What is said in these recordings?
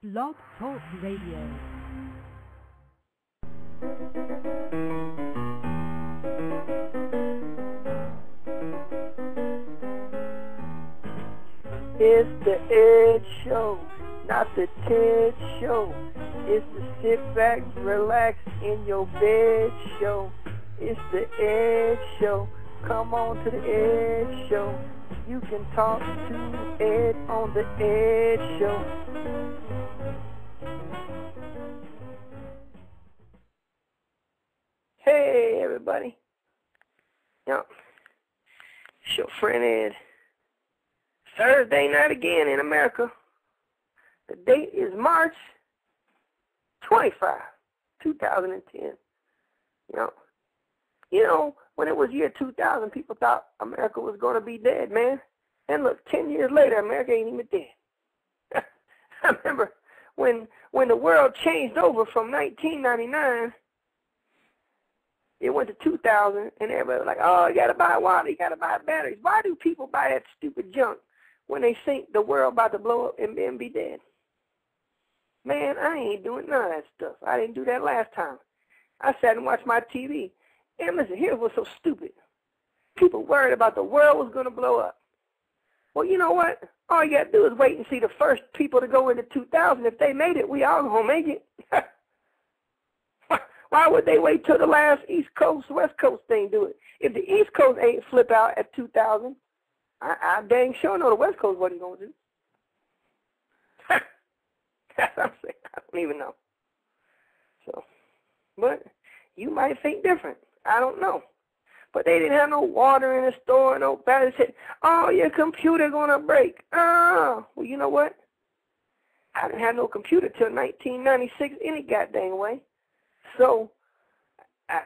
Blog Talk Radio. It's the Ed Show, not the Ted Show. It's the sit back, relax in your bed show. It's the Ed Show. Come on to the Ed Show. You can talk to Ed on the Ed Show. Hey, everybody. Yep. It's your friend Ed. Thursday night again in America. The date is March 25, 2010. You know, when it was year 2000, people thought America was going to be dead, man. And look, 10 years later, America ain't even dead. I remember when the world changed over from 1999, it went to 2000, and everybody was like, oh, you got to buy water, you got to buy batteries. Why do people buy that stupid junk when they think the world about to blow up and be dead? Man, I ain't doing none of that stuff. I didn't do that last time. I sat and watched my TV. And listen, here's what's so stupid. People worried about the world was going to blow up. Well, you know what? All you got to do is wait and see the first people to go into 2000. If they made it, we all going to make it. Why would they wait till the last East Coast, West Coast thing do it? If the East Coast ain't flip out at 2000, I dang sure know the West Coast what he's going to do. That's what I'm saying. I don't even know. So, but you might think different. I don't know. But they didn't have no water in the store, no batteries. Said, oh, your computer going to break. Oh, well, you know what? I didn't have no computer till 1996 any goddamn way. So,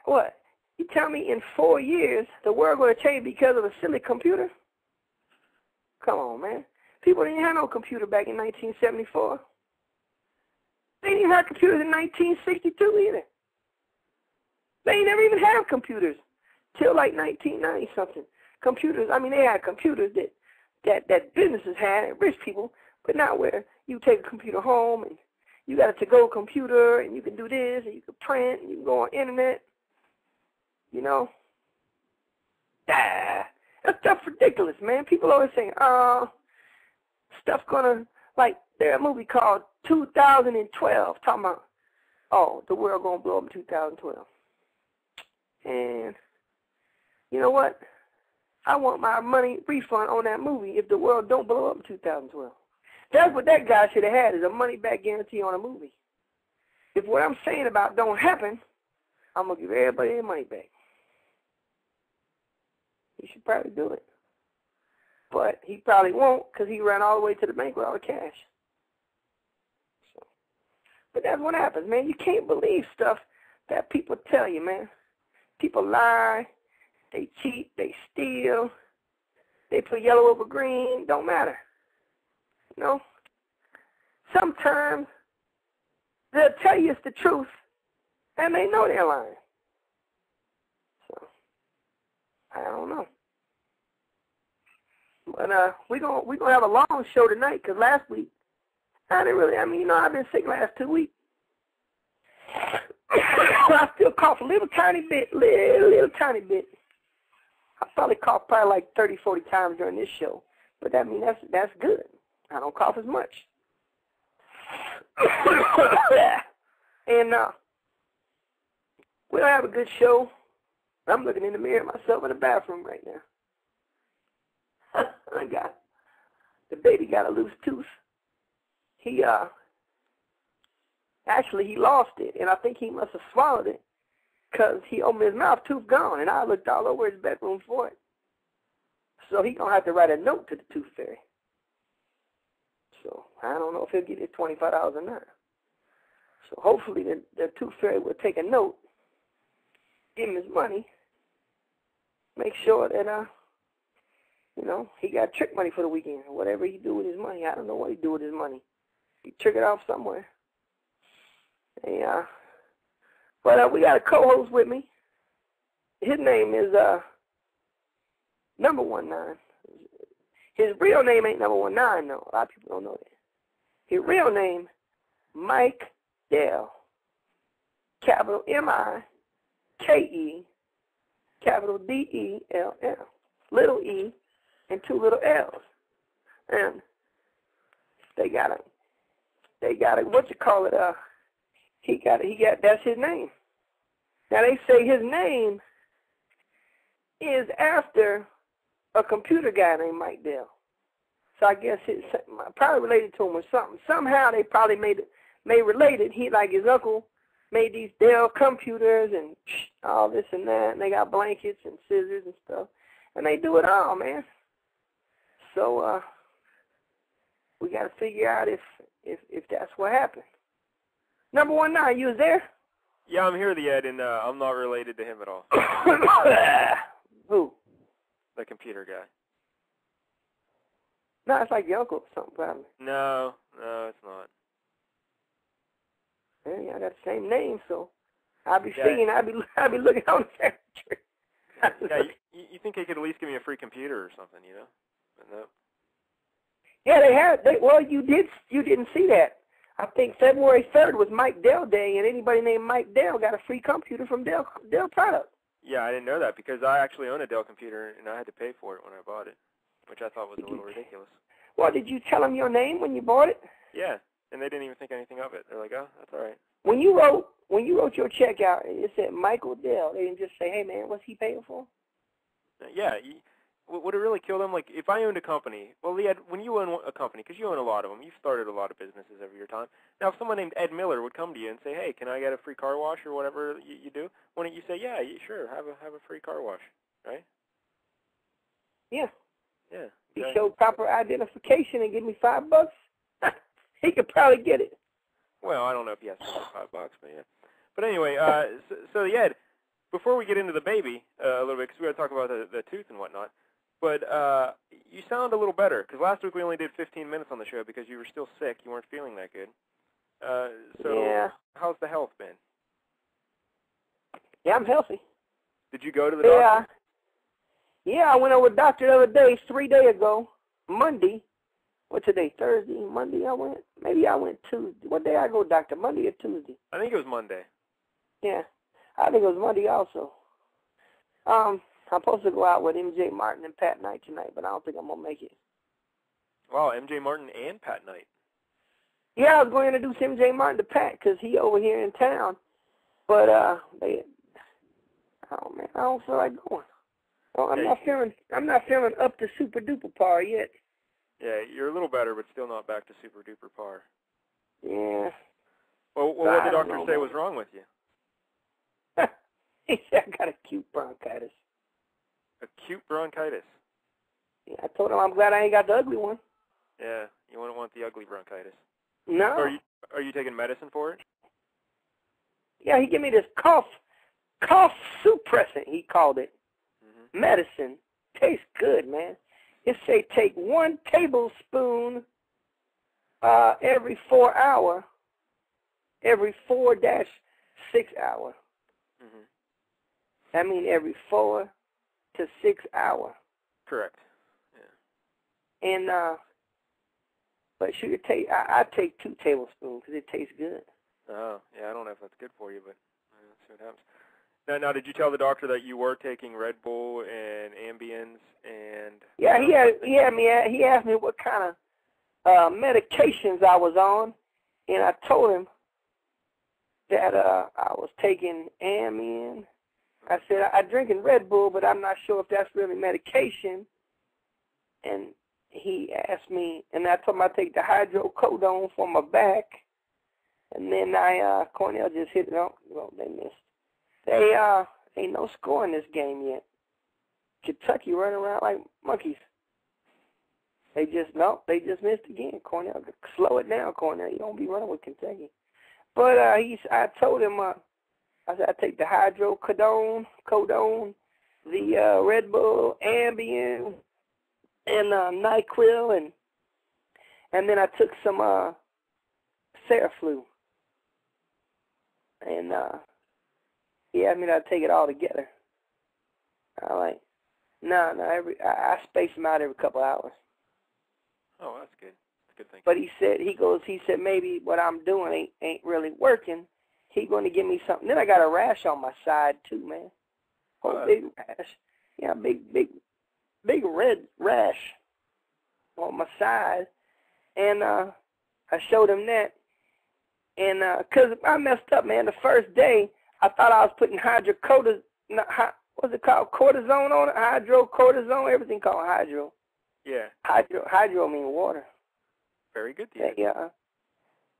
what? You tell me in 4 years the world going to change because of a silly computer? Come on, man. People didn't have no computer back in 1974. They didn't even have computers in 1962 either. They never even have computers till like 1990-something. Computers, I mean, they had computers that businesses had and rich people, but not where you take a computer home and you got a to-go computer and you can do this and you can print and you can go on internet. You know? That stuff's ridiculous, man. People always saying, stuff's gonna, like, there's a movie called 2012 talking about, oh, the world gonna blow up in 2012. And you know what? I want my money refund on that movie if the world don't blow up in 2012. That's what that guy should have had, is a money-back guarantee on a movie. If what I'm saying about don't happen, I'm going to give everybody their money back. He should probably do it. But he probably won't because he ran all the way to the bank with all the cash. So, but that's what happens, man. You can't believe stuff that people tell you, man. People lie, they cheat, they steal, they put yellow over green, don't matter. You know? Sometimes they'll tell you it's the truth, and they know they're lying. So, I don't know. But we're gonna have a long show tonight, because last week, I didn't really, I've been sick last 2 weeks. I still cough a little tiny bit, little tiny bit. I probably cough probably like 30, 40 times during this show. But that's good. I don't cough as much. And we'll have a good show. I'm looking in the mirror at myself in the bathroom right now. The baby got a loose tooth. Actually, he lost it, and I think he must have swallowed it because he opened his mouth, tooth gone, and I looked all over his bedroom for it. So he's going to have to write a note to the tooth fairy. So I don't know if he'll get his $25 or not. So hopefully the tooth fairy will take a note, give him his money, make sure that, he got trick money for the weekend or whatever he do with his money. I don't know what he do with his money. He trick it off somewhere. Yeah, but we got a co-host with me. His name is Number 19. His real name ain't Number 19, though. A lot of people don't know that. His real name Mike Dell. Capital M-I-K-E, capital D-E-L-L. Little E and two little L's. And they got what you call it, that's his name. Now they say his name is after a computer guy named Mike Dell. So I guess it's probably related to him or something. Somehow they probably made related. He, like his uncle, made these Dell computers and all this and that, and they got blankets and scissors and stuff. And they do it all, man. So we got to figure out if that's what happened. Number 19, you was there? Yeah, I'm here, the Ed, and I'm not related to him at all. Who? The computer guy. No, it's like your uncle or something, probably. No, it's not. Yeah, I got the same name, so I'll be seeing. I'll be looking on the secretary. Yeah, you think they could at least give me a free computer or something, you know? But no. Yeah, well, you didn't see that. I think February 3rd was Mike Dell Day, and anybody named Mike Dell got a free computer from Dell Products. Yeah, I didn't know that because I actually own a Dell computer, and I had to pay for it when I bought it, which I thought was a little ridiculous. Well, did you tell them your name when you bought it? Yeah, and they didn't even think anything of it. They're like, oh, that's all right. When you wrote your check out, it said Michael Dell. They didn't just say, hey, man, what's he paying for? Yeah, would it really kill them? Like, if I owned a company, well, when you own a company, because you own a lot of them, you've started a lot of businesses over your time. Now, if someone named Ed Miller would come to you and say, hey, can I get a free car wash or whatever you do, why don't you say, yeah, sure, have a free car wash, right? Yeah. Yeah. He showed proper identification and give me $5. He could probably get it. Well, I don't know if he has $5, but yeah. But anyway, so Ed, before we get into the baby a little bit, because we got to talk about the tooth and whatnot, but you sound a little better, because last week we only did 15 minutes on the show because you were still sick. You weren't feeling that good. So yeah. How's the health been? Yeah, I'm healthy. Did you go to the doctor? Yeah, I went over to the doctor the other day, 3 days ago, Monday. What's today, Thursday? Monday I went? Maybe I went Tuesday. What day I go, doctor, Monday or Tuesday? I think it was Monday. Yeah, I think it was Monday also. I'm supposed to go out with MJ Martin and Pat Knight tonight, but I don't think I'm going to make it. Wow, MJ Martin and Pat Knight. Yeah, I was going to introduce MJ Martin to Pat because he over here in town. But, oh, man, I don't feel like going. Well, I'm not feeling up to super duper par yet. Yeah, you're a little better, but still not back to super duper par. Yeah. Well, what did the doctor say was wrong with you? He said I got acute bronchitis. Acute bronchitis? Yeah, I told him I'm glad I ain't got the ugly one. Yeah, you wouldn't want the ugly bronchitis. No. So are you taking medicine for it? Yeah, he gave me this cough suppressant, he called it. Mm-hmm. Medicine. Tastes good, man. It say take 1 tablespoon every 4 hour, every 4-6 hour. Mm-hmm. I mean every 4 to 6 hour. Correct. Yeah. And but sugar I take 2 tablespoons because it tastes good. Oh, yeah, I don't know if that's good for you, but let's see what happens. Now, did you tell the doctor that you were taking Red Bull and Ambiens and? Yeah, he asked me what kind of medications I was on, and I told him that I was taking Ambien. I said I drinking Red Bull, but I'm not sure if that's really medication. And he asked me, and I told him I take the hydrocodone for my back, and then Cornell just hit it on. Well, they missed. They ain't no score in this game yet. Kentucky running around like monkeys. They just missed again. Cornell, slow it down, Cornell. You don't be running with Kentucky. But I told him, I said I take the hydrocodone, the Red Bull, Ambien, and NyQuil, and then I took some Seraflu. And I mean, I take it all together. I space them out every couple hours. Oh, that's good. Good thinking. But he said maybe what I'm doing ain't really working. He going to give me something. Then I got a rash on my side too, man. Whole big rash. Yeah, big red rash on my side. And I showed him that. And 'cause I messed up, man. The first day, I thought I was putting hydrocortisone, what's it called? Cortisone on it? Hydrocortisone, everything called hydro. Yeah. Hydro means water. Very good, dear. Yeah.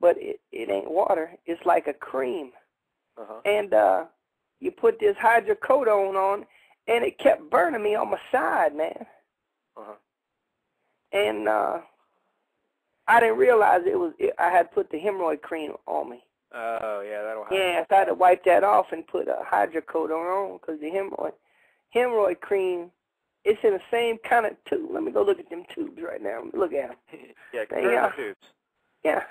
But it ain't water. It's like a cream. Uh-huh. And you put this hydrocodone on, and it kept burning me on my side, man. Uh-huh. And I didn't realize I had put the hemorrhoid cream on me. Oh, yeah, that'll happen. Yeah, so I had to wipe that off and put a hydrocodone on because the hemorrhoid cream, it's in the same kind of tube. Let me go look at them tubes right now. Look at them. Yeah, compare the tubes. Yeah,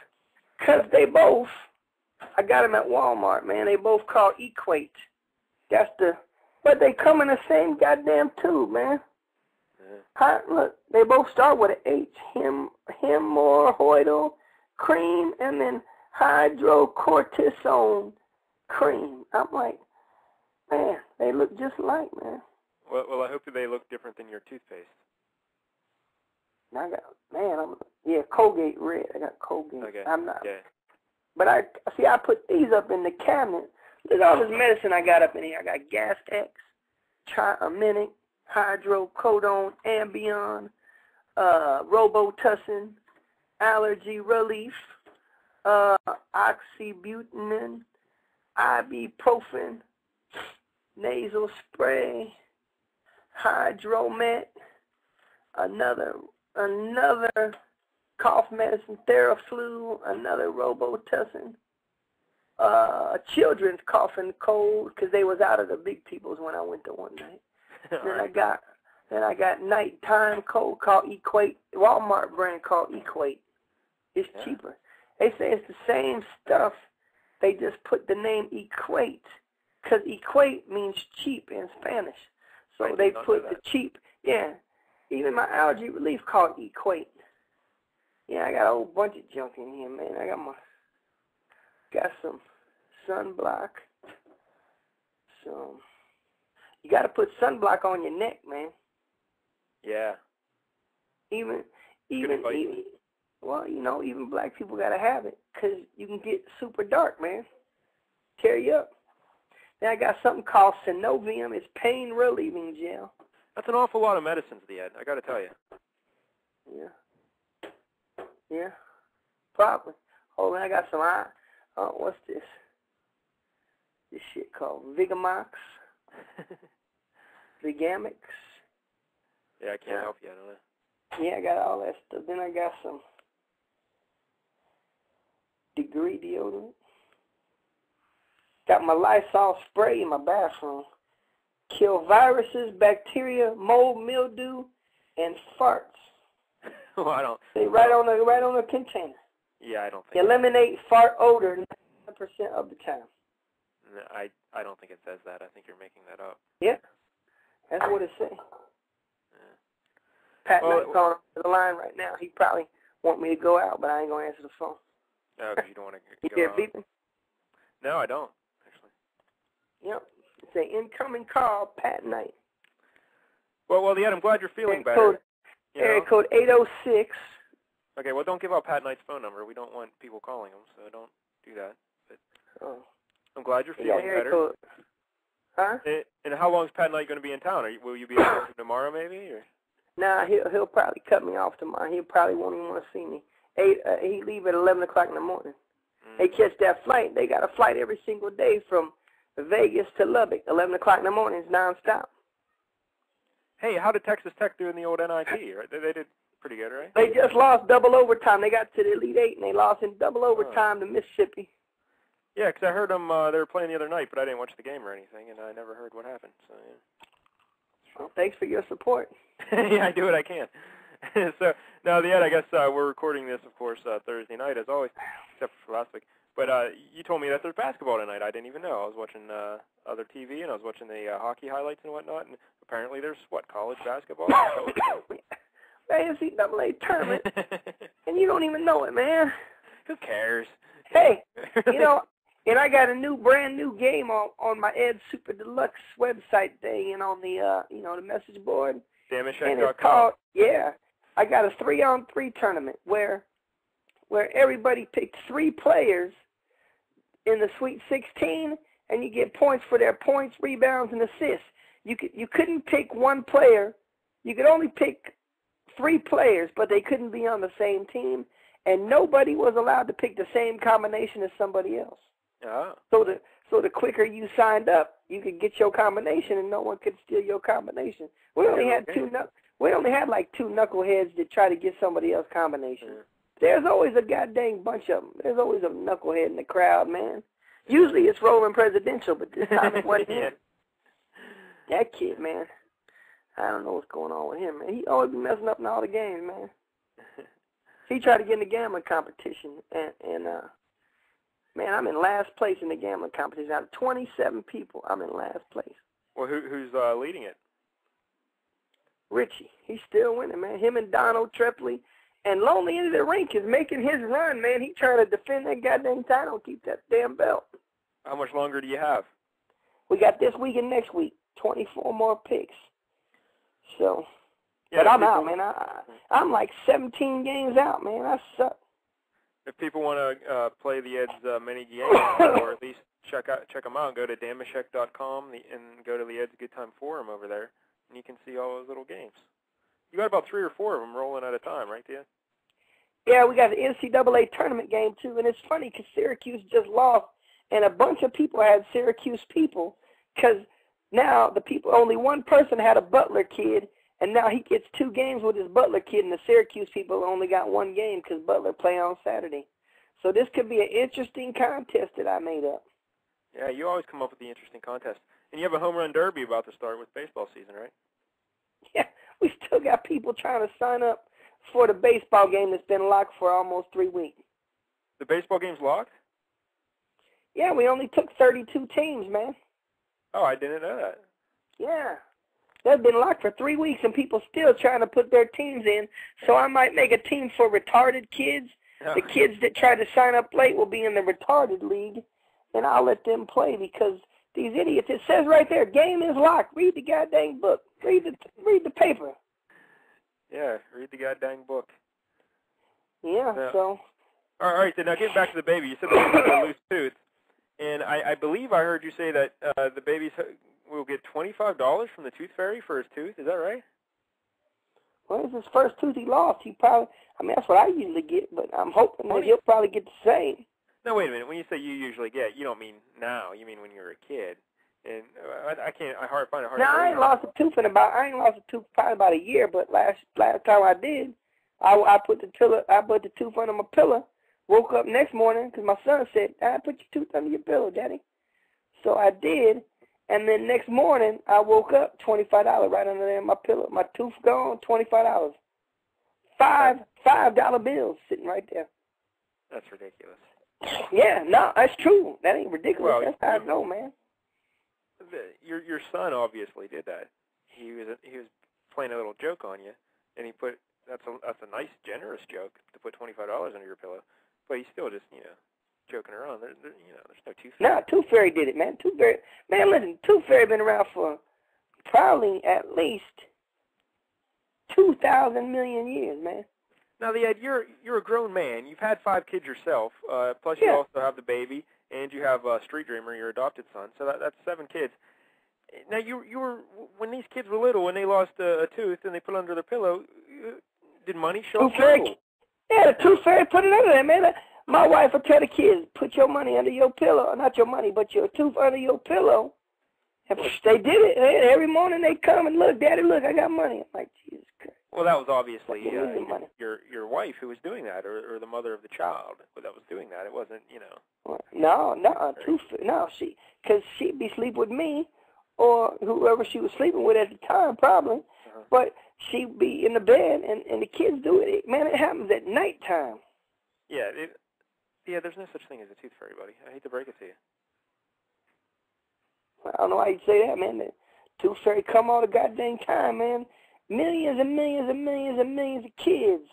because they both, I got them at Walmart, man. They both called Equate. But they come in the same goddamn tube, man. Look, they both start with an H, hemorrhoidal cream, and then hydrocortisone cream. I'm like, man, they look just alike, man. Well, I hope they look different than your toothpaste. I got, Colgate Red. I got Colgate. Okay. I'm not. Yeah. But I put these up in the cabinet. Look at all this medicine I got up in here. I got Gas-X, Triaminic, Hydrocodone, Ambion, Robitussin, Allergy Relief, Oxybutynin, Ibuprofen, Nasal Spray, Hydromet, another cough medicine, Theraflu, another Robitussin, children's cough and cold because they was out of the big peoples when I went to one night. Then I got nighttime cold called Equate, Walmart brand called Equate. It's cheaper. They say it's the same stuff. They just put the name Equate because Equate means cheap in Spanish. So they put the cheap. Yeah. Even my allergy relief called Equate. Yeah, I got a whole bunch of junk in here, man. I got some sunblock. You got to put sunblock on your neck, man. Yeah. Even black people got to have it because you can get super dark, man. Tear you up. Then I got something called Synovium. It's pain relieving gel. That's an awful lot of medicines, Ed. I got to tell you. Yeah. Probably. Oh, man, I got some what's this? This shit called Vigamox. Vigamix. Yeah, I can't help you, I don't know. Yeah, I got all that stuff. Then I got some Degree deodorant. Got my Lysol spray in my bathroom. Kill viruses, bacteria, mold, mildew, and farts. Well, I don't. They right on the container. Yeah, I don't think. Eliminate fart odor 9% of the time. No, I don't think it says that. I think you're making that up. Yeah, that's what it says. Pat Knight's calling to the line right now. He probably want me to go out, but I ain't gonna answer the phone. No, because you don't want to You go hear out. beeping? No, I don't, actually. Yep. It's an incoming call, Pat Knight. Well, Ed, I'm glad you're feeling better. Area code 806. Okay, well, don't give out Pat Knight's phone number. We don't want people calling him, so don't do that. But I'm glad you're feeling better. Code. Huh? And how long is Pat Knight going to be in town? Will you be able to tomorrow, maybe? Or? Nah, he'll probably cut me off tomorrow. He probably won't even want to see me. He leave at 11 o'clock in the morning. They catch that flight. They got a flight every single day from Vegas to Lubbock. 11 o'clock in the morning is nonstop. Hey, how did Texas Tech do in the old NIT? Right? They did pretty good, right? They just lost double overtime. They got to the Elite Eight, and they lost in double overtime to Mississippi. Yeah, because I heard them. They were playing the other night, but I didn't watch the game or anything, and I never heard what happened. So yeah. Well, thanks for your support. Yeah, I do what I can. So now, Ed, I guess we're recording this, of course, Thursday night as always, except for last week. But you told me that there's basketball tonight. I didn't even know. I was watching other TV, and I was watching the hockey highlights and whatnot, and apparently there's, college basketball? the NCAA tournament, and you don't even know it, man. Who cares? Hey, you know, and I got a brand new game on my Ed Super Deluxe website thing and on the, the message board. Damashek.com. And it's called, I got a 3-on-3 tournament where everybody picked 3 players in the Sweet 16, and you get points for their points, rebounds, and assists. You couldn't pick one player. You could only pick 3 players, but they couldn't be on the same team, and nobody was allowed to pick the same combination as somebody else. Oh. So the quicker you signed up, you could get your combination, and no one could steal your combination. We only had like 2 knuckleheads that try to get somebody else's combination. Yeah. There's always a goddamn bunch of them. There's always a knucklehead in the crowd, man. Usually it's Roman Presidential, but this time it wasn't him. That kid, man. I don't know what's going on with him, man. He always be messing up in all the games, man. He tried to get in the gambling competition, and man, I'm in last place in the gambling competition. Out of 27 people, I'm in last place. Well, who's leading it? Richie. He's still winning, man. Him and Donald Trepley. And Lonely End of the Rink is making his run, man. He's trying to defend that goddamn title and keep that damn belt. How much longer do you have? We got this week and next week, 24 more picks. So, yeah, but I'm out, man. I'm like 17 games out, man. I suck. If people want to play the Ed's many games, or at least check them out, go to damashek.com and go to the Ed's Good Time Forum over there, and you can see all those little games. You got about 3 or 4 of them rolling at a time, right, Tia? Yeah, we got the NCAA tournament game, too. And it's funny because Syracuse just lost, and a bunch of people had Syracuse people because now only one person had a Butler kid, and now he gets 2 games with his Butler kid, and the Syracuse people only got 1 game because Butler play on Saturday. So this could be an interesting contest that I made up. Yeah, you always come up with the interesting contest. And you have a home run derby about to start with baseball season, right? Yeah, we still got people trying to sign up for the baseball game that's been locked for almost 3 weeks. The baseball game's locked? Yeah, we only took 32 teams, man. Oh, I didn't know that. Yeah. They've been locked for 3 weeks, and people still trying to put their teams in. So I might make a team for retarded kids. Oh. The kids that try to sign up late will be in the retarded league, and I'll let them play because these idiots, it says right there, game is locked. Read the goddamn book. Read the paper. Yeah, read the goddamn book. Yeah, so. All right, then now getting back to the baby. You said the baby had a loose tooth, and I believe I heard you say that the baby will get $25 from the Tooth Fairy for his tooth. Is that right? Well, it's his first tooth he lost. That's what I usually get, but I'm hoping that he'll probably get the same. No, wait a minute. When you say you usually get, you don't mean now. You mean when you were a kid. And I find it hard to believe. I ain't lost a tooth probably about a year, but last time I did, I put the tooth under my pillow. Woke up next morning because my son said, "I put your tooth under your pillow, Daddy." So I did, and then next morning I woke up, $25 right under there in my pillow. My tooth gone, $25. $5 bills sitting right there. That's ridiculous. Yeah, no, that's true. That ain't ridiculous. Well, that's how I know, man. Your son obviously did that. He was playing a little joke on you, and he put that's a nice generous joke to put $25 under your pillow, but he's still just joking around. There's no Tooth Fairy. Nah, Tooth Fairy did it, man. Tooth Fairy, man, listen, Tooth Fairy been around for probably at least 2,000 million years, man. Now, Ed, you're a grown man. You've had 5 kids yourself. Plus, you also have the baby, and you have Street Dreamer, your adopted son. So that's 7 kids. Now, you were when these kids were little, when they lost a tooth and they put it under their pillow. Did money show up? Yeah, the Tooth Fairy put it under there, man. My wife would tell the kids, put your money under your pillow. Not your money, but your tooth under your pillow. And they did it. Every morning they come and look, Daddy, look, I got money. I'm like, Jesus Christ. Well, that was obviously your wife who was doing that, or the mother of the child that was doing that. It wasn't, No, because she'd be sleeping with me or whoever she was sleeping with at the time, probably. Uh-huh. But she'd be in the bed, and the kids do it. Man, it happens at nighttime. Yeah, there's no such thing as a Tooth Fairy, buddy. I hate to break it to you. I don't know why you say that, man. The Tooth Fairy come all the goddamn time, man. millions and millions and millions and millions of kids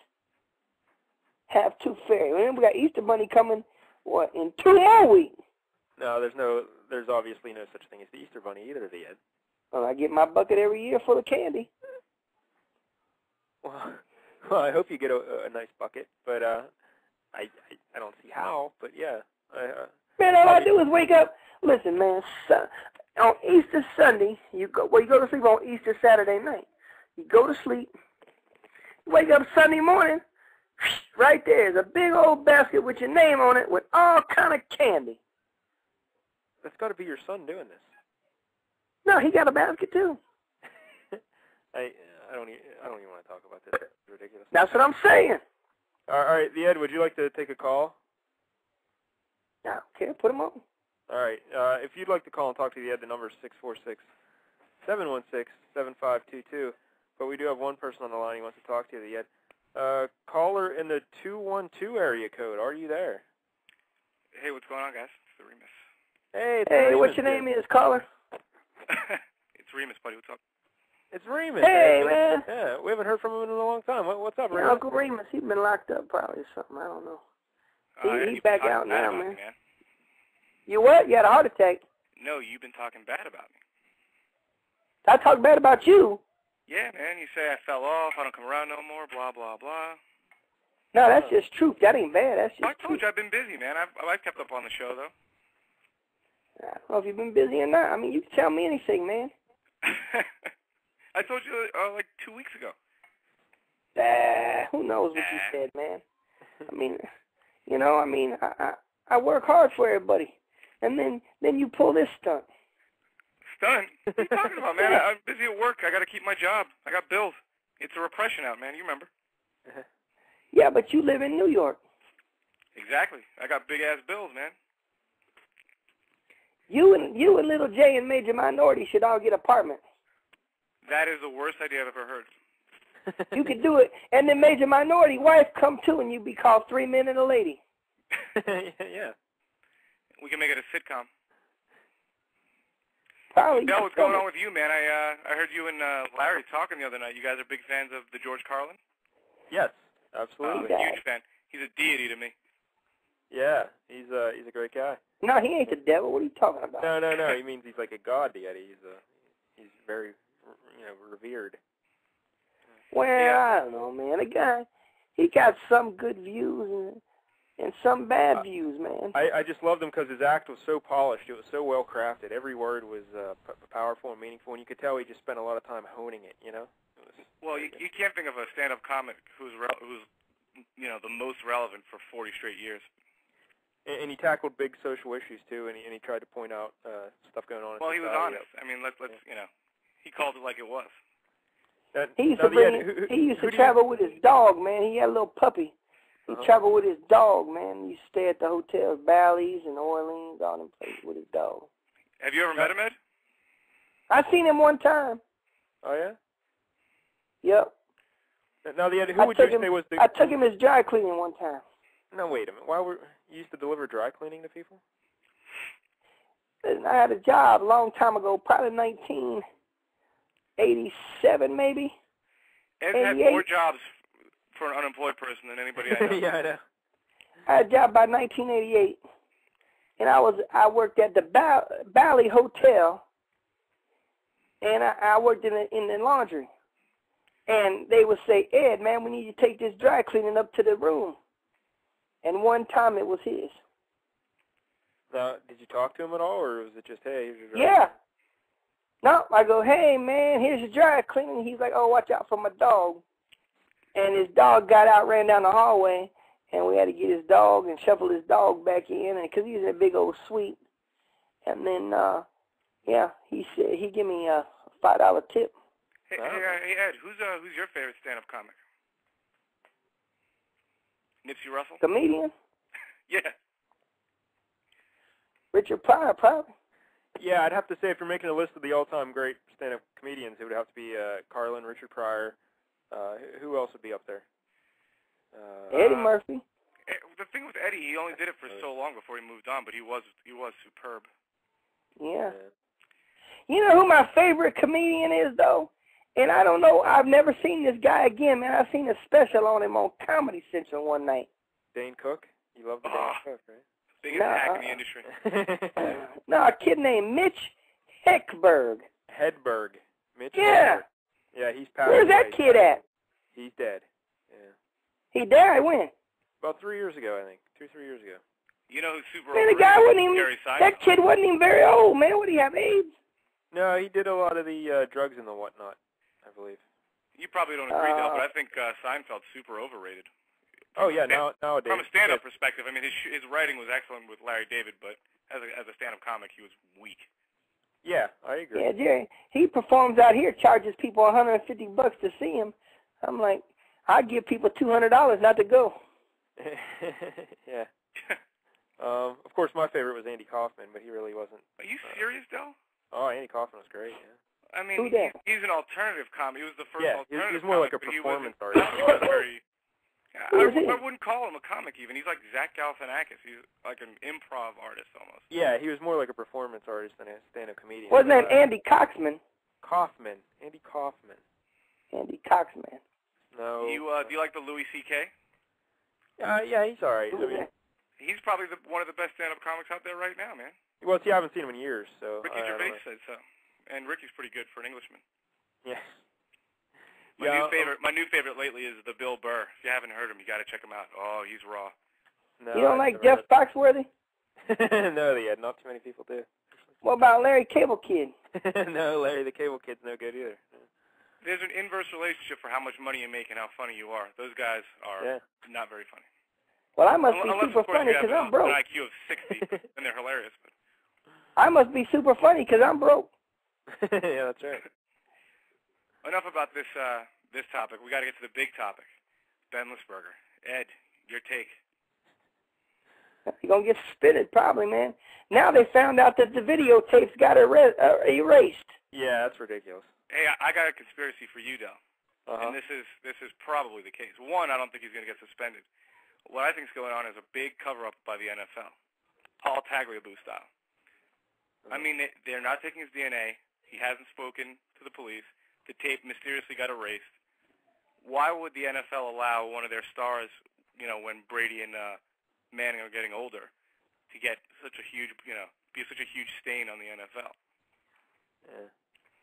have Tooth Fairy. And then we got Easter Bunny coming, what, in 2 more weeks? No, there's obviously no such thing as the Easter Bunny either, the Ed. Well, I get my bucket every year full of candy. Well, I hope you get a nice bucket, but I don't see how. But yeah, Man, all I do is wake up. Listen, man, on Easter Sunday, you go to sleep on Easter Saturday night. You go to sleep, you wake up Sunday morning, right there is a big old basket with your name on it with all kind of candy. That's got to be your son doing this. No, he got a basket too. I don't even want to talk about this. It's ridiculous. That's what I'm saying. All right, the Ed, would you like to take a call? I don't care. Put him on. All right. If you'd like to call and talk to the Ed, the number is 646-716-7522. But we do have one person on the line who wants to talk to you, the Ed. Caller in the 212 area code. Are you there? Hey, what's going on, guys? It's the Remus. Hey, it's Hey, Remus, what's your name is, caller? It's Remus, buddy. What's up? It's Remus. Hey, man. Yeah, we haven't heard from him in a long time. What's up, Yeah, Remus? Uncle Remus, he's been locked up probably or something. I don't know. He's You've back been out talking bad now, about man. me, man. You what? You had a heart attack. No, you've been talking bad about me. I talk bad about you. Yeah, man. You say I fell off. I don't come around no more. Blah blah blah. No, that's just truth. That ain't bad. That's just I told truth. you I've been busy, man. I've kept up on the show though. I don't know if you've been busy or not. I mean, you can tell me anything, man. I told you like 2 weeks ago. Who knows what you said, man? I mean, you know, I work hard for everybody, and then you pull this stunt. Stunt? What are you talking about, man? I'm busy at work. I got to keep my job. I got bills. It's a repression out, man. You remember? Yeah, but you live in New York. Exactly. I got big ass bills, man. You and Little J and Major Minority should all get apartments. That is the worst idea I've ever heard. You could do it, and then Major Minority wife come too, and you be called 3 Men and a Lady. Yeah. We can make it a sitcom. Probably. Del, what's going on with you, man? I heard you and Larry talking the other night. You guys are big fans of the George Carlin? Yes, absolutely. I'm a huge fan. He's a deity to me. Yeah, he's a great guy. No, he ain't the devil. What are you talking about? No. He means he's like a god, the Eddie. He's very, revered. Well, Yeah. I don't know, man. The guy, he got some good views and some bad views, man. I just loved him because his act was so polished. It was so well crafted. Every word was powerful and meaningful, and you could tell he just spent a lot of time honing it. You know. Well, you can't think of a stand-up comic who's the most relevant for 40 straight years. And he tackled big social issues too, and he tried to point out stuff going on. Well, in he was society. honest. I mean, let's he called it like it was. He used to travel with his dog, man. He had a little puppy. He traveled with his dog, man. He used to stay at the hotels, Bally's and Orleans, all them places with his dog. Have you ever met him, Ed? I seen him one time. Oh yeah. Yep. Now the who would you say was the? I took him as dry cleaning one time. No, wait a minute. Why were you used to deliver dry cleaning to people? I had a job a long time ago, probably 1987 maybe. Ed had more jobs for an unemployed person than anybody I know. Yeah, I know. I had a job by 1988, and I worked at the Bally Hotel, and I worked in the laundry. And they would say, Ed, man, we need you to take this dry cleaning up to the room. And one time it was his. Now, did you talk to him at all, or was it just, hey, here's your dry Yeah. No, I go, hey, man, here's your dry cleaning. He's like, oh, watch out for my dog. And his dog got out, ran down the hallway, and we had to get his dog and shuffle his dog back in, because he was in a big old suite. And then, he said he give me a $5 tip. Hey, Ed, who's your favorite stand-up comic? Nipsey Russell? Comedian? Yeah. Richard Pryor, probably. Yeah, I'd have to say if you're making a list of the all-time great stand-up comedians, it would have to be Carlin, Richard Pryor. Who else would be up there? Eddie Murphy. The thing with Eddie, he only did it for so long before he moved on, but he was superb. Yeah. You know who my favorite comedian is, though? And I don't know, I've never seen this guy again, man. I seen a special on him on Comedy Central one night. Dane Cook? You love the Dane Cook, right? Biggest hack in the industry. No, a kid named Mitch Hedberg. Hedberg. Mitch Yeah. Hedberg. Yeah, he's passed Where's that away. kid at? He's dead. Yeah. He died when? About 3 years ago, I think. 2-3 years ago. You know who's super Man, the overrated? guy wasn't even, Jerry Seinfeld. that kid wasn't even very old, man. Would he have AIDS? No, he did a lot of the drugs and the whatnot, I believe. You probably don't agree, Del, but I think Seinfeld's super overrated. Oh, yeah, nowadays. From a stand-up perspective, I mean, his writing was excellent with Larry David, but as a stand-up comic, he was weak. Yeah, I agree. Yeah, Jerry. He performs out here, charges people $150 to see him. I'm like, I'd give people $200 not to go. Yeah. Of course, my favorite was Andy Kaufman, but he really wasn't. Are you serious, Del? Oh, Andy Kaufman was great, yeah. I mean, Who that? he's an alternative comic. He was the first Yeah, alternative he's more like a comic, but performance he wasn't, artist. Who is he? I wouldn't call him a comic even. He's like Zach Galifianakis. He's like an improv artist almost. Yeah, he was more like a performance artist than a stand-up comedian. Wasn't that Andy Coxman? Kaufman. Andy Kaufman. Andy Coxman. No. Do you like the Louis C.K.? Yeah, he's all right. Who I is mean, that? He's probably one of the best stand-up comics out there right now, man. well, see, I haven't seen him in years, so. Ricky I don't Gervais know. said so, and Ricky's pretty good for an Englishman. Yeah. My new favorite lately is the Bill Burr. If you haven't heard him, you got to check him out. Oh, he's raw. You No, don't I've like never Jeff Foxworthy? heard- No, yeah, not too many people do. What about Larry Cable Kid? No, Larry the Cable Kid's no good either. There's an inverse relationship for how much money you make and how funny you are. Those guys are not very funny. Well, I must be Unless, super of course, funny you have because I'm broke. an IQ of 60, and they're hilarious. But I must be super funny because I'm broke. Yeah, that's right. enough about this topic. We got to get to the big topic. Ben Lisberger. Ed, your take. You're going to get suspended probably, man. Now they found out that the videotapes got erased. Yeah, that's ridiculous. Hey, I got a conspiracy for you, Del. Uh-huh. And this is probably the case. One, I don't think he's going to get suspended. What I think is going on is a big cover-up by the NFL, Paul Tagliabue style. I mean, they're not taking his DNA. He hasn't spoken to the police. The tape mysteriously got erased. Why would the NFL allow one of their stars, when Brady and Manning are getting older, to get such a huge, be such a huge stain on the NFL? Yeah.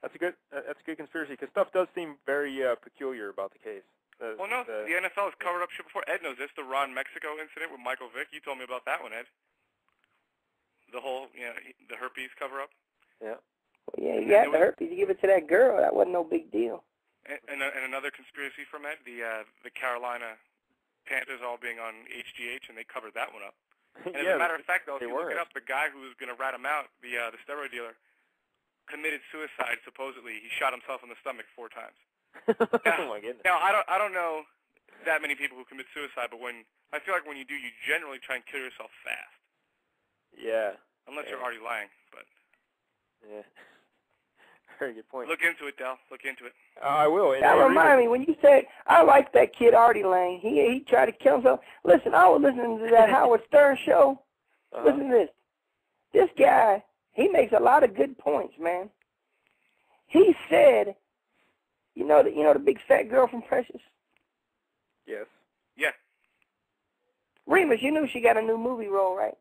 That's a good conspiracy, because stuff does seem very peculiar about the case. Well, no, the NFL has covered up shit before. Ed knows this, the Ron Mexico incident with Michael Vick. You told me about that one, Ed. The whole, the herpes cover-up. Well, Yeah. yeah, you got the herpes. You give it to that girl. That wasn't no big deal. And another conspiracy from Ed, the Carolina Panthers all being on HGH, and they covered that one up. And as a matter of fact, though, if you look it up, the guy who was going to rat him out, the steroid dealer, committed suicide. Supposedly, he shot himself in the stomach 4 times. Oh my goodness. Now, I don't know that many people who commit suicide, but I feel like when you do, you generally try and kill yourself fast. Yeah. Unless you're Artie Lang, but. Yeah. Very good point. Look into it, Del. Look into it. I will. That remind me, when you said, I like that kid Artie Lang. He tried to kill himself. Listen, I was listening to that Howard Stern show. Listen to this. This guy, he makes a lot of good points, man. He said, you know the big fat girl from Precious? Yes. Yeah. Remus, you knew she got a new movie role, right?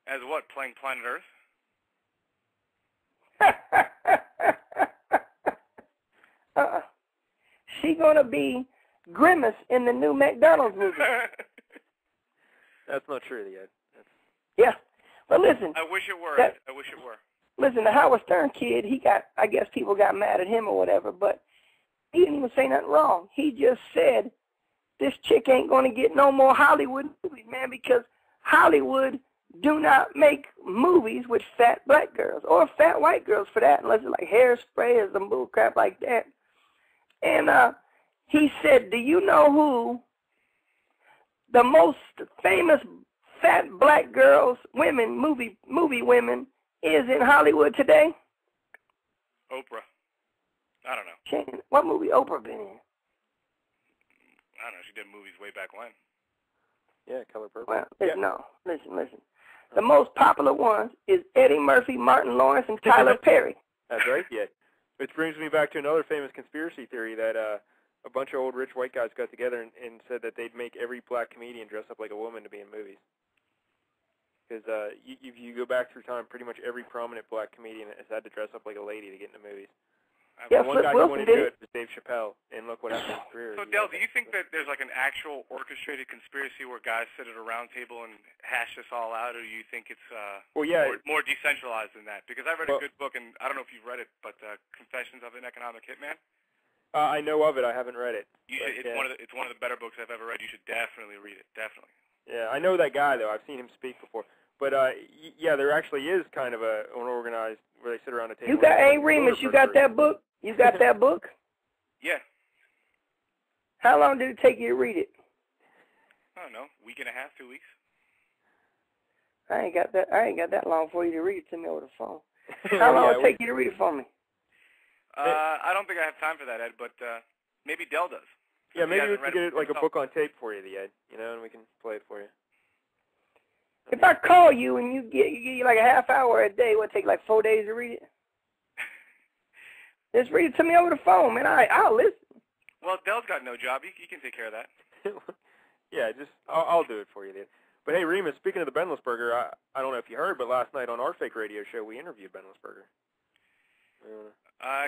As what? Playing Planet Earth? She gonna be Grimace in the new McDonald's movie. That's not true yet. Yeah. But listen. I wish it were. I wish it were. Listen, the Howard Stern kid, I guess people got mad at him or whatever, but he didn't even say nothing wrong. He just said, this chick ain't going to get no more Hollywood movies, man, because Hollywood do not make movies with fat black girls, or fat white girls for that, unless it's like Hairspray or some bull crap like that. And he said, do you know who the most famous fat black girls, women, movie women, is in Hollywood today? Oprah. I don't know. Shane, what movie Oprah been in? I don't know. She did movies way back when. Yeah, Color Purple. Well, listen. The most popular ones is Eddie Murphy, Martin Lawrence, and Tyler Perry. That's right. Yeah. Which brings me back to another famous conspiracy theory that a bunch of old rich white guys got together and said that they'd make every black comedian dress up like a woman to be in movies. Because if you go back through time, pretty much every prominent black comedian has had to dress up like a lady to get into movies. Yeah, one guy who wanted to do it was Dave Chappelle, and look what happened in his career. So, Del, do you think that there's like an actual orchestrated conspiracy where guys sit at a round table and hash this all out, or do you think it's more decentralized than that? Because I read a good book, and I don't know if you've read it, but Confessions of an Economic Hitman. I know of it. I haven't read it. It's one of the better books I've ever read. You should definitely read it. Definitely. Yeah, I know that guy though. I've seen him speak before. But yeah, there actually is kind of an organized where they sit around a table. You got Remus. You got that book? You got that book? Yeah. How long did it take you to read it? I don't know, week and a half, 2 weeks. I ain't got that long for you to read it to me over the phone. How long it take you to read it for me? I don't think I have time for that, Ed, but maybe Del does. Yeah, maybe we can get it like a book on tape for you, Ed, and we can play it for you. If I call you and you get like a half hour a day, what take like 4 days to read it? Just read it to me over the phone, man. I'll listen. Well, Del's got no job. He can take care of that. Yeah, I'll do it for you, then. But hey, Remus, speaking of the Ben Lisberger, I don't know if you heard, but last night on our fake radio show, we interviewed Ben Lisberger.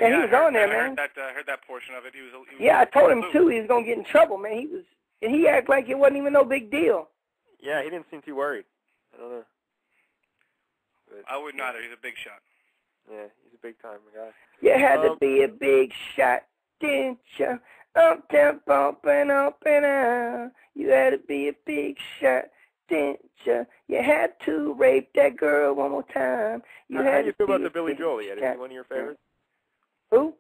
Yeah, he was on there, man. I heard that portion of it. He was yeah, I told him too. He was gonna get in trouble, man. He acted like it wasn't even no big deal. Yeah, he didn't seem too worried. I don't know. But, I wouldn't either. He's a big shot. Yeah, he's a big time guy. You had to be a big shot, didn't you? Up, down, bumping up and out. You had to be a big shot, didn't you? You had to rape that girl one more time. How do you feel about the Billy Joel yet? Is he one of your favorites? Who?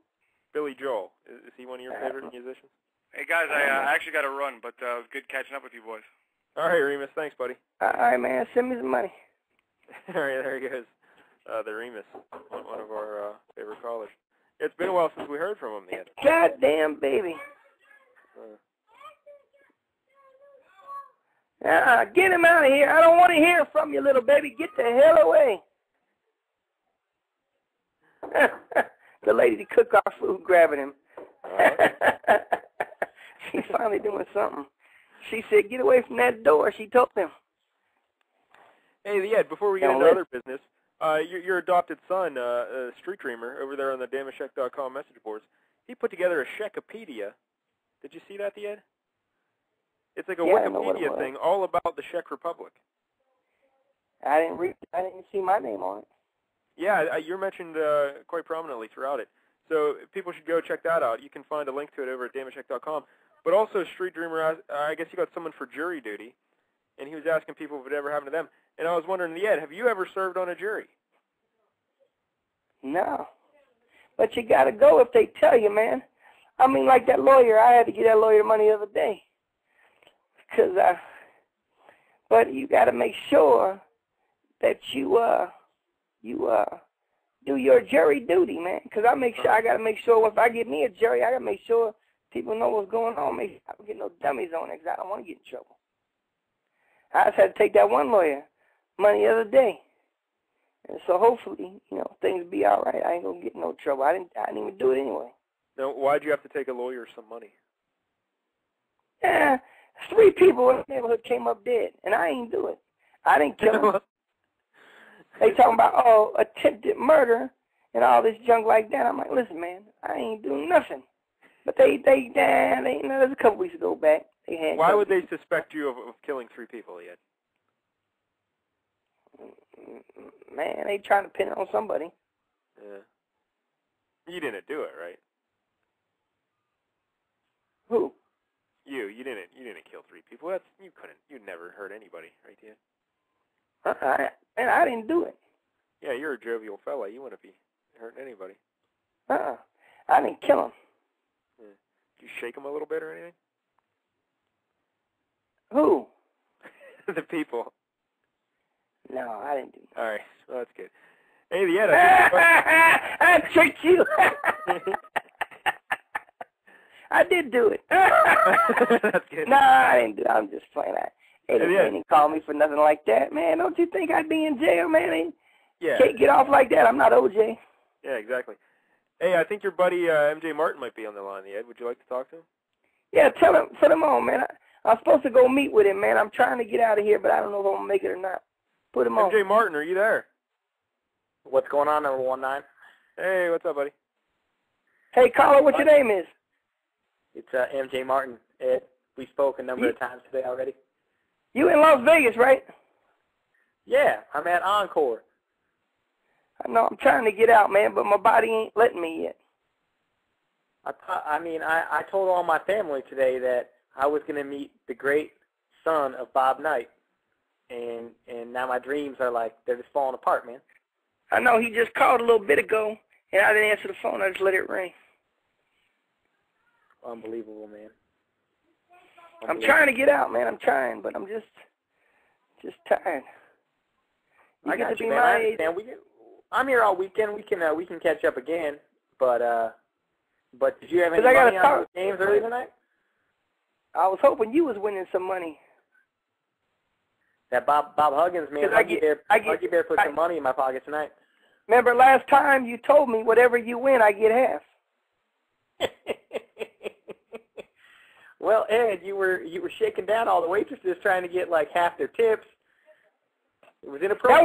Billy Joel. Is he one of your favorite musicians? Hey, guys, I actually got to run, but it was good catching up with you boys. All right, Remus. Thanks, buddy. All right, man. Send me some money. All right, there he goes. The Remus, one of our favorite callers. It's been a while since we heard from him yet. Goddamn baby. Get him out of here. I don't want to hear from you, little baby. Get the hell away. The lady to cook our food grabbing him. She's finally doing something. She said, get away from that door. She told him. Hey, Ed, before we get into other business, your adopted son, Street Dreamer, over there on the damashek.com message boards, he put together a Czechpedia. Did you see that, Ed? It's like a Wikipedia thing all about the Czech Republic. I didn't see my name on it. Yeah, you're mentioned quite prominently throughout it. So people should go check that out. You can find a link to it over at damashek.com. But also, Street Dreamer, I guess he got someone for jury duty, and he was asking people if it ever happened to them. And I was wondering, Ed, have you ever served on a jury? No. But you got to go if they tell you, man. I mean, like that lawyer, I had to get that lawyer money the other day. But you got to make sure that you do your jury duty, man. Because I got to make sure if I get me a jury, I got to make sure people know what's going on. Make sure I don't get no dummies on it because I don't want to get in trouble. I just had to take that one lawyer money the other day. And so hopefully, things be all right. I ain't going to get in no trouble. I didn't even do it anyway. Now, why'd you have to take a lawyer some money? Yeah, 3 people in the neighborhood came up dead, and I ain't do it. I didn't kill them. They talking about, attempted murder and all this junk like that. I'm like, listen, man, I ain't doing nothing. But there's a couple weeks ago back. Why would they suspect you of killing 3 people yet? Man, they trying to pin it on somebody. Yeah. You didn't do it, right? Who? You didn't kill 3 people. You'd never hurt anybody, right, Dan? And I didn't do it. Yeah, you're a jovial fella. You wouldn't be hurting anybody. I didn't kill him. Yeah. Did you shake him a little bit or anything? Who? The people. No, I didn't do it. All right, well, that's good. Hey, Ed, I tricked you. I did do it. That's good. No, I didn't do it. I'm just playing that. They didn't call me for nothing like that. Man, don't you think I'd be in jail, man? Yeah. Can't get off like that. I'm not OJ. Yeah, exactly. Hey, I think your buddy M.J. Martin might be on the line, Ed. Would you like to talk to him? Yeah, put him on, man. I'm supposed to go meet with him, man. I'm trying to get out of here, but I don't know if I'm going to make it or not. Put him on. M.J. Martin, are you there? What's going on, number 19? Hey, what's up, buddy? Hey, caller, what your name is? It's M.J. Martin. Ed, we spoke a number of times today already. You in Las Vegas, right? Yeah, I'm at Encore. I know. I'm trying to get out, man, but my body ain't letting me yet. I told all my family today that I was going to meet the great son of Bob Knight, and now my dreams are like, they're just falling apart, man. I know. He just called a little bit ago, and I didn't answer the phone. I just let it ring. Unbelievable, man. I'm trying to get out, man. I'm trying, but I'm just tired. I got you, man. I understand. I'm here all weekend. We can catch up again, but did you have any money on those games early tonight? I was hoping you was winning some money. That Bob Huggins, man, Huggy Bear put some money in my pocket tonight. Remember last time you told me whatever you win, I get half. Well, Ed, you were shaking down all the waitresses trying to get like half their tips. It was inappropriate.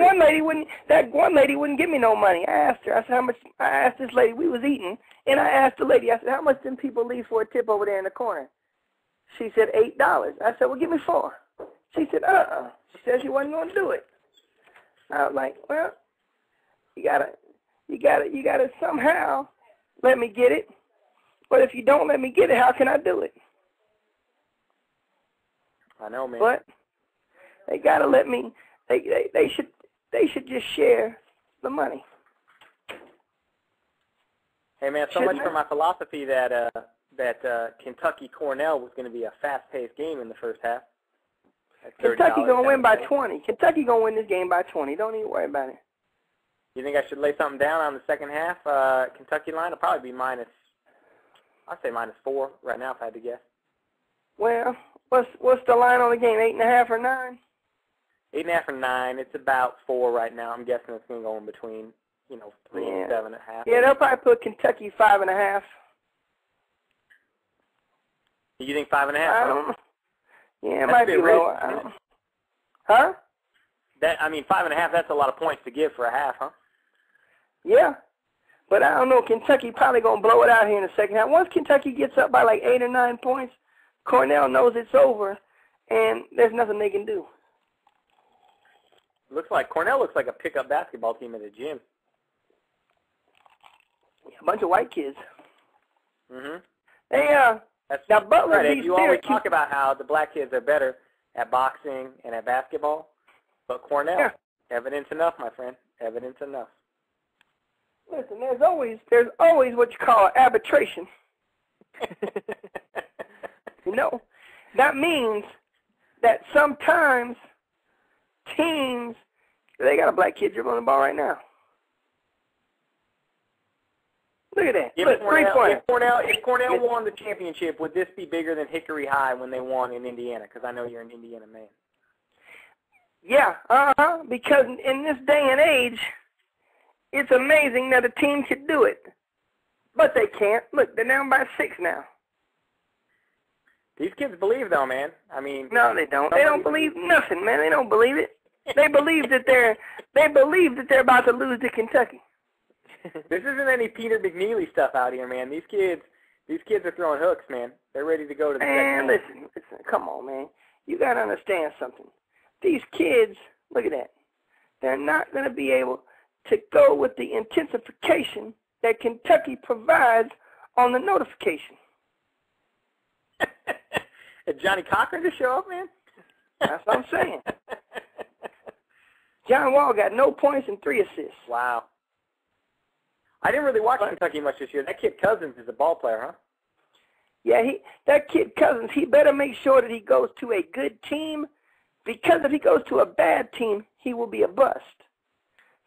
That one lady wouldn't give me no money. I asked her. I said, how much? I asked this lady. We was eating, and I asked the lady. I said, how much do people leave for a tip over there in the corner? She said $8. I said, well, give me $4. She said, She said she wasn't going to do it. I was like, well, you gotta somehow let me get it. But if you don't let me get it, how can I do it? I know, man. But they gotta let me. They should just share the money. Hey, man, so much for my philosophy that Kentucky Cornell was going to be a fast-paced game in the first half. Kentucky gonna win by 20. Kentucky gonna win this game by 20. Don't even worry about it. You think I should lay something down on the second half? Kentucky line will probably be I'd say -4 right now if I had to guess. Well, what's the line on the game? 8.5 or 9? 8.5 or 9. It's about 4 right now. I'm guessing it's going to go in between, 3 and 7.5. Yeah, they'll probably put Kentucky 5.5. You think 5.5? I don't know. Yeah, it might be lower. Huh? 5.5. That's a lot of points to give for a half, huh? Yeah, but I don't know. Kentucky probably gonna blow it out here in the second half. Once Kentucky gets up by like 8 or 9 points, Cornell knows it's over, and there's nothing they can do. Cornell looks like a pickup basketball team at the gym. A bunch of white kids. Mhm. Now Butler right, beats you always talk about how the black kids are better at boxing and at basketball, but Cornell, evidence enough, my friend. Evidence enough. Listen, there's always what you call arbitration. That means that sometimes teams, they got a black kid dribbling the ball right now. Look at that. Look, if Cornell won the championship, would this be bigger than Hickory High when they won in Indiana? Because I know you're an Indiana man. Yeah, because in this day and age, it's amazing that a team could do it. But they can't. Look, they're down by 6 now. These kids believe, though, man. No, they don't. They don't believe nothing, man. They don't believe it. They believe that they're about to lose to Kentucky. This isn't any Peter McNeely stuff out here, man. These kids are throwing hooks, man. They're ready to go to the second. Listen, come on, man. You got to understand something. These kids, look at that. They're not going to be able to go with the intensification that Kentucky provides on the notification. Is Johnny Cochran to show up, man? That's what I'm saying. John Wall got no points and 3 assists. Wow. I didn't really watch Kentucky much this year. That kid Cousins is a ball player, huh? Yeah, that kid Cousins, he better make sure that he goes to a good team, because if he goes to a bad team, he will be a bust.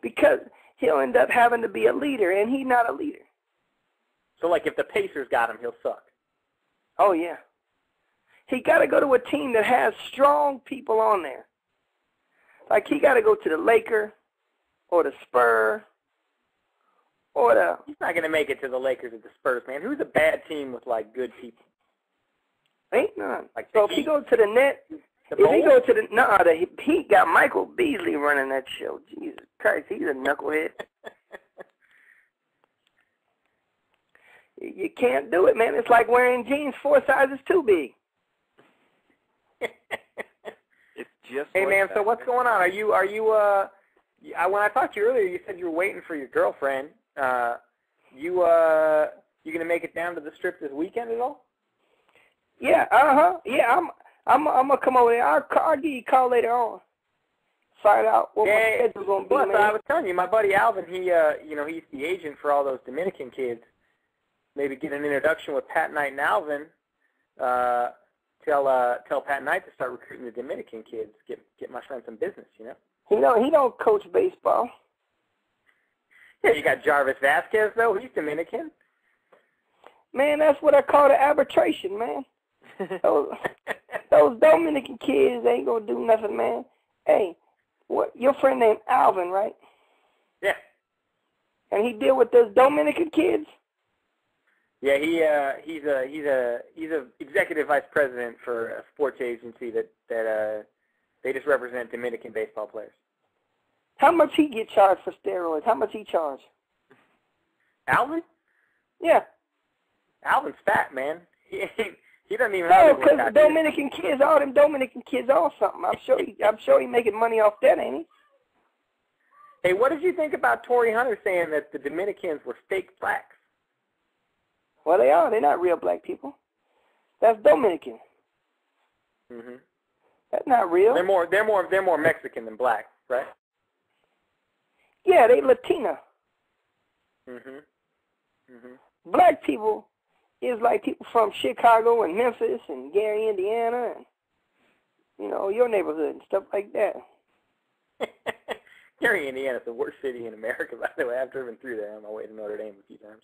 Because he'll end up having to be a leader, and he's not a leader. So, like, if the Pacers got him, he'll suck. Oh, yeah. He got to go to a team that has strong people on there. Like, he got to go to the Laker or the Spur Or he's not going to make it to the Lakers or the Spurs, man. Who's a bad team with, like, good people? Ain't none. Like so if he goes to the net, if he goes to the Heat got Michael Beasley running that show. Jesus Christ, he's a knucklehead. You can't do it, man. It's like wearing jeans 4 sizes too big. It's just. Hey, like man. that. So what's going on? Are you? When I talked to you earlier, you said you were waiting for your girlfriend. You gonna make it down to the Strip this weekend at all? Yeah. Yeah. I'm gonna come over there. I'll give you a call later on. Find out what my schedule's gonna be. Plus, man. I was telling you, my buddy Alvin, he's the agent for all those Dominican kids. Maybe get an introduction with Pat Knight and Alvin. Tell Pat Knight to start recruiting the Dominican kids. Get my friend some business, you know. He don't coach baseball. Yeah, you got Jarvis Vasquez though. He's Dominican. Man, that's what I call the arbitration, man. Those Dominican kids ain't gonna do nothing, man. Hey, what? Your friend named Alvin, right? Yeah. And he deal with those Dominican kids. Yeah, he's a executive vice president for a sports agency that they just represent Dominican baseball players. How much he get charged for steroids? How much he charge? Alvin? Yeah. Alvin's fat, man. He doesn't even. No, because the Dominican kids, all them Dominican kids, are something. I'm sure he making money off that, ain't he? Hey, what did you think about Torrey Hunter saying that the Dominicans were fake blacks? Well, they are. They're not real black people. That's Dominican. Mhm. That's not real. They're more Mexican than black, right? Yeah, they Latina. Mhm. Mhm. Black people is like people from Chicago and Memphis and Gary, Indiana, and your neighborhood and stuff like that. Gary, Indiana is the worst city in America, by the way. I've driven through there on my way to Notre Dame a few times.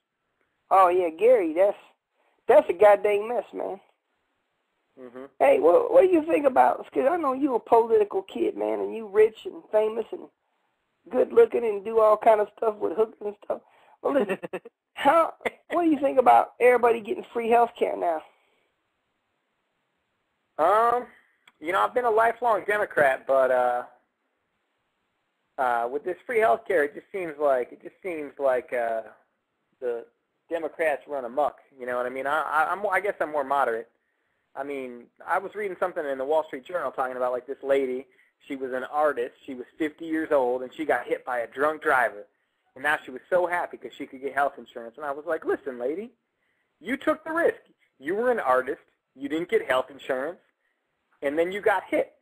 Oh yeah, Gary, that's a goddamn mess, man. Mhm. Hey, what do you think about? Because I know you a political kid, man, and you rich and famous and good looking and do all kind of stuff with hookers and stuff. Well, listen, what do you think about everybody getting free health care now? I've been a lifelong Democrat, but with this free health care, it just seems like the Democrats run amok. You know what I mean? I guess I'm more moderate. I mean, I was reading something in the Wall Street Journal talking about like this lady. She was an artist. She was 50 years old, and she got hit by a drunk driver. And now she was so happy because she could get health insurance. And I was like, listen, lady, you took the risk. You were an artist. You didn't get health insurance. And then you got hit.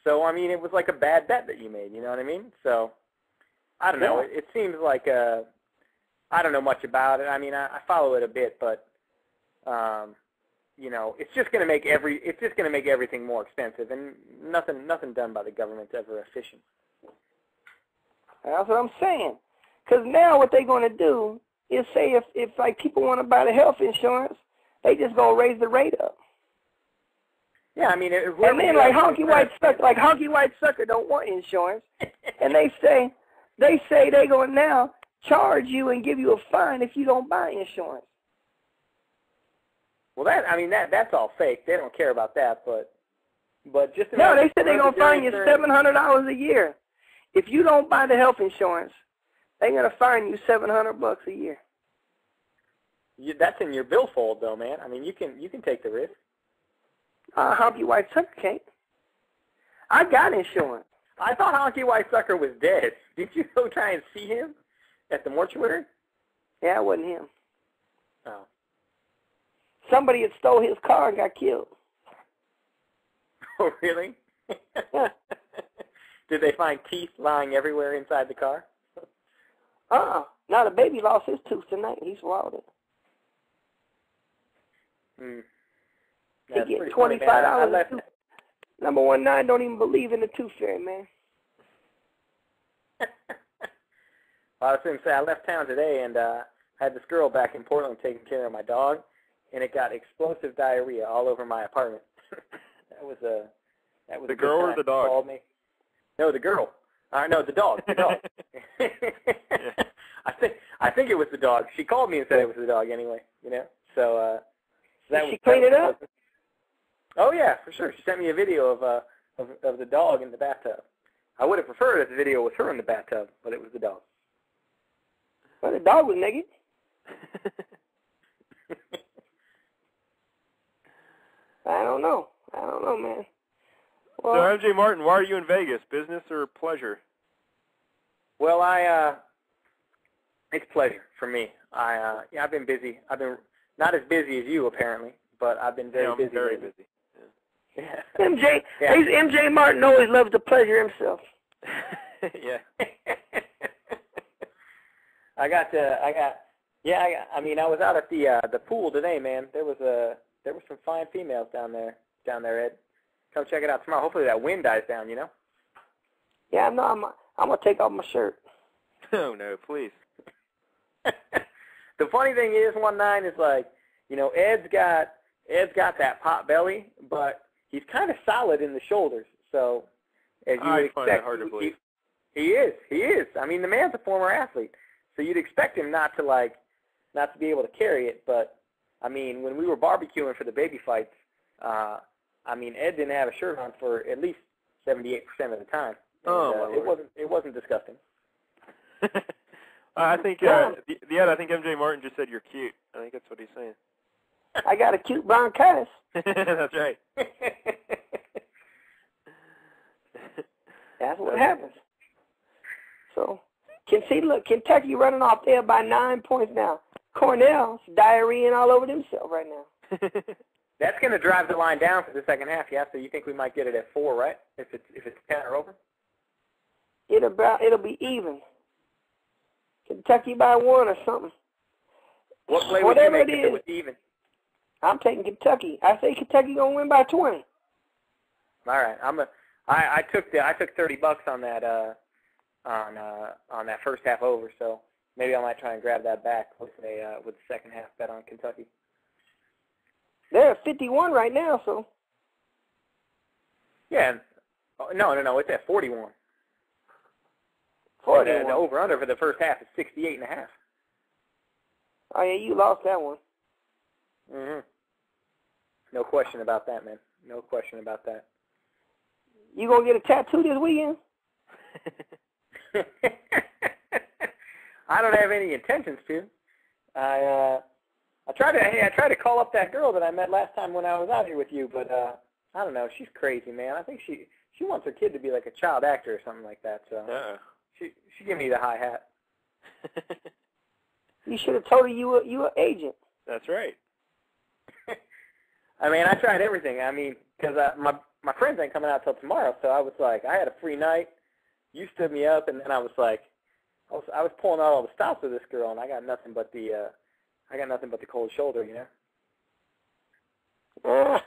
So, I mean, it was like a bad bet that you made. You know what I mean? So, I don't know. It seems like I don't know much about it. I mean, I follow it a bit, but, it's just going to make everything more expensive. And nothing done by the government's ever efficient. That's what I'm saying. Because now what they're going to do is say if like people want to buy the health insurance, they just going to raise the rate up. Yeah, I mean, and then like Honky White Sucker don't want insurance, and they say they're going to now charge you and give you a fine if you don't buy insurance. Well, that's all fake. They don't care about that, but just no, they said they're going to fine you $700 a year if you don't buy the health insurance. They're going to fine you $700 a year. That's in your billfold, though, man. I mean, you can take the risk. Honky White Sucker can't. I got insurance. I thought Honky White Sucker was dead. Did you go try and see him at the mortuary? Yeah, it wasn't him. Oh. Somebody had stole his car and got killed. Oh, really? Did they find teeth lying everywhere inside the car? Now the baby lost his tooth tonight. He swallowed it. He get $25. Number 19 don't even believe in the tooth fairy, man. Well, I was going to say, I left town today and had this girl back in Portland taking care of my dog, and it got explosive diarrhea all over my apartment. That was the girl or the dog? Called me. No, the girl. No, the dog. The dog. I think it was the dog. She called me and said it was the dog anyway, you know. So that Did she clean it up? Oh yeah, for sure. She sent me a video of the dog in the bathtub. I would have preferred if the video was her in the bathtub, but it was the dog. Well, the dog was naked. I don't know, man. Well, So, MJ Martin, why are you in Vegas? Business or pleasure? Well, it's pleasure for me. I've been busy. I've been not as busy as you apparently, but I've been very busy. Very busy. Yeah. MJ, Yeah. MJ Martin always loves to pleasure himself. Yeah. I was out at the pool today, man. There were some fine females down there, Ed. Come check it out tomorrow. Hopefully that wind dies down, you know? Yeah, no, I'm gonna take off my shirt. Oh no, please. The funny thing is, 1-9 is like, you know, Ed's got that pot belly, but he's kind of solid in the shoulders. So as you would I find that expect, hard to believe. he is. I mean, the man's a former athlete, so you'd expect him not to be able to carry it. But I mean, when we were barbecuing for the baby fights, I mean, Ed didn't have a shirt on for at least 78% of the time. And, it wasn't disgusting. I think I think MJ Martin just said you're cute. I think that's what he's saying. I got a cute bronchitis. That's right. That's what happens. So, look, Kentucky running off there by 9 points now. Cornell's diarrheaing all over themselves right now. That's going to drive the line down for the second half, yeah? So you think we might get it at 4, right? If it's 10 or over? It'll be even. Kentucky by 1 or something. What play would you make if it was even? I'm taking Kentucky. I say Kentucky gonna win by 20. All right, I took $30 on that on that first half over, so maybe I might try and grab that back with the second half bet on Kentucky. They're at 51 right now, so. Yeah, no, it's at 41. 41. The over-under for the first half is 68.5. Oh yeah, you lost that one. Mhm. No question about that, man. No question about that. You gonna get a tattoo this weekend? I don't have any intentions to. I tried to call up that girl that I met last time when I was out here with you, but I don't know. She's crazy, man. I think she wants her kid to be like a child actor or something like that. So she gave me the high hat. You should have told her you were agent. That's right. I mean, I tried everything. I mean, because my friends ain't coming out till tomorrow, so I was like, I had a free night. You stood me up, and then I was like, I was pulling out all the stops with this girl, and I got nothing but the cold shoulder, you know.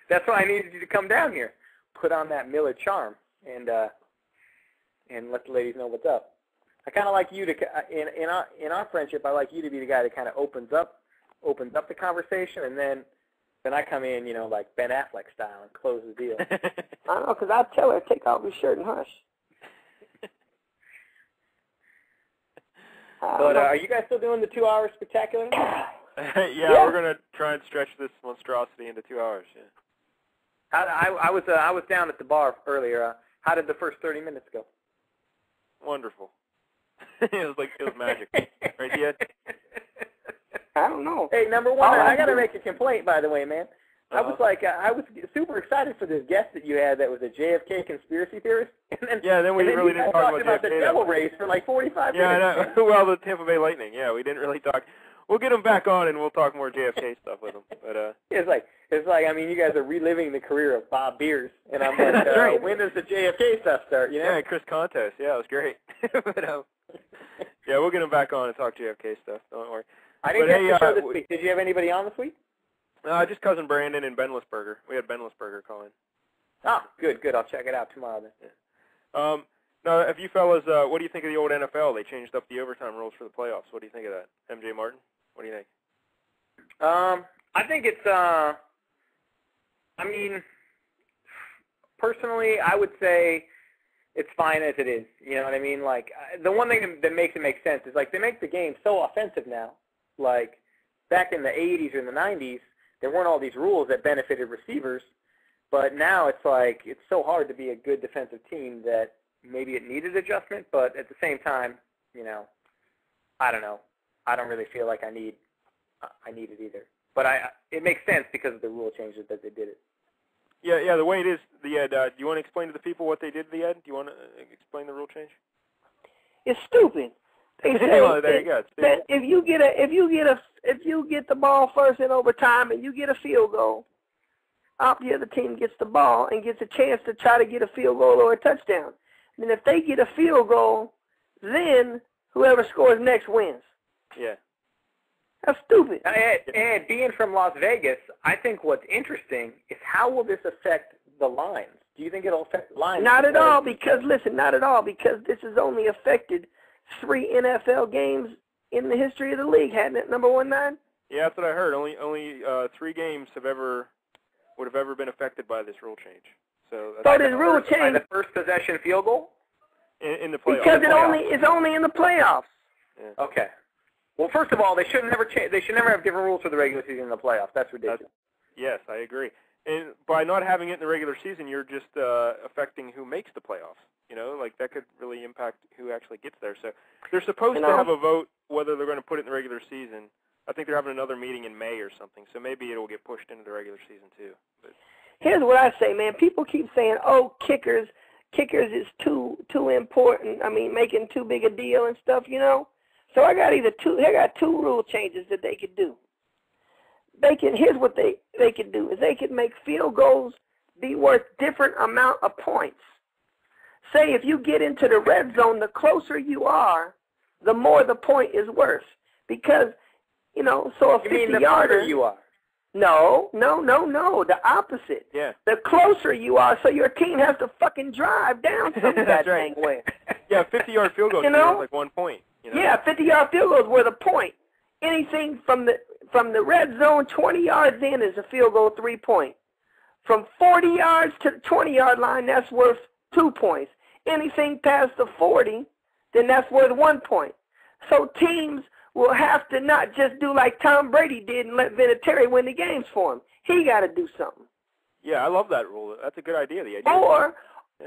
That's why I needed you to come down here, put on that Miller charm, and let the ladies know what's up. I kind of like you to in our friendship. I like you to be the guy that kind of opens up the conversation, and then I come in, you know, like Ben Affleck style, and close the deal. I know, because I tell her take off your shirt and hush. But are you guys still doing the 2-hour spectacular? Yeah, we're gonna try and stretch this monstrosity into 2 hours. Yeah. I was down at the bar earlier. How did the first 30 minutes go? Wonderful. it was magic, right, Ed? I don't know. Hey, number one, I got to make a complaint, by the way, man. I was super excited for this guest that you had that was a JFK conspiracy theorist. And then we really didn't talk about the devil race for like 45 minutes. Yeah, I know. Well, the Tampa Bay Lightning. Yeah, we didn't really talk. We'll get him back on, and we'll talk more JFK stuff with him. But it's like I mean, you guys are reliving the career of Bob Beers, and I'm like, right. When does the JFK stuff start? You know? Yeah, Chris Contes. Yeah, it was great. But yeah, we'll get him back on and talk JFK stuff. Don't worry. I didn't get the show this week. Did you have anybody on this week? Just Cousin Brandon and Ben Lisberger. We had Ben Lisberger call in. Oh, good. I'll check it out tomorrow then. Yeah. Now, if you fellas, what do you think of the old NFL? They changed up the overtime rules for the playoffs. What do you think of that? MJ Martin, what do you think? I think it's, I mean, personally, I would say it's fine as it is. You know what I mean? Like, the one thing that makes it make sense is, like, they make the game so offensive now. Like, back in the 80s or in the 90s, there weren't all these rules that benefited receivers. But now it's like, it's so hard to be a good defensive team that maybe it needed adjustment. But at the same time, you know, I don't know. I don't really feel like I need it either. But it makes sense because of the rule changes that they did it. Yeah, the way it is, the Ed, do you want to explain to the people what they did, the Ed? Do you want to explain the rule change? It's stupid. They say Well, there you go. that if you get the ball first in overtime and you get a field goal, the other team gets the ball and gets a chance to try to get a field goal or a touchdown. And if they get a field goal, then whoever scores next wins. Yeah. That's stupid. And being from Las Vegas, I think what's interesting is how will this affect the lines? Do you think it'll affect the lines? Not at all, because this has only affected 3 NFL games in the history of the league, hadn't it, number 19? Yeah, that's what I heard. Only 3 games would have ever been affected by this rule change. So this rule change by the first possession field goal in the playoffs. Because it's only in the playoffs. Yeah. Okay. Well, first of all, they should never have different rules for the regular season and the playoffs. That's ridiculous. Yes, I agree. And by not having it in the regular season, you're just affecting who makes the playoffs. You know, like that could really impact who actually gets there. So they're supposed to have a vote whether they're going to put it in the regular season. I think they're having another meeting in May or something. So maybe it'll get pushed into the regular season too. But here's what I say, man. People keep saying, "Oh, kickers is too important. I mean, making too big a deal and stuff." You know. So I got 2 rule changes that they could do. Here's what they could do is they could make field goals be worth different amount of points. Say if you get into the red zone, the closer you are, the more the point is worth. Because, you know, so a 50-yarder. You are. No. The opposite. Yeah. The closer you are, so your team has to fucking drive down some That's that right. dang way. Yeah, 50-yard field goal is like 1 point. You know? Yeah, 50-yard field goal is worth a point. Anything from the red zone 20 yards in is a field goal 3 points. From 40 yards to the 20-yard line, that's worth 2 points. Anything past the 40, then that's worth 1 point. So teams will have to not just do like Tom Brady did and let Vinatieri win the games for him. He got to do something. Yeah, I love that rule. That's a good idea. The idea.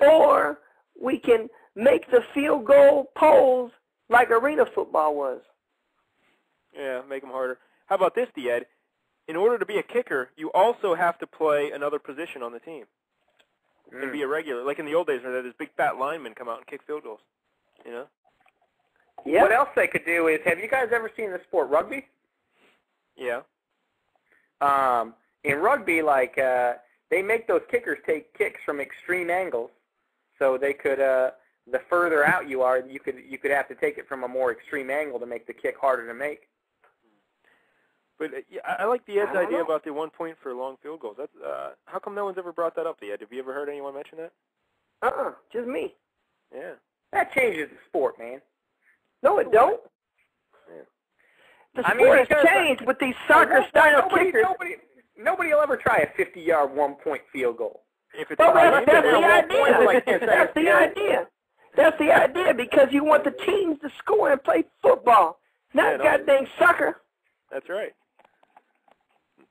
Or we can make the field goal poles like arena football was. Yeah, make them harder. How about this, Ed? In order to be a kicker, you also have to play another position on the team and be a regular. Like in the old days, where this big fat linemen come out and kick field goals. You know? Yeah. What else they could do is, have you guys ever seen the sport rugby? Yeah. In rugby, like they make those kickers take kicks from extreme angles, so they could. The further out you are, you could have to take it from a more extreme angle to make the kick harder to make. But I like the Ed's idea about the 1 point for long field goals. That's how come no one's ever brought that up, Ed? Have you ever heard anyone mention that? Just me. Yeah. That changes the sport, man. No, it don't. Yeah. The sport has changed with these soccer-style kickers. Nobody will ever try a 50-yard 1 point field goal. If it's Well, that's the idea. That's the idea. That's the idea because you want the teams to score and play football, not goddamn soccer. That's right.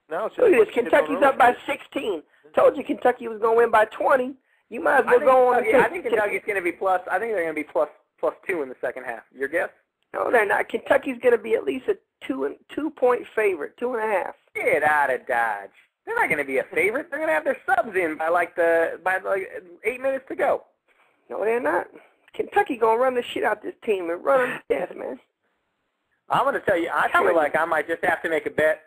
Now it's Look at this. Kentucky's up by 16. Told you Kentucky was going to win by 20. You might as well go on. I think Kentucky's going to be plus. I think they're going to be plus 2 in the second half. Your guess? No, they're not. Kentucky's going to be at least a 2-point favorite, 2.5. Get out of Dodge. They're not going to be a favorite. They're going to have their subs in by like 8 minutes to go. No, they're not. Kentucky going to run the shit out this team and run them to death, man. I'm going to tell you, I feel like I might just have to make a bet.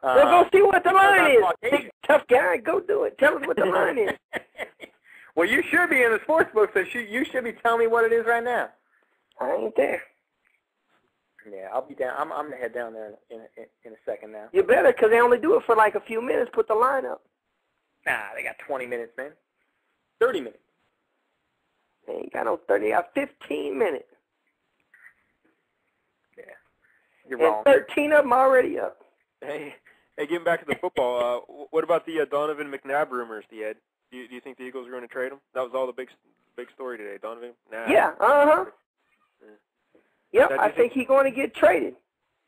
Well, go see what the line is. Big, tough guy, go do it. Tell us what the line is. Well, you should be in the sports book, so you should be telling me what it is right now. I ain't there. Yeah, I'll be down. I'm going to head down there in a second now. You better, because they only do it for like a few minutes. Put the line up. Nah, they got 20 minutes, man. 30 minutes. They ain't got no 30. They got 15 minutes. Yeah, you're wrong. 13 of them already up. Hey, getting back to the football, what about the Donovan McNabb rumors, Ed? Do you think the Eagles are going to trade him? That was all the big story today. Donovan? Nah. Yeah, Yep, I think he's going to get traded.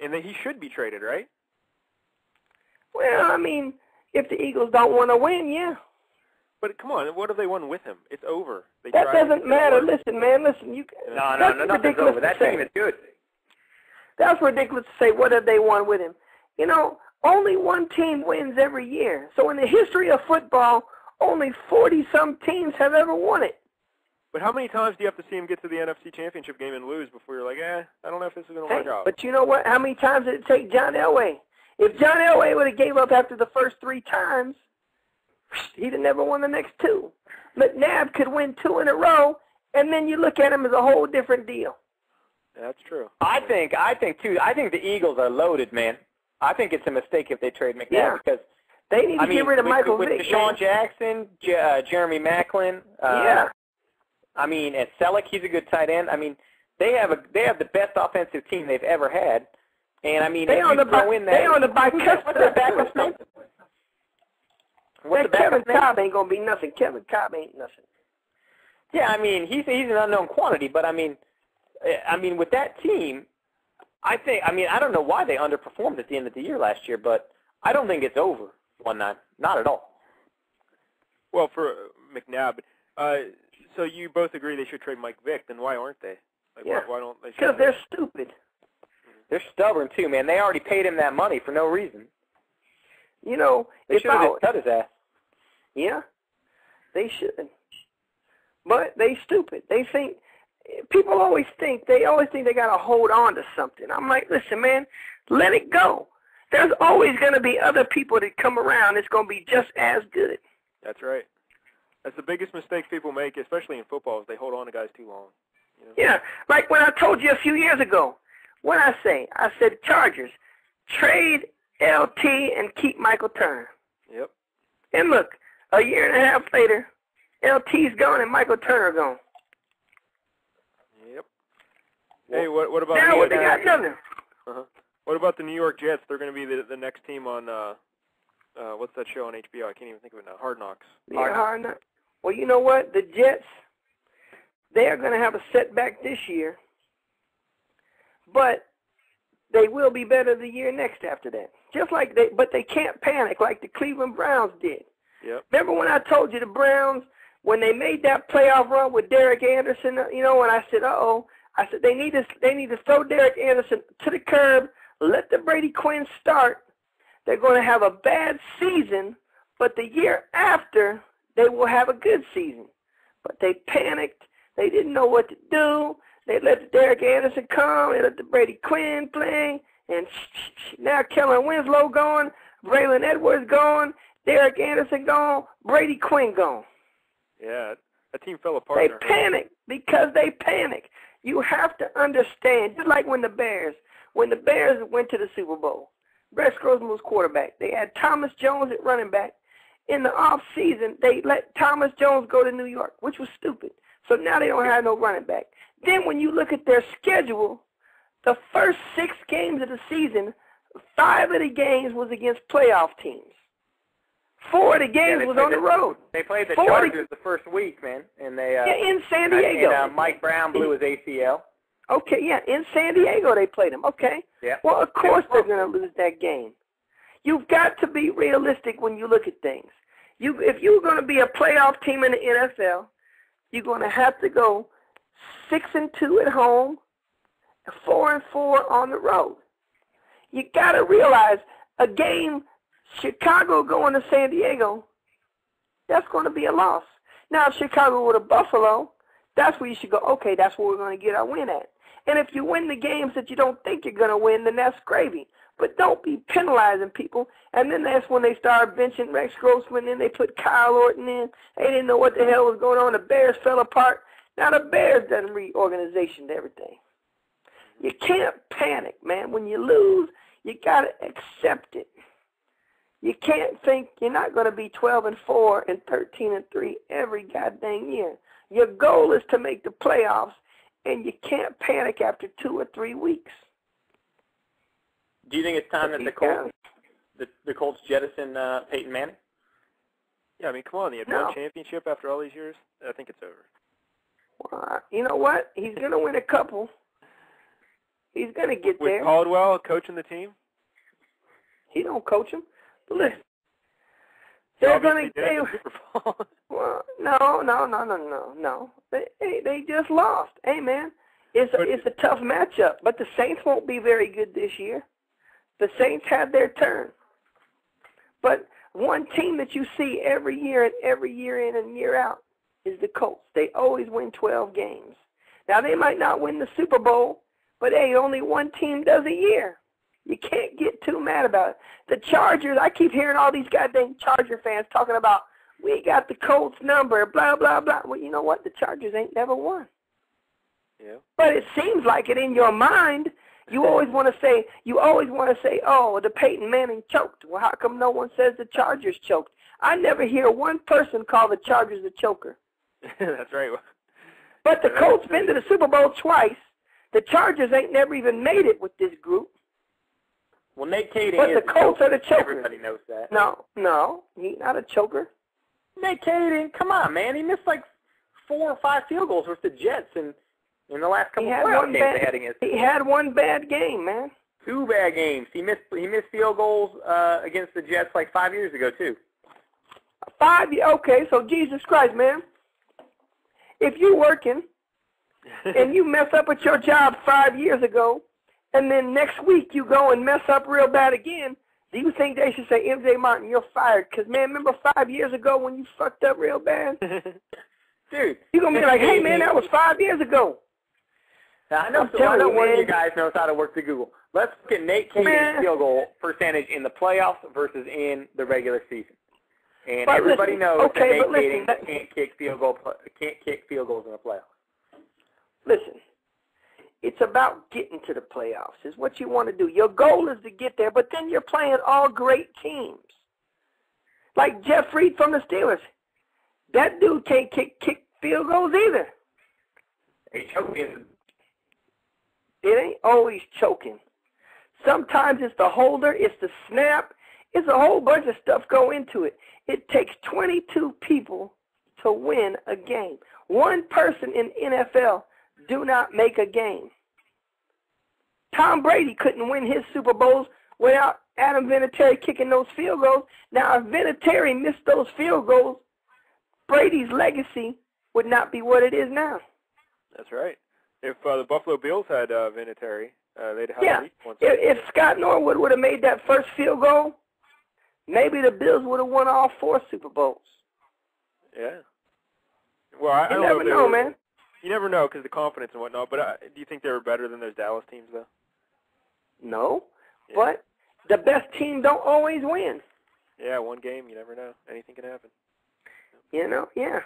And then he should be traded, right? Well, I mean, if the Eagles don't want to win, yeah. But come on, what have they won with him? It's over. That doesn't matter. Listen, man, you. No, nothing's over. That team is good. That's ridiculous to say. What have they won with him? You know, only one team wins every year. So in the history of football, only 40-some teams have ever won it. But how many times do you have to see him get to the NFC Championship game and lose before you're like, I don't know if this is going to work out? But you know what? How many times did it take John Elway? If John Elway would have gave up after the first 3 times, he'd have never won the next 2. McNabb could win 2 in a row, and then you look at him as a whole different deal. That's true. I think the Eagles are loaded, man. I think it's a mistake if they trade McNabb because they need to get rid of Michael Vick. With Deshaun Jackson, Jeremy Maclin, I mean, and Selleck, he's a good tight end. I mean, they have the best offensive team they've ever had. And I mean, they on the bicuspid. What's their backup name? Kevin Cobb ain't gonna be nothing. Kevin Cobb ain't nothing. Yeah, I mean, he's an unknown quantity, but I mean, with that team, I don't know why they underperformed at the end of the year last year, but I don't think it's over 1-9, not at all. Well, for McNabb, so you both agree they should trade Mike Vick, then why aren't they? Why don't they? Because they're stupid. They're stubborn too, man. They already paid him that money for no reason. You know, they should have cut his ass. Yeah, they should. But they stupid. They think people always think they got to hold on to something. I'm like, listen, man, let it go. There's always going to be other people that come around that's going to be just as good. That's right. That's the biggest mistake people make, especially in football, is they hold on to guys too long. You know? Yeah, like when I told you a few years ago. What I said, Chargers, trade LT and keep Michael Turner. Yep. And look, a year and a half later, LT's gone and Michael Turner gone. Yep. Hey, what about now they got nothing. What about the New York Jets? They're going to be the next team on what's that show on HBO? I can't even think of it now. Hard Knocks. Yeah, Hard Knocks. Well, you know what? The Jets, they are going to have a setback this year. But they will be better the year next after that. But they can't panic like the Cleveland Browns did. Yep. Remember when I told you the Browns, when they made that playoff run with Derek Anderson, you know, and I said, I said they need to throw Derek Anderson to the curb, let the Brady Quinn start. They're going to have a bad season, but the year after they will have a good season. But they panicked. They didn't know what to do. They let the Derek Anderson come. They let the Brady Quinn play. And now Kellen Winslow gone. Braylon Edwards gone. Derek Anderson gone. Brady Quinn gone. Yeah, that team fell apart. They panic because they panic. You have to understand, just like when the Bears went to the Super Bowl, Rex Grossman was quarterback. They had Thomas Jones at running back. In the off season, they let Thomas Jones go to New York, which was stupid. So now they don't have no running back. Then when you look at their schedule, the first 6 games of the season, 5 of the games was against playoff teams. 4 of the games was on the road. They played the Chargers the first week, man, and they in San Diego. And Mike Brown blew his ACL. Okay, yeah, in San Diego they played him. Okay. Yeah. Well, of course they're going to lose that game. You've got to be realistic when you look at things. If you're going to be a playoff team in the NFL, you're going to have to go 6-2 at home, 4-4 on the road. You got to realize a game, Chicago going to San Diego, that's going to be a loss. Now, if Chicago go to Buffalo, that's where you should go, okay, that's where we're going to get our win at. And if you win the games that you don't think you're going to win, then that's gravy. But don't be penalizing people. And then that's when they started benching Rex Grossman, and they put Kyle Orton in. They didn't know what the hell was going on. The Bears fell apart. Now the Bears done reorganization to everything. You can't panic, man. When you lose, you got to accept it. You can't think you're not going to be 12-4 and 13-3 every goddamn year. Your goal is to make the playoffs, and you can't panic after 2 or 3 weeks. Do you think it's time that the Colts jettison Peyton Manning? Yeah, I mean, come on. The championship after all these years? I think it's over. You know what? He's going to win a couple. He's going to get With there. Caldwell coaching the team? He don't coach him. But listen, they're going to. Well, no. They just lost. Hey, man, it's a tough matchup. But the Saints won't be very good this year. The Saints had their turn. But one team that you see every year in and year out is the Colts. They always win 12 games. Now, they might not win the Super Bowl, but hey, only one team does a year. You can't get too mad about it. The Chargers, I keep hearing all these goddamn Charger fans talking about, we got the Colts number, blah, blah, blah. Well, you know what? The Chargers ain't never won. Yeah. But it seems like it in your mind. You always want to say, oh, the Peyton Manning choked. Well, how come no one says the Chargers choked? I never hear one person call the Chargers a choker. That's right. But the Colts been to the Super Bowl twice. The Chargers ain't never even made it with this group. Well, Nate Kading but is the Colts are the choker. Everybody knows that. No, he's not a choker. Nate Kading, come on, man. He missed like 4 or 5 field goals with the Jets in the last couple of playoff games they had against them. He had one bad game, man. 2 bad games. He missed field goals against the Jets like 5 years ago, too. 5 years? Okay, so Jesus Christ, man. If you're working and you mess up at your job 5 years ago, and then next week you go and mess up real bad again, do you think they should say, MJ Martin, you're fired? Because, man, remember 5 years ago when you fucked up real bad? Dude. You're going to be like, hey, man, that was 5 years ago. Now, I know one of you guys knows how to work the Google. Let's look at Nate Kading's field goal percentage in the playoffs versus in the regular season. And but everybody knows that Nate Kading can't kick field goals in the playoffs. Listen, it's about getting to the playoffs. Is what you want to do. Your goal is to get there, but then you're playing all great teams. Like Jeff Fried from the Steelers. That dude can't kick field goals either. It ain't always choking. Sometimes it's the holder, it's the snap, it's a whole bunch of stuff go into it. It takes 22 people to win a game. One person in NFL do not make a game. Tom Brady couldn't win his Super Bowls without Adam Vinatieri kicking those field goals. Now, if Vinatieri missed those field goals, Brady's legacy would not be what it is now. That's right. If the Buffalo Bills had Vinatieri, they'd have at least one. If Scott Norwood would have made that first field goal, maybe the Bills would have won all 4 Super Bowls. Yeah. Well, I don't never know, man. You never know because of the confidence and whatnot, but do you think they were better than those Dallas teams, though? No, but the best team don't always win. Yeah, one game, you never know. Anything can happen. You know, yeah.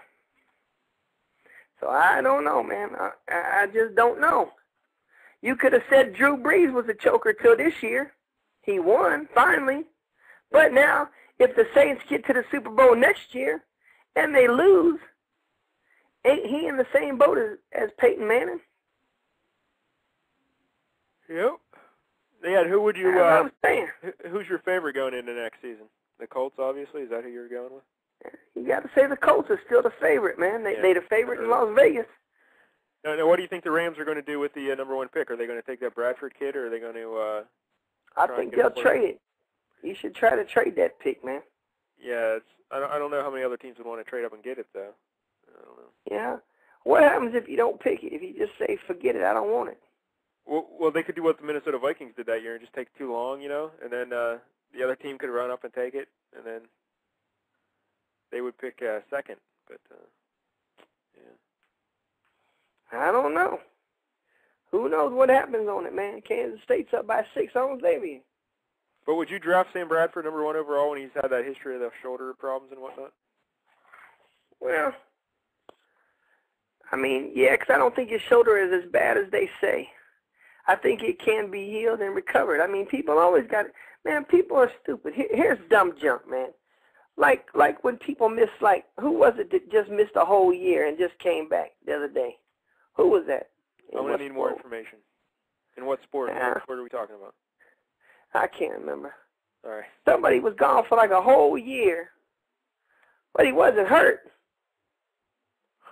So I don't know, man. I just don't know. You could have said Drew Brees was a choker till this year. He won, finally. But now, if the Saints get to the Super Bowl next year and they lose, ain't he in the same boat as Peyton Manning? Yep. Yeah, who would you, I'm saying. who's your favorite going into next season? The Colts, obviously? Is that who you're going with? You got to say the Colts are still the favorite, man. They the favorite in Las Vegas. Now, what do you think the Rams are going to do with the number 1 pick? Are they going to take that Bradford kid, or are they going to I think they'll trade it. You should try to trade that pick, man. Yeah, I don't know how many other teams would want to trade up and get it, though. I don't know. Yeah. What happens if you don't pick it? If you just say, forget it, I don't want it? Well, they could do what the Minnesota Vikings did that year and just take too long, you know, and then the other team could run up and take it, and then they would pick second. But, yeah. I don't know. Who knows what happens on it, man? Kansas State's up by 6 on Xavier. But would you draft Sam Bradford number 1 overall when he's had that history of the shoulder problems and whatnot? Well, I mean, yeah, because I don't think his shoulder is as bad as they say. I think it can be healed and recovered. I mean, people always got it. Man, people are stupid. Here's dumb junk, man. Like when people miss, like, who was it that just missed a whole year and just came back the other day? Who was that? I'm going to need more information. In what sport? What sport are we talking about? I can't remember. All right. Somebody was gone for like a whole year, but he wasn't hurt.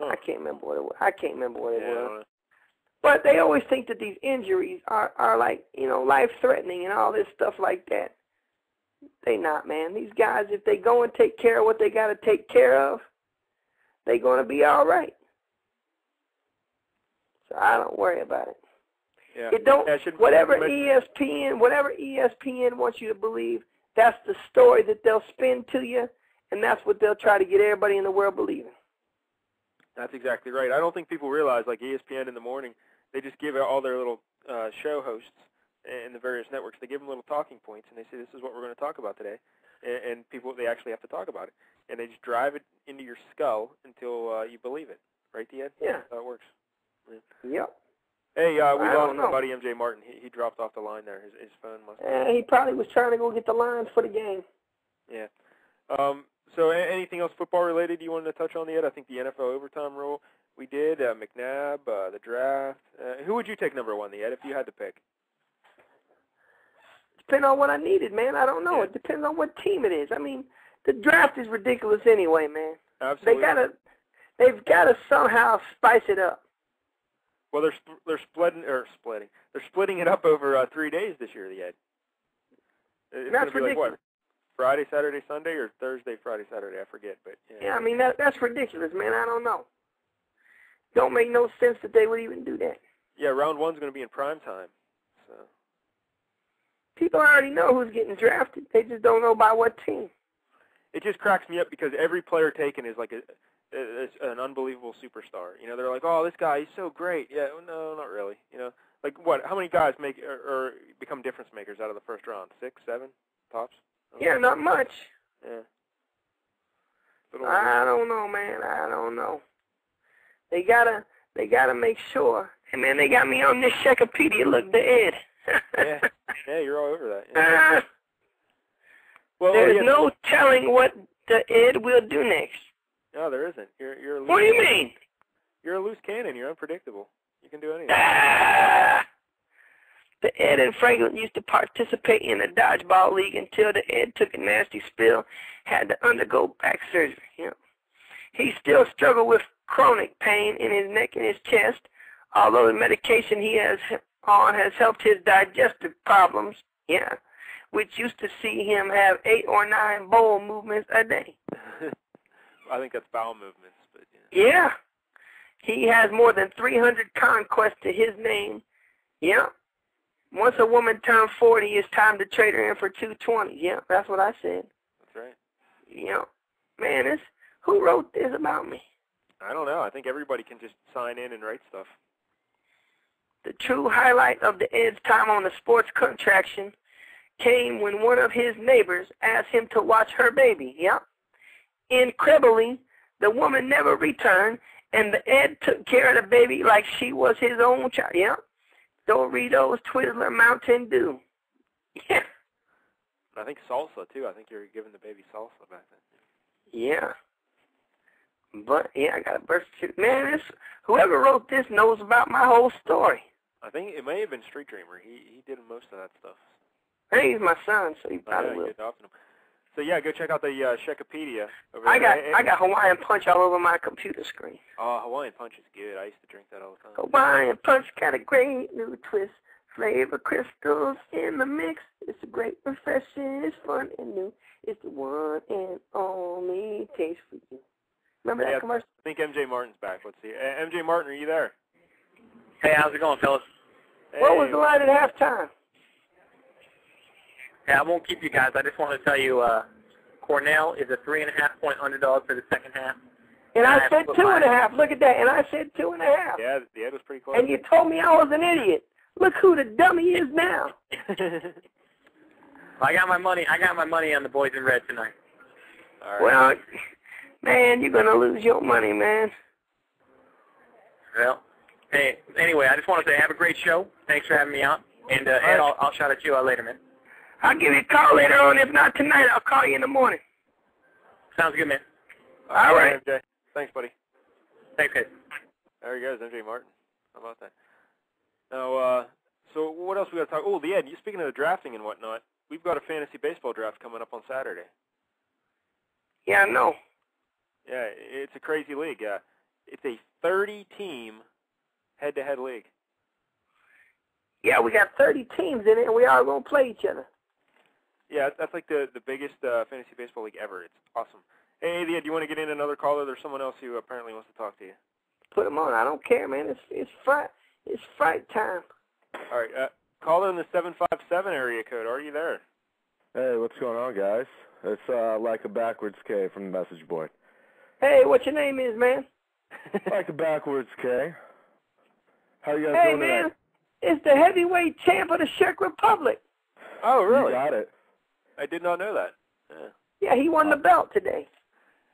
I can't remember what it was. I can't remember what it Yeah, I don't was. know. But they always think that these injuries are like, life-threatening and all this stuff like that. They not, man. These guys, if they go and take care of what they got to take care of, they're going to be all right. So I don't worry about it. Yeah. It don't. Yeah, Whatever ESPN wants you to believe, that's the story that they'll spin to you, and that's what they'll try to get everybody in the world believing. That's exactly right. I don't think people realize, like ESPN in the morning, they just give all their little show hosts in the various networks, they give them little talking points, and they say, this is what we're going to talk about today. And people, they actually have to talk about it. And they just drive it into your skull until you believe it. Right, Ed? Yeah. That's how it works. Yeah. Yep. Hey, we lost know. our buddy MJ Martin. He dropped off the line there. His phone must have. He probably was trying to go get the lines for the game. Yeah. So anything else football related you wanted to touch on, Ed? I think the NFL overtime rule we did, McNabb, the draft. Who would you take number one, Ed, if you had to pick? Depends on what I needed, man. I don't know. Yeah. It depends on what team it is. I mean, the draft is ridiculous anyway, man. Absolutely. They've gotta somehow spice it up. Well, they're splitting. They're splitting it up over 3 days this year, Ed. It's That's gonna be like ridiculous. what? Friday, Saturday, Sunday, or Thursday, Friday, Saturday? I forget, but Yeah, I mean that's ridiculous, man. I don't know. Don't make no sense that they would even do that. Yeah, round one's going to be in prime time. So People already know who's getting drafted. They just don't know by what team. it just cracks me up because every player taken is like an unbelievable superstar. You know, they're like, oh, this guy, he's so great. Yeah, no, not really. You know, like what? How many guys make or become difference makers out of the first round? 6, 7 tops? Yeah, not much. Yeah. I don't know, man. I don't know. They gotta make sure. Hey, man, they got me on this Shekopedia. Look, the Ed. yeah, you're all over that. Yeah. Well, there's yeah, no telling what the Ed will do next. No, there isn't. You're a loose What do you cannon. mean? You're a loose cannon. You're unpredictable. You can do anything. The Ed and Franklin used to participate in the dodgeball league until the Ed took a nasty spill, had to undergo back surgery. You know. He still struggled with chronic pain in his neck and his chest, although the medication he has on has helped his digestive problems, which used to see him have 8 or 9 bowel movements a day. I think that's bowel movements, but Yeah. He has more than 300 conquests to his name. Yeah. Once a woman turned 40, it's time to trade her in for 220. Yeah, that's what I said. That's right. Yeah. Man, who wrote this about me? I don't know. I think everybody can just sign in and write stuff. The true highlight of the Ed's time on the sports contraction came when one of his neighbors asked him to watch her baby. Yeah. Incredibly, the woman never returned, and the Ed took care of the baby like she was his own child. Yeah. Doritos, Twizzler, Mountain Dew. Yeah. I think salsa, too. I think you were giving the baby salsa back then. Yeah. But, yeah, I got a birth certificate. Man, whoever wrote this knows about my whole story. I think it may have been Street Dreamer. He did most of that stuff. Hey, he's my son, so he Oh, probably yeah, will. you adopted him. So, yeah, go check out the Shekopedia. I got Hawaiian Punch all over my computer screen. Oh, Hawaiian Punch is good. I used to drink that all the time. Hawaiian Punch got a great new twist. Flavor crystals in the mix. It's a great refreshing. It's fun and new. It's the one and only taste for you. Remember that commercial? I think MJ Martin's back. Let's see. MJ Martin, are you there? Hey, how's it going, fellas? What was the line at halftime? Yeah, I won't keep you guys. I just want to tell you, Cornell is a 3.5-point underdog for the second half. And I said 2.5. Look at that. And I said 2.5. Yeah, the Ed was pretty close. And you told me I was an idiot. Look who the dummy is now. I got my money on the boys in red tonight. All right. Well, man, you're gonna lose your money, man. Well, hey, anyway, I just want to say have a great show. Thanks for having me out. And Ed, I'll shout at you later, man. I'll give you a call later on. If not tonight, I'll call you in the morning. Sounds good, man. All right. MJ. Thanks, buddy. Thanks, guys. There he goes, MJ Martin. How about that? Now, so what else we got to talk? Oh, the Ed. Speaking of the drafting and whatnot, we've got a fantasy baseball draft coming up on Saturday. Yeah, I know. Yeah, it's a crazy league. It's a 30-team head-to-head league. Yeah, we got 30 teams in it, and we all going to play each other. Yeah, that's like the biggest fantasy baseball league ever. It's awesome. Hey, Leah, do you want to get in another caller? There's someone else who apparently wants to talk to you. Put them on. I don't care, man. It's fright time. All right, caller in the 757 area code. Are you there? Hey, what's going on, guys? It's like a backwards K from the message board. Hey, what your name is, man? Like a backwards K. How you guys Hey, doing man, tonight? it's the heavyweight champ of the Czech Republic. Oh, really? You got it. I did not know that. Yeah, he won the belt today.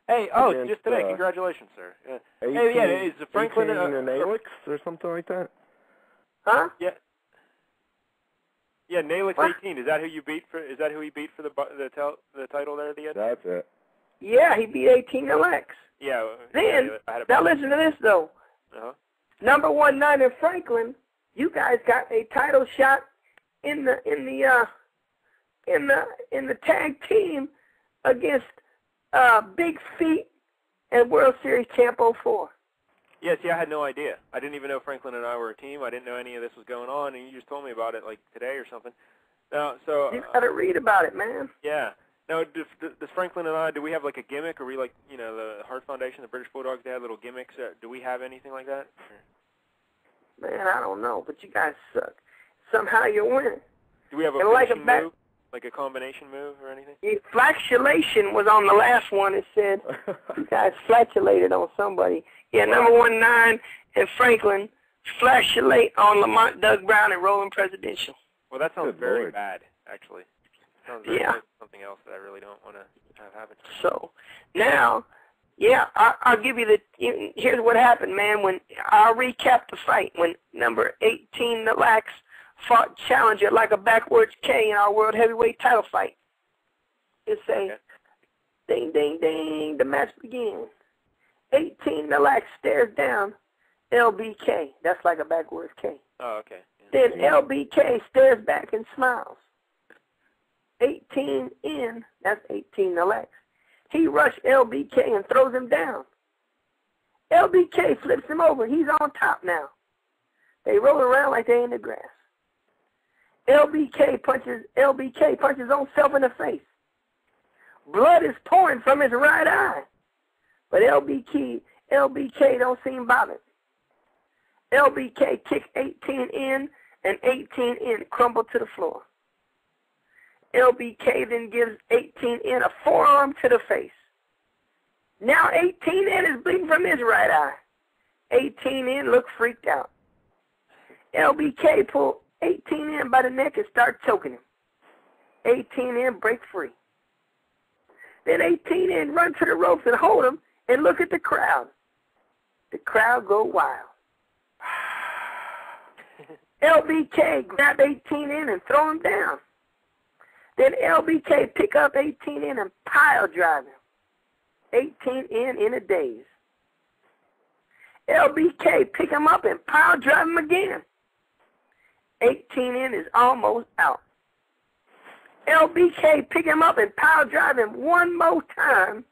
Hey, Against, just today. Congratulations, sir. Yeah. 18, Hey, yeah, is Franklin 18 and Alex or something like that? Huh? Yeah. Yeah, Nalix What? 18. Is that who you beat for? Is that who he beat for the title there at the end? That's it. Yeah, he beat 18 Alex. Yeah. Then, I had now listen to this, though. Uh-huh. Number 19 in Franklin, you guys got a title shot in the tag team against Big Feet and World Series champ 04. Yeah, see, I had no idea. I didn't even know Franklin and I were a team. I didn't know any of this was going on, and you just told me about it like today or something. Now, so You got to read about it, man. yeah. Now, does Franklin and I, do we have like a gimmick? Are we like, the Heart Foundation, the British Bulldogs, they have little gimmicks? Do we have anything like that? Man, I don't know, but you guys suck. Somehow you're winning. Do we have a And like finishing a move? Like a combination move or anything? Flatulation was on the last one. It said you guys flatulated on somebody. Yeah, number 19 in Franklin, flatulate on Lamont, Doug Brown, and Roland Presidential. Well, that sounds Good very Lord. bad, actually. Sounds very Yeah. close to something else that I really don't want to have happen. So now, yeah, I'll give you here's what happened, man. I'll recap the fight. When number 18, the Lax, fought challenger like a backwards K in our world heavyweight title fight. It's a ding, ding, ding. The match begins. 18, the Lax stares down LBK. That's like a backwards K. Oh, okay. Yeah. Then LBK stares back and smiles. 18 in, that's 18 the Lax. He rushed LBK and throws him down. LBK flips him over. He's on top now. They roll around like they in the grass. LBK punches on self in the face. Blood is pouring from his right eye. But LBK don't seem bothered. LBK kicked 18 in, and 18 in crumbled to the floor. LBK then gives 18 in a forearm to the face. Now 18 in is bleeding from his right eye. 18 in looked freaked out. LBK pulled 18 in by the neck and started choking him. 18 in break free. Then 18 in run to the ropes and hold him and look at the crowd. The crowd go wild. LBK grab 18 in and throw him down. Then LBK pick up 18 in and pile drive him. 18 in a daze. LBK pick him up and pile drive him again. 18 in is almost out. LBK pick him up and pile drive him one more time.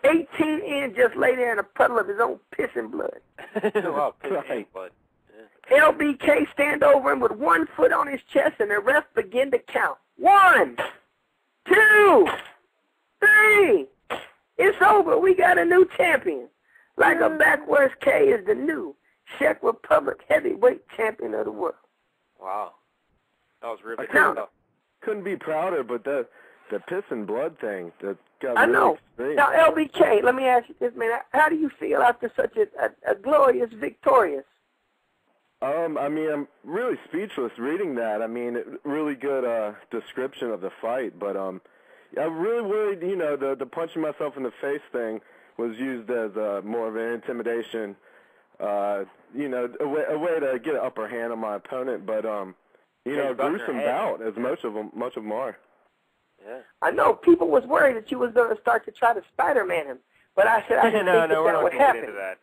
18 in just lay there in a puddle of his own piss and blood. Wow, piss and blood. LBK stand over him with one foot on his chest, and the ref begin to count. 1, 2, 3. It's over. We got a new champion. Like a backwards K is the new Czech Republic heavyweight champion of the world. Wow. That was riveting. Couldn't be prouder, but the piss and blood thing that got I really know. extreme. Now, LBK, let me ask you this, man. How do you feel after such a glorious victorious? I mean, I'm really speechless reading that. I mean, really good description of the fight, but I'm really worried, the punching myself in the face thing was used as more of an intimidation, a way to get an upper hand on my opponent, but, a gruesome bout, as much of them are. Yeah. I know people was worried that you was going to start to try to Spider-Man him, but I said I didn't think we're that not would going to get happen. into that.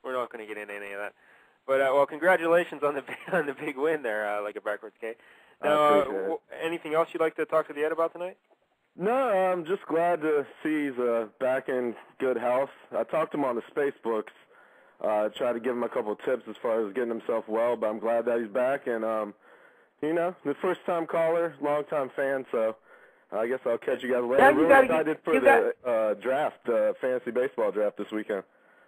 We're not going to get into any of that. But, well, congratulations on the big win there, like a backwards K. Now, anything else you'd like to talk to the Ed about tonight? No, I'm just glad to see he's back in good health. I talked to him on the Spacebooks try to give him a couple of tips as far as getting himself well. But I'm glad that he's back, and you know, the first-time caller, long-time fan. So I guess I'll catch you guys later. Now I'm really excited for the draft, fantasy baseball draft this weekend.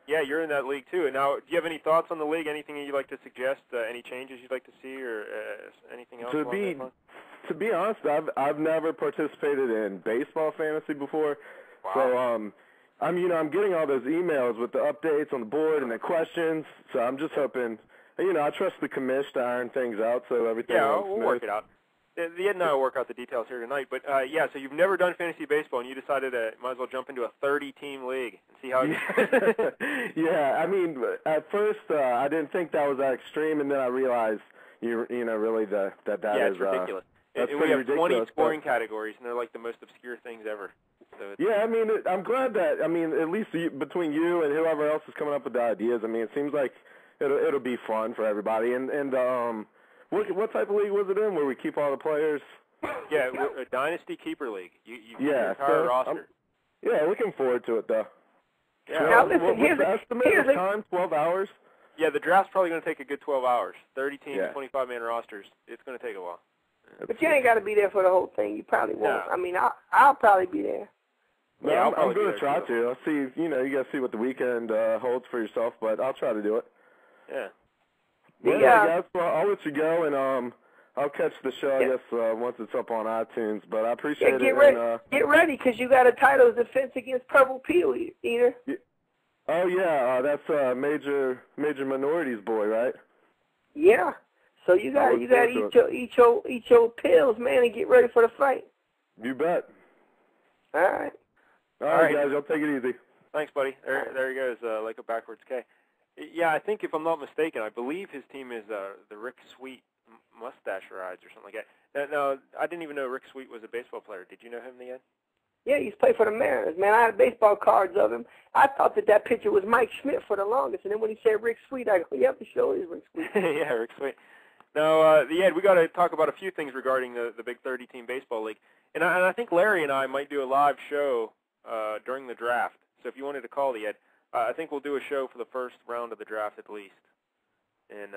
Yeah, you're in that league too. And now, do you have any thoughts on the league? Anything you'd like to suggest? Any changes you'd like to see, or anything else? To be honest, I've never participated in baseball fantasy before. Wow. So I'm getting all those emails with the updates on the board and the questions. So I'm just hoping, you know, I trust the commish to iron things out so everything. Yeah, we'll work it out. The Ed and I will work out the details here tonight. But, yeah, so you've never done fantasy baseball, and you decided might as well jump into a 30-team league and see how it goes. Yeah, I mean, at first I didn't think that was that extreme, and then I realized, you know, really that yeah, is it's ridiculous. That's we have 20 ridiculous, scoring categories, and they're like the most obscure things ever. So yeah, I mean, I'm glad that, I mean, at least between you and whoever else is coming up with the ideas, I mean, it seems like it'll be fun for everybody. And what type of league was it in where we keep all the players? Yeah, a Dynasty Keeper League. You keep yeah, the entire roster. Yeah, looking forward to it, though. Yeah. Now, listen, what's the estimate time? 12 hours? Yeah, the draft's probably going to take a good 12 hours. 30 team, Yeah. 25-man rosters. It's going to take a while. But you ain't got to be there for the whole thing. You probably won't. No. I mean, I'll probably be there. No, Yeah, I'm going to try to. I'll see, you know, you got to see what the weekend holds for yourself, but I'll try to do it. Yeah. Well, Yeah. guys, well, I'll let you go, and I'll catch the show, I guess, once it's up on iTunes, but I appreciate it. Get ready, because you got a title defense against Purple Peel Eater. Oh, yeah, that's Major Minorities boy, right? Yeah. So you got to eat your pills, man, and get ready for the fight. You bet. All right. All right, guys, y'all take it easy. Thanks, buddy. There he goes, like a backwards K. Yeah, I think if I'm not mistaken, I believe his team is the Rick Sweet Mustache Rides or something like that. Now, I didn't even know Rick Sweet was a baseball player. Did you know him, Ed? Yeah, he's played for the Mariners, man. I had baseball cards of him. I thought that pitcher was Mike Schmidt for the longest, and then when he said Rick Sweet, I go, yep, it sure is Rick Sweet. Yeah, Rick Sweet. Now, Ed, we got to talk about a few things regarding the big 30-team baseball league, and I think Larry and I might do a live show during the draft. So if you wanted to call the Ed, I think we'll do a show for the first round of the draft at least. And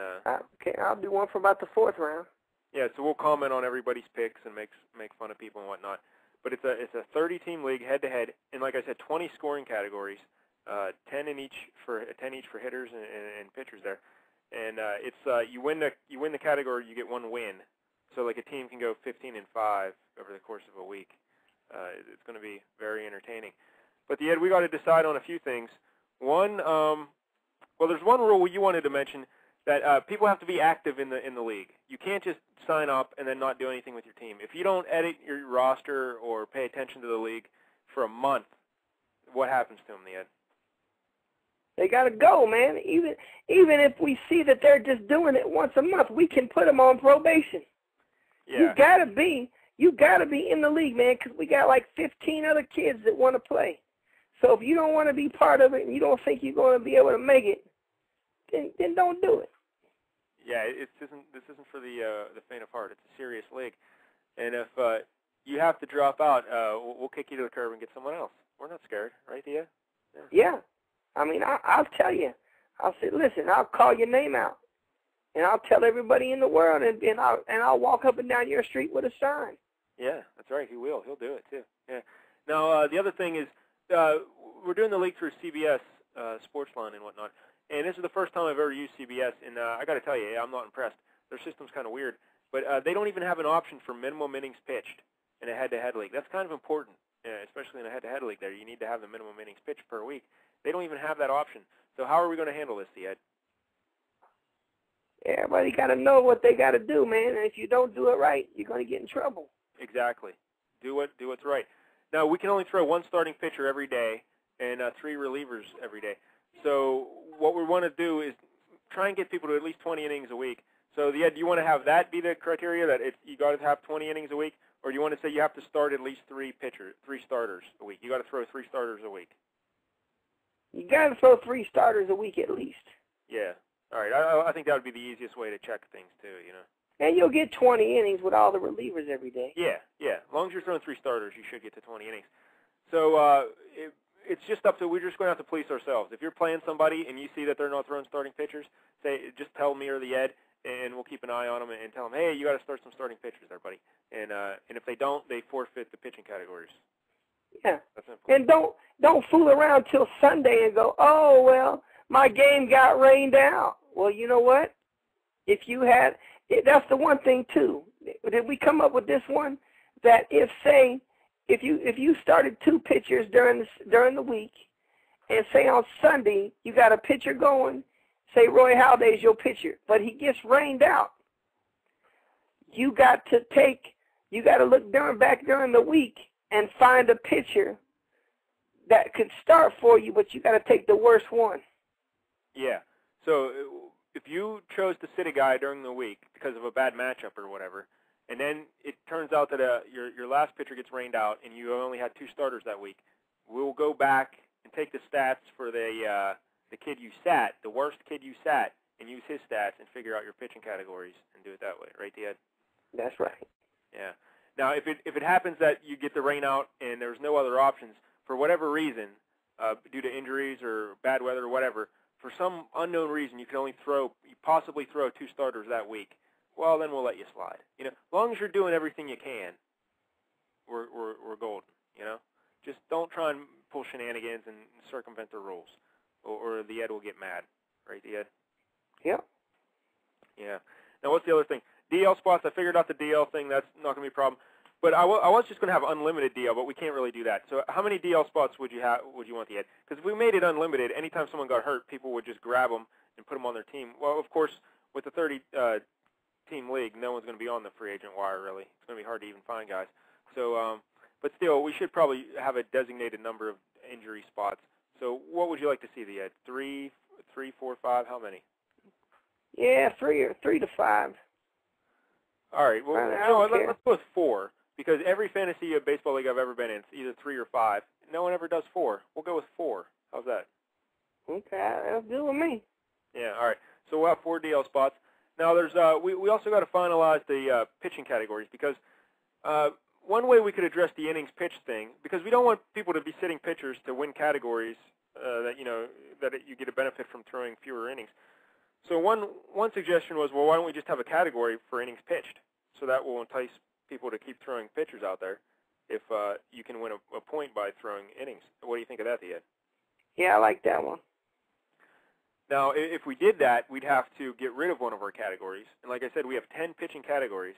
okay, I'll do one for about the fourth round. Yeah, so we'll comment on everybody's picks and make fun of people and whatnot. But it's a 30-team league head-to-head, and like I said, 20 scoring categories, 10 each for hitters and pitchers there. And it's you win the category, you get one win. So like a team can go 15-5 over the course of a week. It's going to be very entertaining. But Ed, we got to decide on a few things. One, well, there's one rule you wanted to mention, that people have to be active in the league. You can't just sign up and then not do anything with your team. If you don't edit your roster or pay attention to the league for a month, what happens to them, Ed? They got to go, man. Even if we see that they're just doing it once a month, we can put them on probation. Yeah. You got to be in the league, man, because we got like 15 other kids that want to play. So if you don't want to be part of it and you don't think you're going to be able to make it, then don't do it. Yeah, this isn't for the faint of heart. It's a serious league, and if you have to drop out, we'll kick you to the curb and get someone else. We're not scared, right, Thea? Yeah. I mean, I'll tell you. I'll say, listen, I'll call your name out, and I'll tell everybody in the world, and I'll walk up and down your street with a sign. Yeah, that's right. He will. He'll do it too. Yeah. Now the other thing is we're doing the league through CBS Sportsline and whatnot. And this is the first time I've ever used CBS, and I got to tell you, I'm not impressed. Their system's kind of weird, but they don't even have an option for minimum innings pitched in a head-to-head league. That's kind of important, especially in a head-to-head league. There, you need to have the minimum innings pitched per week. They don't even have that option. So how are we going to handle this, Ed? Everybody got to know what they got to do, man. And if you don't do it right, you're going to get in trouble. Exactly. Do what's right. Now we can only throw one starting pitcher every day and 3 relievers every day. So what we want to do is try and get people to at least 20 innings a week. So, Ed, do you want to have that be the criteria, that you got to have 20 innings a week, or do you want to say you have to start at least 3 starters a week? You got to throw 3 starters a week. You got to throw 3 starters a week at least. Yeah. All right. I think that would be the easiest way to check things too. You know. And you'll get 20 innings with all the relievers every day. Yeah. As long as you're throwing 3 starters, you should get to 20 innings. So it's just up to, we're just going to have to police ourselves. If you're playing somebody and you see that they're not throwing starting pitchers, just tell me or the Ed, and we'll keep an eye on them and tell them, hey, you got to start some starting pitchers there, buddy. And if they don't, they forfeit the pitching categories. Yeah. That's simple. And don't fool around till Sunday and go, oh, well, my game got rained out. Well, you know what? If you had, that's the one thing, too. Did we come up with this one? That if you started 2 pitchers during the week, and say on Sunday you got a pitcher going, say Roy Halladay's your pitcher, but he gets rained out, you got to look back during the week and find a pitcher that could start for you, but you got to take the worst one. Yeah. So if you chose to sit a guy during the week because of a bad matchup or whatever, and then it turns out that your last pitcher gets rained out and you only had 2 starters that week, we'll go back and take the stats for the kid you sat, the worst kid you sat, and use his stats and figure out your pitching categories and do it that way, right, Ed? That's right. Yeah. Now, if it happens that you get the rain out and there's no other options for whatever reason, due to injuries or bad weather or whatever, for some unknown reason you possibly throw 2 starters that week, well, then we'll let you slide. You know, as long as you're doing everything you can, we're golden. You know, just don't try and pull shenanigans and circumvent the rules, or the Ed will get mad, right, the Ed? Yep. Yeah. Now, what's the other thing? DL spots. I figured out the DL thing. That's not going to be a problem. But I was just going to have unlimited DL, but we can't really do that. So how many DL spots would you want the Ed? Because if we made it unlimited, anytime someone got hurt, people would just grab them and put them on their team. Well, of course, with the 30-team league, no one's going to be on the free agent wire, really. It's going to be hard to even find guys. So, but still, we should probably have a designated number of injury spots. So what would you like to see, the Ed? 3, 4, 5, how many? Yeah, 3 to 5. All right. Well, let's go with 4. Because every fantasy baseball league I've ever been in, it's either 3 or 5. No one ever does 4. We'll go with 4. How's that? Okay, that's good with me. Yeah, all right. So we'll have 4 DL spots. Now, there's we also got to finalize the pitching categories, because one way we could address the innings pitched thing, because we don't want people to be sitting pitchers to win categories that you get a benefit from throwing fewer innings. So one suggestion was, well, why don't we just have a category for innings pitched, so that will entice people to keep throwing pitchers out there if you can win a point by throwing innings. What do you think of that, Ed? Yeah, I like that one. Now, if we did that, we'd have to get rid of one of our categories. And like I said, we have 10 pitching categories.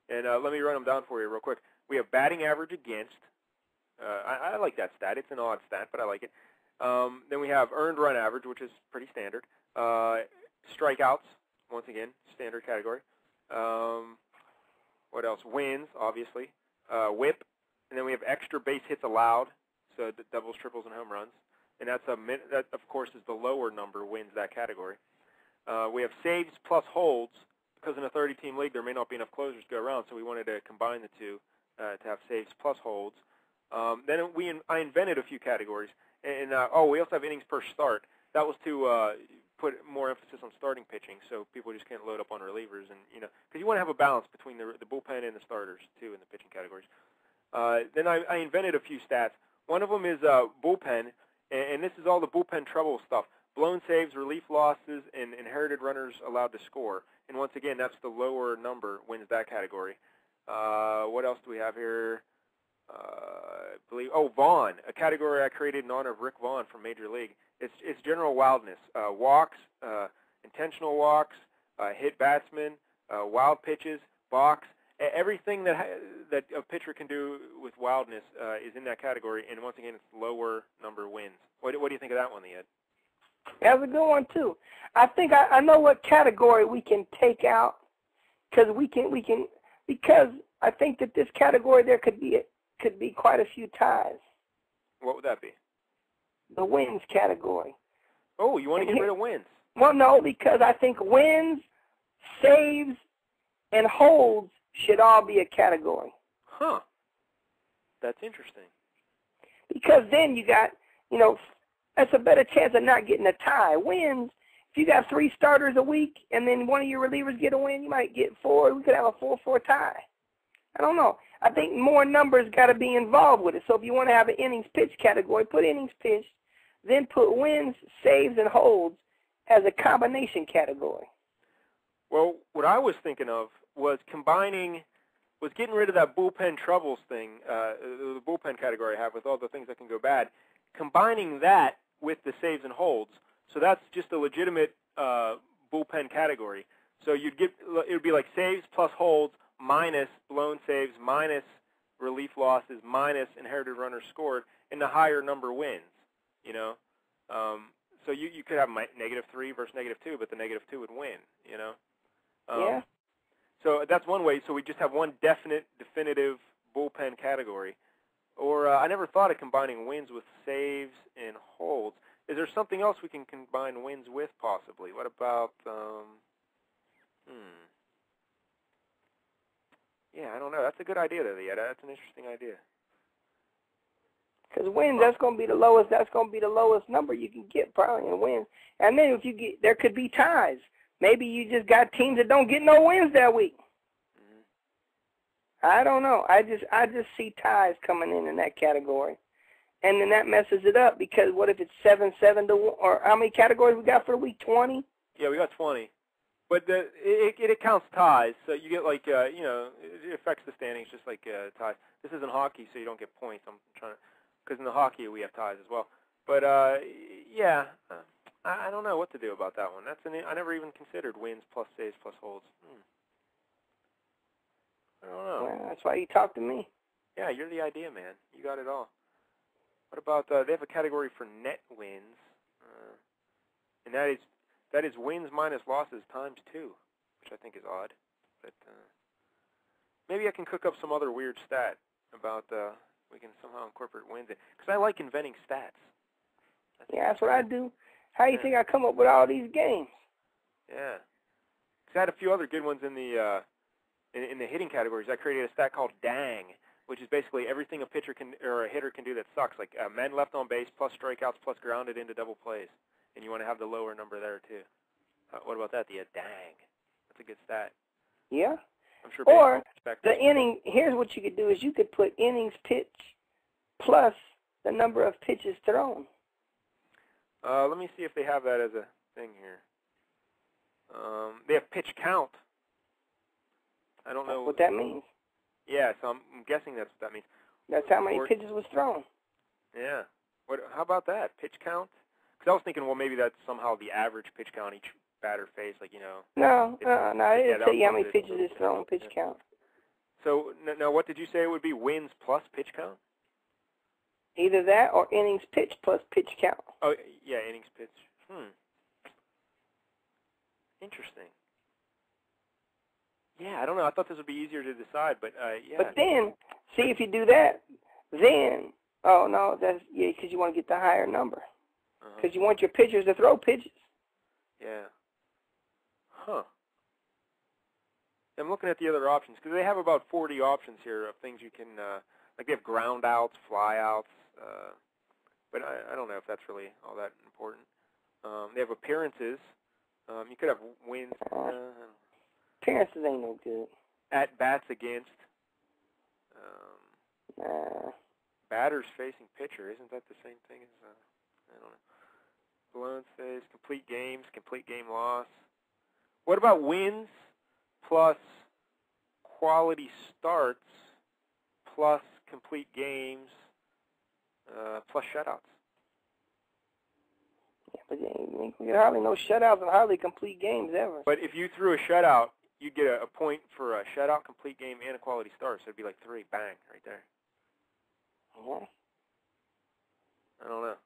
And let me run them down for you real quick. We have batting average against. I like that stat. It's an odd stat, but I like it. Then we have earned run average, which is pretty standard. Strikeouts, once again, standard category. What else? Wins, obviously. Whip. And then we have extra base hits allowed, so the doubles, triples, and home runs. And that, of course, is the lower number wins that category. We have saves plus holds. Because in a 30-team league, there may not be enough closers to go around, so we wanted to combine the two to have saves plus holds. Then I invented a few categories. And we also have innings per start. That was to put more emphasis on starting pitching, so people just can't load up on relievers, and because you want to have a balance between the bullpen and the starters too in the pitching categories. Then I invented a few stats. One of them is bullpen, and this is all the bullpen trouble stuff: blown saves, relief losses, and inherited runners allowed to score. And once again, that's the lower number wins that category. What else do we have here? Vaughn, a category I created in honor of Rick Vaughn from Major League. It's general wildness, walks, intentional walks, hit batsmen, wild pitches, balks. Everything that a pitcher can do with wildness is in that category. And once again, it's lower number wins. What do you think of that one, Ed? That's a good one too. I think I know what category we can take out, because I think that this category there could be quite a few ties. What would that be? The wins category. Oh, you want to get rid of wins? Well, no, because I think wins, saves, and holds should all be a category. Huh. That's interesting. Because then you got, that's a better chance of not getting a tie. Wins, if you got 3 starters a week and then one of your relievers get a win, you might get 4. We could have a 4-4 tie. I don't know. I think more numbers got to be involved with it. So if you want to have an innings pitch category, put innings pitched, then put wins, saves, and holds as a combination category. Well, what I was thinking of was getting rid of that bullpen troubles thing, the bullpen category I have with all the things that can go bad, combining that with the saves and holds. So that's just a legitimate bullpen category. So it would be like saves plus holds minus blown saves minus relief losses minus inherited runners scored, and the higher number wins. You know, so you could have -3 versus -2, but the -2 would win. You know. Yeah. So that's one way. So we just have one definitive bullpen category. Or I never thought of combining wins with saves and holds. Is there something else we can combine wins with possibly? What about, yeah, I don't know. That's a good idea, though, Ed. That's an interesting idea. Because wins, that's going to be the lowest. That's going to be the lowest number you can get probably in wins. And then if you get, there could be ties. Maybe you just got teams that don't get no wins that week. Mm-hmm. I don't know. I just see ties coming in that category, and then that messes it up because what if it's 7-7 to 1? Or how many categories we got for the week? 20. Yeah, we got 20. But it counts ties, so you get like it affects the standings just like ties. This isn't hockey, so you don't get points. I'm trying to, because in the hockey we have ties as well. But yeah, I don't know what to do about that one. I never even considered wins plus saves plus holds. I don't know. Well, that's why you talk to me. Yeah, you're the idea man. You got it all. What about they have a category for net wins, and that is wins minus losses times 2, which I think is odd. But maybe I can cook up some other weird stat about we can somehow incorporate wins in, because I like inventing stats. Yeah, that's what I do. How do you think I come up with all these games? Yeah, because I had a few other good ones in the hitting categories. I created a stat called DANG, which is basically everything a pitcher can or a hitter can do that sucks, like men left on base plus strikeouts plus grounded into double plays. And you want to have the lower number there, too. What about that? The dang. That's a good stat. Yeah. I'm sure. Or the inning, here's what you could do is you could put innings pitched plus the number of pitches thrown. Let me see if they have that as a thing here. They have pitch count. I don't know what that means. Yeah, so I'm guessing that's what that means. That's how many pitches was thrown. Yeah. How about that? Pitch count? Because I was thinking, well, maybe that's somehow the average pitch count each batter face, like, No, it'll tell you how many pitches is thrown, pitch count. So, now what did you say it would be, wins plus pitch count? Either that or innings pitched plus pitch count. Oh, yeah, innings pitched. Interesting. Yeah, I don't know. I thought this would be easier to decide, but, yeah. But then, see, if you do that, then, oh, no, that's, yeah, because you want to get the higher number. Because you want your pitchers to throw pitches. Yeah. Huh. I'm looking at the other options, because they have about 40 options here of things you can, like they have ground outs, fly outs, but I don't know if that's really all that important. They have appearances. You could have wins. Appearances ain't no good. At bats against. Nah. Batters facing pitcher. Isn't that the same thing as, I don't know. Blown saves, complete games, complete game loss. What about wins plus quality starts plus complete games plus shutouts? Yeah, but you get hardly no shutouts and hardly complete games ever. But if you threw a shutout, you'd get a point for a shutout, complete game, and a quality start. So it'd be like 3, bang, right there. Yeah. I don't know.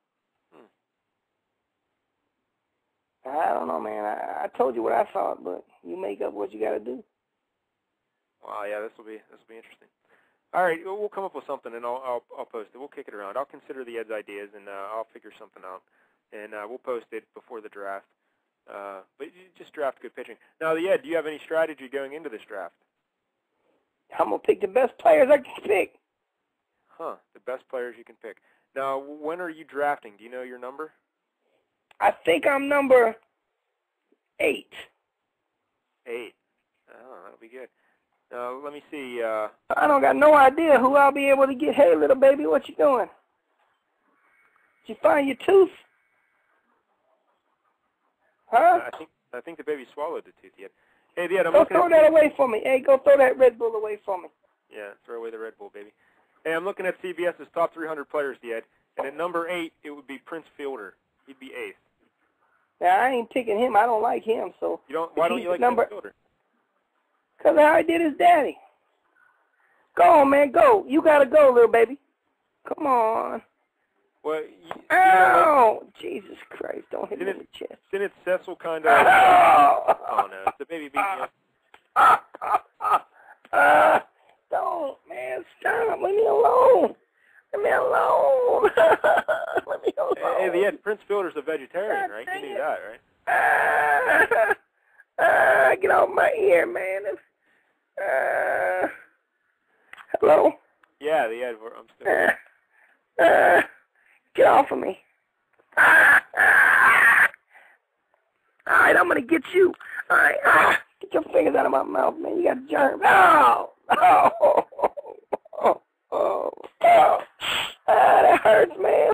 I don't know, man. I told you what I thought, but you make up what you got to do. Wow, yeah, this will be interesting. All right, we'll come up with something, and I'll post it. We'll kick it around. I'll consider the Ed's ideas, and I'll figure something out, and we'll post it before the draft. But you just draft good pitching. Now, Ed, do you have any strategy going into this draft? I'm gonna pick the best players I can pick. Huh? The best players you can pick. Now, when are you drafting? Do you know your number? I think I'm number 8. 8. Oh, that'll be good. Let me see. I don't got no idea who I'll be able to get. Hey, little baby, what you doing? Did you find your tooth? Huh? I think the baby swallowed the tooth yet. Hey, Ed, I'm Go looking throw at that away for me. Hey, go throw that Red Bull away for me. Yeah, throw away the Red Bull, baby. Hey, I'm looking at CBS's top 300 players, Ed, and at number 8 it would be Prince Fielder. He'd be 8th. Now I ain't picking him. I don't like him. So You don't? Why don't you like number? Prince Fielder? Because of how he did his daddy. Go on, man. Go. You gotta go, little baby. Come on. Well, Ow! Jesus Christ! Don't hit me in the chest. Didn't Cecil kind of? Oh, Oh no, the baby beat me up. Don't, man. Stop. Leave me alone. Leave me alone. Leave me alone. Hey, Ed, Prince Fielder's a vegetarian, right? You knew that, right? Get off my ear, man. Hello? Yeah, the Ed. I'm still. Get off of me. All right, I'm going to get you. All right. Get your fingers out of my mouth, man. You got germs. Oh! That hurts, man.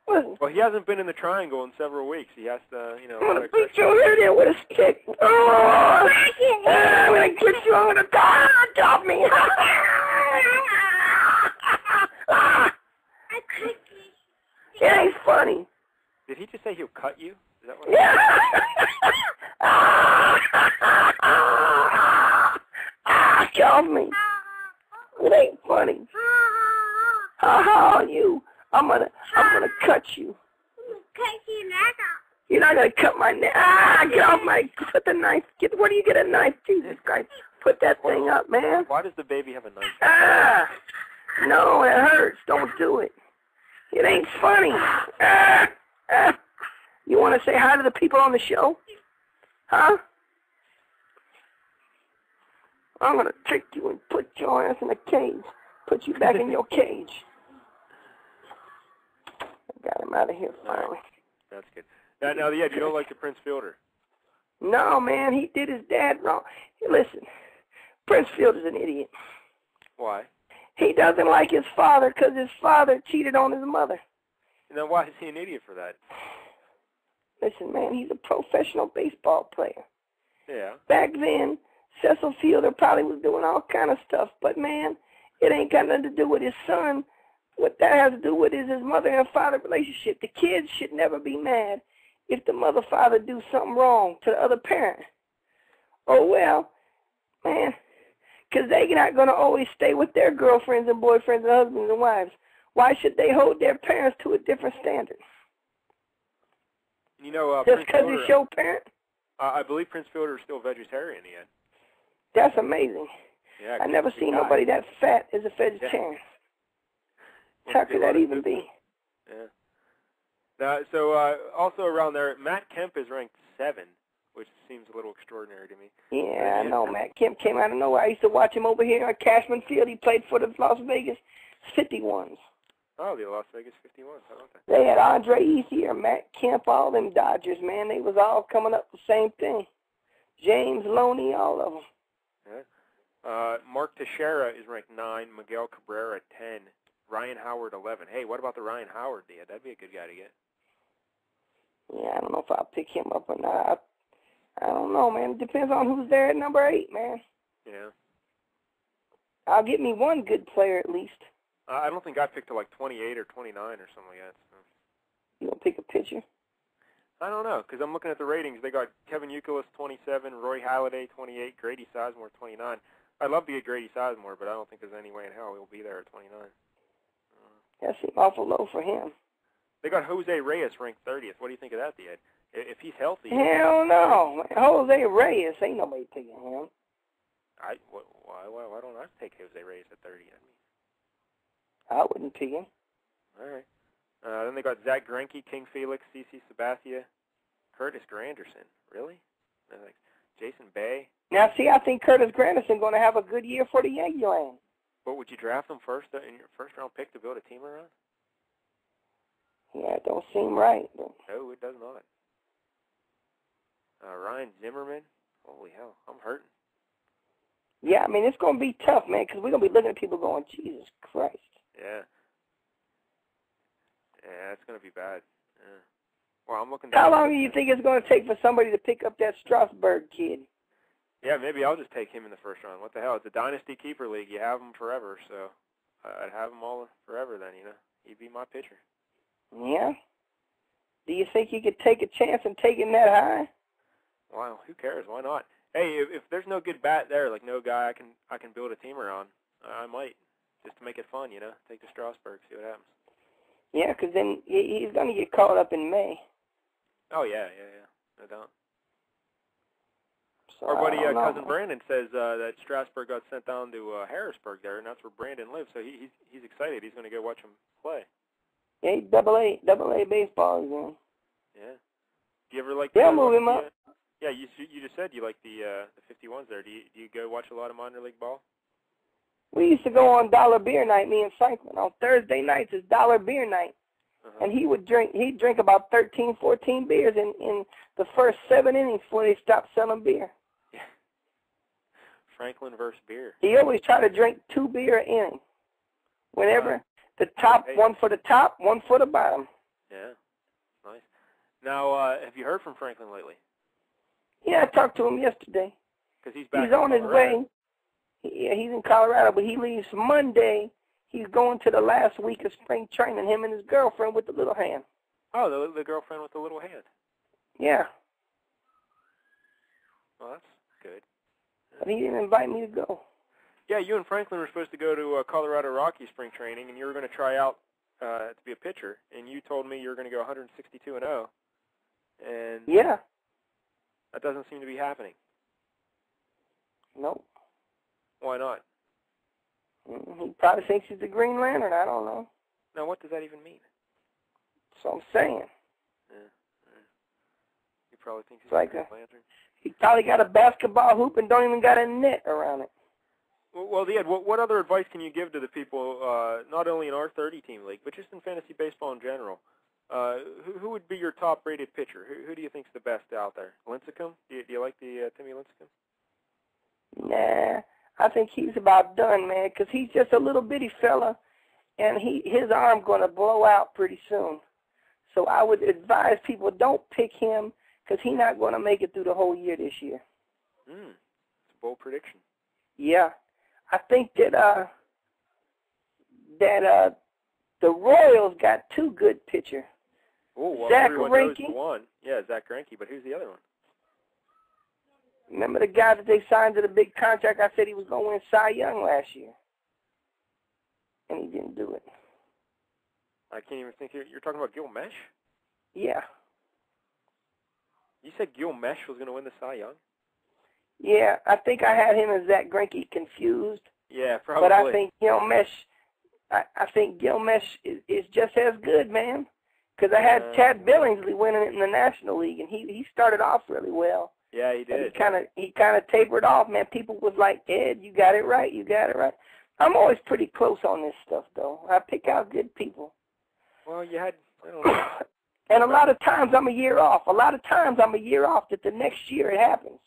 Listen. Well, he hasn't been in the triangle in several weeks. He has to, I'm going to beat your head in with a stick. Oh! I'm going to get you on the car. Get off me. It ain't funny. Did he just say he'll cut you? Is that what? Get off me. It ain't funny. How are you? I'm gonna cut you. Cut your neck off. You're not gonna cut my neck. Get off my. Put the knife. Where do you get a knife? Jesus Christ! Put that thing up, man. Why does the baby have a knife? No, it hurts. Don't do it. It ain't funny. You want to say hi to the people on the show? Huh? I'm going to take you and put your ass in a cage. Put you back in your cage. I got him out of here finally. That's good. Now, yeah, you don't like the Prince Fielder? No, man, he did his dad wrong. Hey, listen, Prince Fielder's an idiot. Why? He doesn't like his father because his father cheated on his mother. And then why is he an idiot for that? Listen, man, he's a professional baseball player. Yeah. Back then, Cecil Fielder probably was doing all kind of stuff, but, man, it ain't got nothing to do with his son. What that has to do with is his mother and father relationship. The kids should never be mad if the mother-father do something wrong to the other parent. Oh, well, man, because they're not going to always stay with their girlfriends and boyfriends and husbands and wives. Why should they hold their parents to a different standard? You know, just because it's your parent? I believe Prince Fielder is still vegetarian yet. That's amazing. Yeah, I never seen nobody that fat as a vegetarian. Yeah. How could that even be? Yeah. Now, so also around there, Matt Kemp is ranked 7, which seems a little extraordinary to me. Yeah, I know. Matt Kemp came out of nowhere. I used to watch him over here on Cashman Field. He played for the Las Vegas 51s. Oh, the Las Vegas 51s. How about that? They had Andre Ethier, Matt Kemp, all them Dodgers, man. They was all coming up the same thing. James Loney, all of them. Yeah. Mark Teixeira is ranked 9, Miguel Cabrera 10, Ryan Howard 11. Hey, what about the Ryan Howard deal? That'd be a good guy to get. Yeah, I don't know if I'll pick him up or not. I don't know, man. It depends on who's there at number 8, man. Yeah. I'll get me one good player at least. I don't think I picked to like 28 or 29 or something like that. So. You gonna pick a pitcher? I don't know, because I'm looking at the ratings. They got Kevin Youkilis 27, Roy Halladay 28, Grady Sizemore 29. I'd love to get Grady Sizemore, but I don't think there's any way in hell he'll be there at 29. That seems awful low for him. They got Jose Reyes ranked 30th. What do you think of that, Ed? If he's healthy. Hell no. Jose Reyes, ain't nobody picking him. Why don't I take Jose Reyes at 30? I wouldn't pick him. All right. Then they got Zach Greinke, King Felix, CC Sabathia, Curtis Granderson. Really? Like Jason Bay. Now, see, I think Curtis Granderson going to have a good year for the Yankee land. But would you draft him first in your first-round pick to build a team around? Yeah, it don't seem right. But... No, it does not. Ryan Zimmerman. Holy hell, I'm hurting. Yeah, I mean, it's going to be tough, man, because we're going to be looking at people going, Jesus Christ. Yeah. Yeah, it's going to be bad. Yeah. Well, I'm looking. How long do you think it's going to take for somebody to pick up that Strasburg kid? Yeah, maybe I'll just take him in the first round. What the hell? It's a Dynasty Keeper League. You have him forever, so I'd have him all forever then, you know. He'd be my pitcher. Yeah. Do you think you could take a chance and take him that high? Wow, who cares? Why not? Hey, if there's no good bat there, like no guy I can build a team around, I might, just to make it fun, you know. Take the Strasburg, see what happens. Yeah, because then he's going to get caught up in May. Oh, yeah, no doubt. So, Our buddy I don't cousin know. Brandon says that Strasburg got sent down to Harrisburg there, and that's where Brandon lives. So he's excited. He's going to go watch him play. Yeah, he's double-A baseball again. Yeah. Do you ever like? They'll move him up. Yeah, you just said you like the 51s there. Do you go watch a lot of minor league ball? We used to go on Dollar Beer Night, me and Franklin. On Thursday nights is Dollar Beer Night. And he'd drink about 13, 14 beers in the first 7 innings before they stopped selling beer. Yeah. Franklin versus beer. He always tried to drink 2 beer an inning. Whenever the top, one for the top, one for the bottom. Yeah, nice. Now, have you heard from Franklin lately? Yeah, I talked to him yesterday. Because he's back. He's on his way. Yeah, he's in Colorado, but he leaves Monday. He's going to the last week of spring training, him and his girlfriend with the little hand. Oh, the girlfriend with the little hand. Yeah. Well, that's good. But he didn't invite me to go. Yeah, you and Franklin were supposed to go to Colorado Rockies spring training, and you were going to try out to be a pitcher, and you told me you were going to go 162-0, and Yeah. that doesn't seem to be happening. Nope. Why not? He probably thinks he's the Green Lantern. I don't know. Now, what does that even mean? So I'm saying. Yeah. He probably thinks he's Like a Green Lantern. He probably got a basketball hoop and don't even got a net around it. Well, Ed, what other advice can you give to the people, not only in our 30-team league, but just in fantasy baseball in general? Who would be your top-rated pitcher? Who do you think's the best out there? Lincecum? Do you like the Timmy Lincecum? Nah, I think he's about done, man, because he's just a little bitty fella, and his arm going to blow out pretty soon. So I would advise people don't pick him because he's not going to make it through the whole year this year. It's a bold prediction. Yeah. I think that the Royals got 2 good pitchers. Oh, well, Zach everyone knows Greinke. the one. Yeah, Zach Greinke, but who's the other one? Remember the guy that they signed to the big contract? I said he was going to win Cy Young last year. And he didn't do it. I can't even think. You're talking about Gil Mesh? Yeah. You said Gil Mesh was going to win the Cy Young? Yeah, I think I had him and Zach Greinke confused. Yeah, probably. But I think Gil Mesh, I think Gil Mesh is just as good, man. Because I had Chad Billingsley winning it in the National League, and he started off really well. Yeah, he did. He kind of tapered off, man. People was like, Ed, you got it right, you got it right. I'm always pretty close on this stuff, though. I pick out good people. Well, you had, I don't know. And a lot of times I'm a year off. That the next year it happens.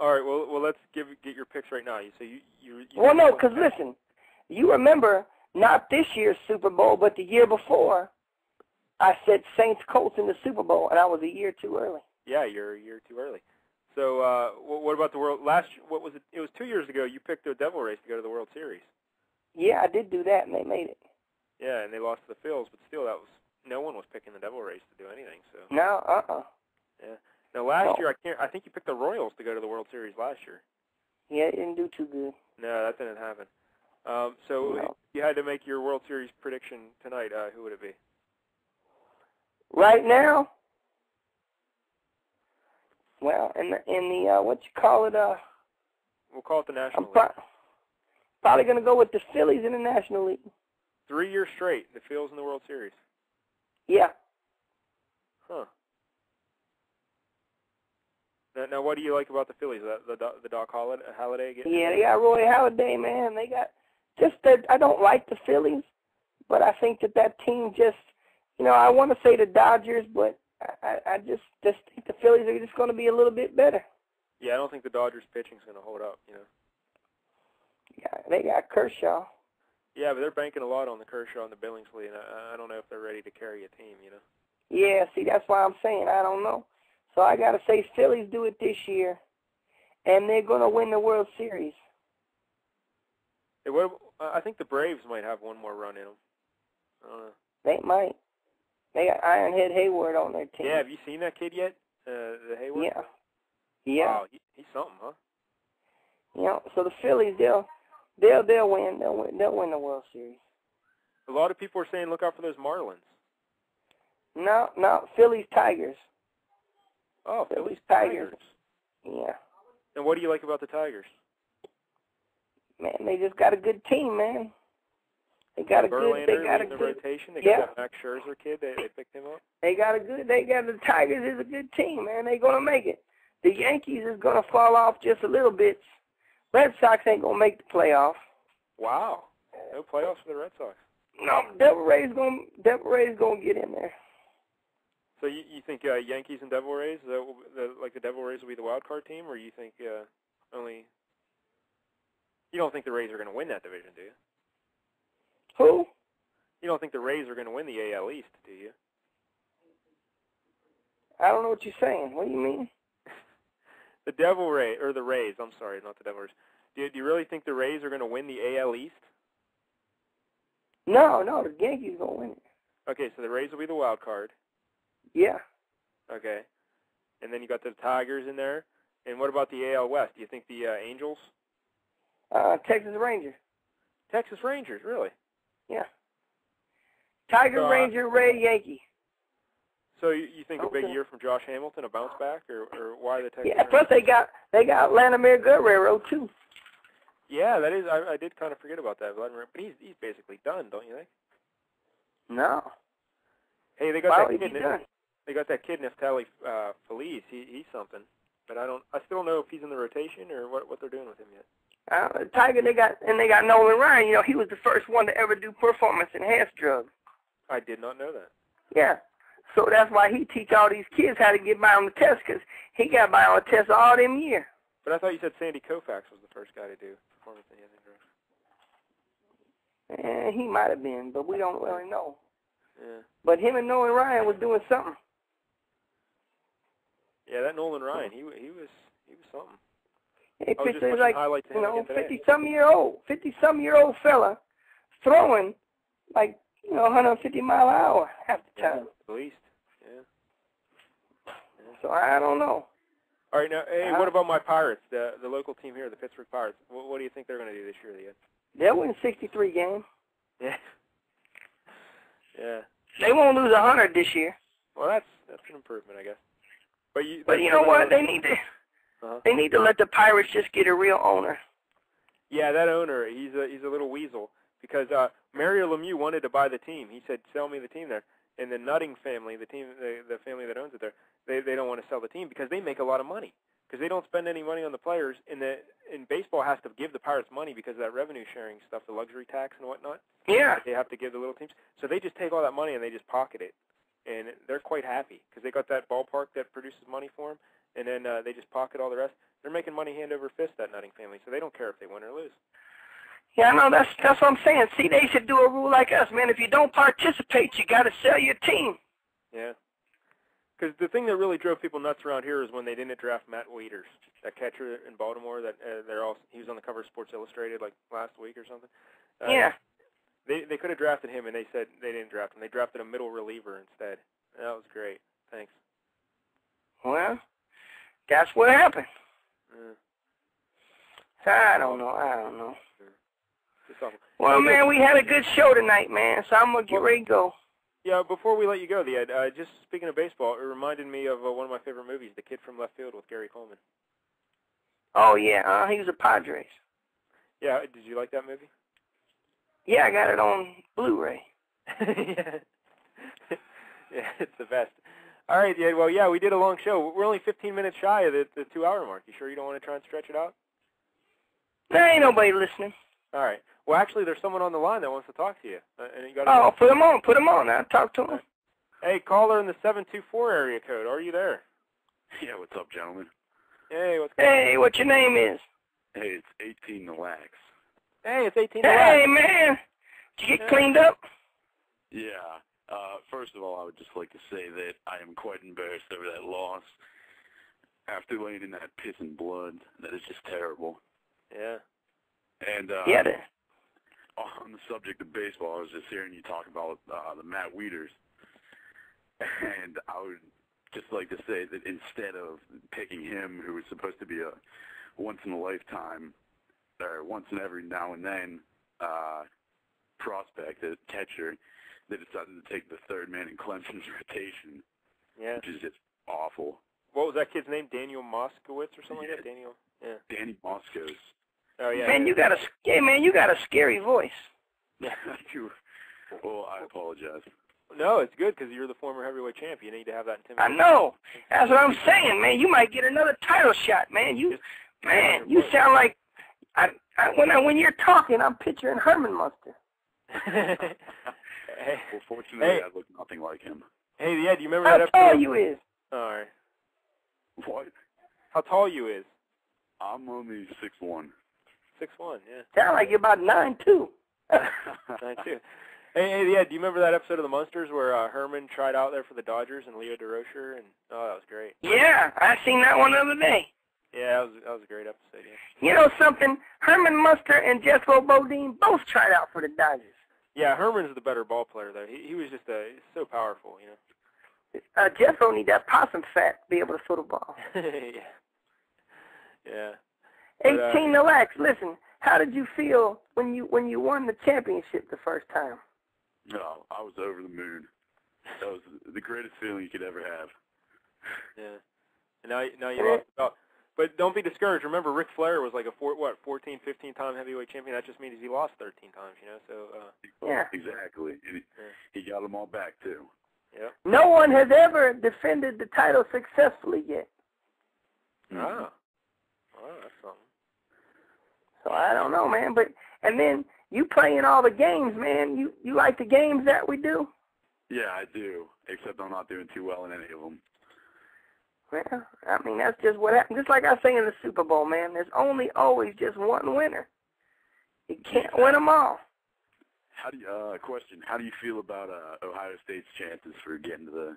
All right, well, let's get your picks right now. So you Well, no, because listen, you remember not this year's Super Bowl, but the year before, I said Saints Colts in the Super Bowl, and I was a year too early. Yeah, you're a year too early. So what about the World? What was it? It was 2 years ago. You picked the Devil Rays to go to the World Series. Yeah, I did do that, and they made it. Yeah, and they lost to the Phils, but still, no one was picking the Devil Rays to do anything. So No, yeah. Now last year, I think you picked the Royals to go to the World Series last year. Yeah, it didn't do too good. No, that didn't happen. So No. you had to make your World Series prediction tonight. Who would it be? Right now, well, in the what you call it, We'll call it the National I'm League. probably going to go with the Phillies in the National League. 3 years straight, the Phils in the World Series. Yeah. Huh. Now, what do you like about the Phillies? The Doc Halladay? Yeah, they got Roy Halladay, man. They got just that. I don't like the Phillies, but I think that team just, I want to say the Dodgers, but I just think the Phillies are just going to be a little bit better. Yeah, I don't think the Dodgers pitching is going to hold up. Yeah, they got Kershaw. Yeah, but they're banking a lot on the Kershaw and the Billingsley, and I don't know if they're ready to carry a team, you know. Yeah, see, that's why I'm saying I don't know. So I got to say Phillies do it this year, and they're going to win the World Series. I think the Braves might have one more run in them. I don't know. They might. They got Ironhead Hayward on their team. Yeah, have you seen that kid yet? The Hayward? Yeah. Yeah. Wow, he's something, huh? You know, so the Phillies, they'll win. They'll win the World Series. A lot of people are saying look out for those Marlins. No, Phillies Tigers. Oh, Phillies Tigers. Yeah. And what do you like about the Tigers? Man, they just got a good team, man. They got a Verlander good in the rotation. They yeah. got that Max Scherzer kid. They picked him up. They got the Tigers is a good team, man. They're gonna make it. The Yankees is gonna fall off just a little bit. Red Sox ain't gonna make the playoff. Wow. No playoffs for the Red Sox. No, Devil Rays gonna get in there. So you think Yankees and Devil Rays, like the Devil Rays will be the wild card team, or you think only? You don't think the Rays are going to win that division, do you? Who? You don't think the Rays are going to win the AL East, do you? I don't know what you're saying. What do you mean? The Devil Rays, or the Rays, I'm sorry, not the Devil Rays. Do you really think the Rays are going to win the AL East? No, the Yankees going to win it. Okay, so the Rays will be the wild card. Yeah. Okay. And then you got the Tigers in there. And what about the AL West? Do you think the Angels? Texas Rangers. Texas Rangers, really? Yeah. Tiger, Ranger, Ray, Yankee. So you think a big year from Josh Hamilton, a bounce back, or why the Texas? Yeah. Plus they got Vladimir Guerrero too. Yeah, that is. I did kind of forget about that, Vladimir. But he's basically done, don't you think? No. Hey, they got Why that kid. They got that kid Neftali Feliz. He's something. But I still don't know if he's in the rotation or what they're doing with him yet. Tiger, they got Nolan Ryan. You know, he was the first one to ever do performance-enhanced drugs. I did not know that. Yeah. So that's why he teach all these kids how to get by on the test, because he got by on the test all them years. But I thought you said Sandy Koufax was the first guy to do performance-enhancing drugs. He might have been, but we don't really know. Yeah. But him and Nolan Ryan was doing something. Yeah, that Nolan Ryan, he was something. He I was just watching like, highlights of him again today. 50-some-year-old fella throwing like, 150 mile an hour half the time. At least, yeah. So I don't know. All right, now, hey, what about my Pirates, the local team here, the Pittsburgh Pirates? What do you think they're going to do this year, Ed? They'll win 63 games. Yeah. Yeah. They won't lose 100 this year. Well, that's an improvement, I guess. But you know what? They need to let the Pirates just get a real owner. Yeah, that owner, he's a little weasel, because Mario Lemieux wanted to buy the team. He said, "Sell me the team there." And the Nutting family, the family that owns it there, they don't want to sell the team because they make a lot of money. Because they don't spend any money on the players, and baseball has to give the Pirates money because of that revenue sharing stuff, the luxury tax and whatnot. Yeah. They have to give the little teams. So they just take all that money and they just pocket it. And they're quite happy because they got that ballpark that produces money for them, and then they just pocket all the rest. They're making money hand over fist, that Nutting family, so they don't care if they win or lose. Yeah, I know. That's what I'm saying. See, they should do a rule like us, man. If you don't participate, you got to sell your team. Yeah. Because the thing that really drove people nuts around here is when they didn't draft Matt Wieters, that catcher in Baltimore. That he was on the cover of Sports Illustrated like last week or something. Yeah. They could have drafted him, and they said they didn't draft him. They drafted a middle reliever instead. That was great. Thanks. Well, that's what happened. I don't know. Just awful. Well, man, we had a good show tonight, man, so I'm going to get ready to go. Yeah, before we let you go, Ed, just speaking of baseball, it reminded me of one of my favorite movies, The Kid from Left Field with Gary Coleman. Oh, yeah, he was a Padres. Yeah, did you like that movie? Yeah, I got it on Blu-ray. Yeah, it's the best. All right, Ed, well, yeah, we did a long show. We're only 15 minutes shy of the 2-hour mark. You sure you don't want to try and stretch it out? There ain't nobody listening. All right. Well, actually, there's someone on the line that wants to talk to you. And you got put him on. I'll talk to him. Hey, caller in the 724 area code. Are you there? Yeah, what's up, gentlemen? Hey, what's going on? Hey, what your name is? Hey, it's 18 the Wax. Hey, it's 18 Hey, man. Did you get cleaned up? Yeah. First of all, I would just like to say that I am quite embarrassed over that loss. After laying in that piss and blood, that is just terrible. Yeah. And Yeah. on the subject of baseball, I was just hearing you talk about the Matt Wieters, and I would just like to say that instead of picking him, who was supposed to be a once-in-a-lifetime, or once in every now and then prospect, a catcher, they decided to take the third man in Clemson's rotation, which is just awful. What was that kid's name? Daniel Moskowitz or something like that? Daniel? Yeah. Danny Moskos. Oh, yeah. Man, you got a scary voice. Well, I apologize. No, it's good because you're the former heavyweight champ. You need to have that I intimidation. know. That's what I'm saying, man. You might get another title shot, man. You sound like when you're talking, I'm picturing Herman Munster. Well, fortunately, I look nothing like him. Hey, yeah, do you remember How that tall episode? you is? All right. What? How tall you is? I'm only 6'1". 6'1", yeah. Sound like you're about 9'2". 9'2". Hey, yeah, do you remember that episode of The Munsters where Herman tried out there for the Dodgers and Leo DeRocher? And oh, that was great. Yeah, I seen that one the other day. Yeah, that was a great episode, yeah. You know something? Herman Munster and Jethro Bodine both tried out for the Dodgers. Yeah, Herman's the better ball player, though. He was just so powerful, you know. Jethro need that possum fat to be able to throw the ball. Yeah. 18-0. Listen, how did you feel when you won the championship the first time? No, I was over the moon. That was the greatest feeling you could ever have. Yeah. And now you lost the belt. But don't be discouraged. Remember, Ric Flair was like a 14, 15-time heavyweight champion. That just means he lost 13 times, you know. So yeah, exactly. And he got them all back too. Yeah. No one has ever defended the title successfully yet. Oh, that's something. So I don't know, man. And then you playing all the games, man. You like the games that we do? Yeah, I do. Except I'm not doing too well in any of them. Well, I mean, that's just what happened. Just like I say in the Super Bowl, man, there's always just one winner. You can't win them all. Question, how do you feel about Ohio State's chances for getting to the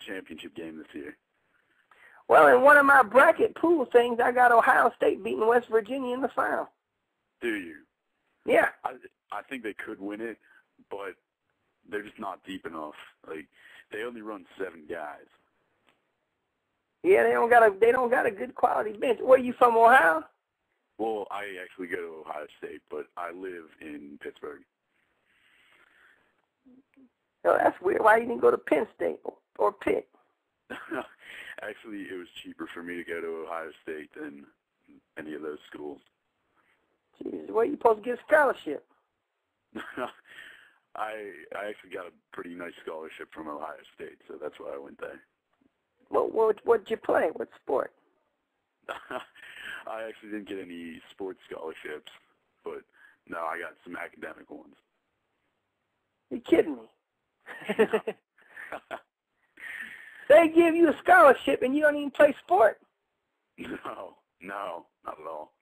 championship game this year? Well, in one of my bracket pool things, I got Ohio State beating West Virginia in the final. Do you? Yeah. I think they could win it, but they're just not deep enough. Like, they only run 7 guys. Yeah, they don't got a good quality bench. Where you from, Ohio? Well, I actually go to Ohio State, but I live in Pittsburgh. Oh, that's weird. Why you didn't go to Penn State or Pitt? Actually, it was cheaper for me to go to Ohio State than any of those schools. Jeez, where you supposed to get a scholarship? I actually got a pretty nice scholarship from Ohio State, so that's why I went there. What'd you play? What sport? I actually didn't get any sports scholarships, but no, I got some academic ones. You kidding me? They give you a scholarship and you don't even play sport? No, not at all.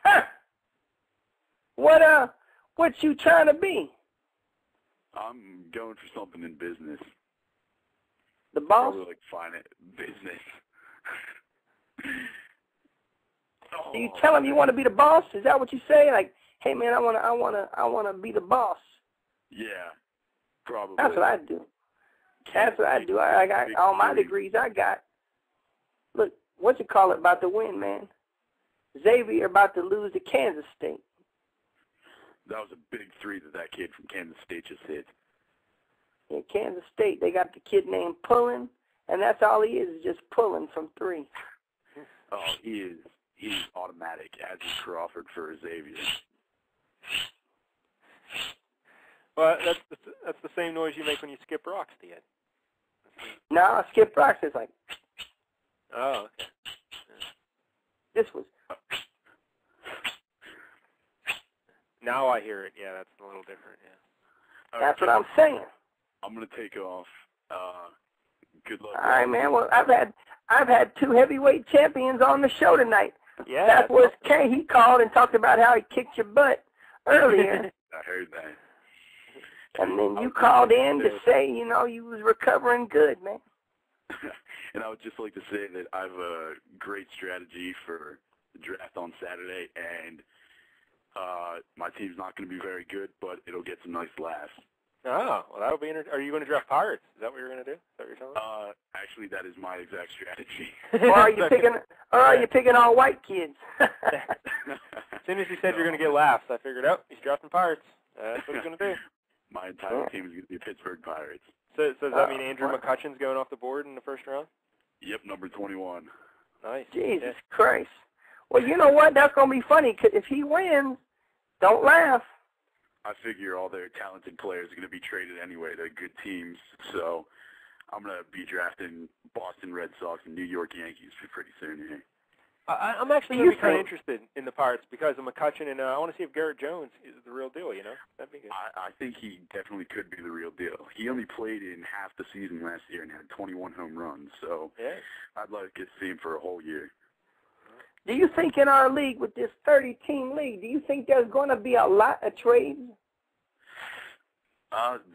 Huh. What you trying to be? I'm going for something in business. The boss? Probably like finance, business. Do you tell them you want to be the boss? Is that what you say? Like, hey man, I wanna be the boss. Yeah, probably. That's what I do. That's what I do. I got all my degrees. I got. Look, what you call it about to win, man? Xavier about to lose to Kansas State. That was a big 3 that kid from Kansas State just hit. In Kansas State, they got the kid named Pullen, and that's all he is just pulling from 3. Oh, he's automatic, as is Crawford for Xavier. Well, that's the same noise you make when you skip rocks, Ed. No, Skip Rocks is like. Oh, okay. This was. Now I hear it. Yeah, that's a little different. Yeah. That's what I'm saying. I'm gonna take off. Good luck. All right, man. Well, I've had 2 heavyweight champions on the show tonight. Yeah. That was Kay. He called and talked about how he kicked your butt earlier. I heard that. And then you called in to say, you know, you was recovering good, man. And I would just like to say that I have a great strategy for the draft on Saturday, and my team's not going to be very good, but it'll get some nice laughs. Oh, well, that'll be Are you going to draft Pirates? Is that what you're going to do? Is that what you're telling me? Actually, that is my exact strategy. Or are you picking all white kids? As soon as you said you're going to get laughs, I figured, oh, he's drafting Pirates. That's what he's going to do. My entire team is going to be Pittsburgh Pirates. So does that mean Andrew McCutcheon's going off the board in the first round? Yep, number 21. Nice. Jesus Christ. Well, you know what? That's going to be funny, 'cause if he wins, don't laugh. I figure all their talented players are going to be traded anyway to good teams, so I'm going to be drafting Boston Red Sox and New York Yankees pretty soon here. I'm actually going to be kind of interested in the Pirates because of McCutcheon, and I want to see if Garrett Jones is the real deal, you know? That'd be good. I think he definitely could be the real deal. He only played in half the season last year and had 21 home runs, so yeah. I'd like to see him for a whole year. Do you think in our league, with this 30-team league, do you think there's going to be a lot of trades?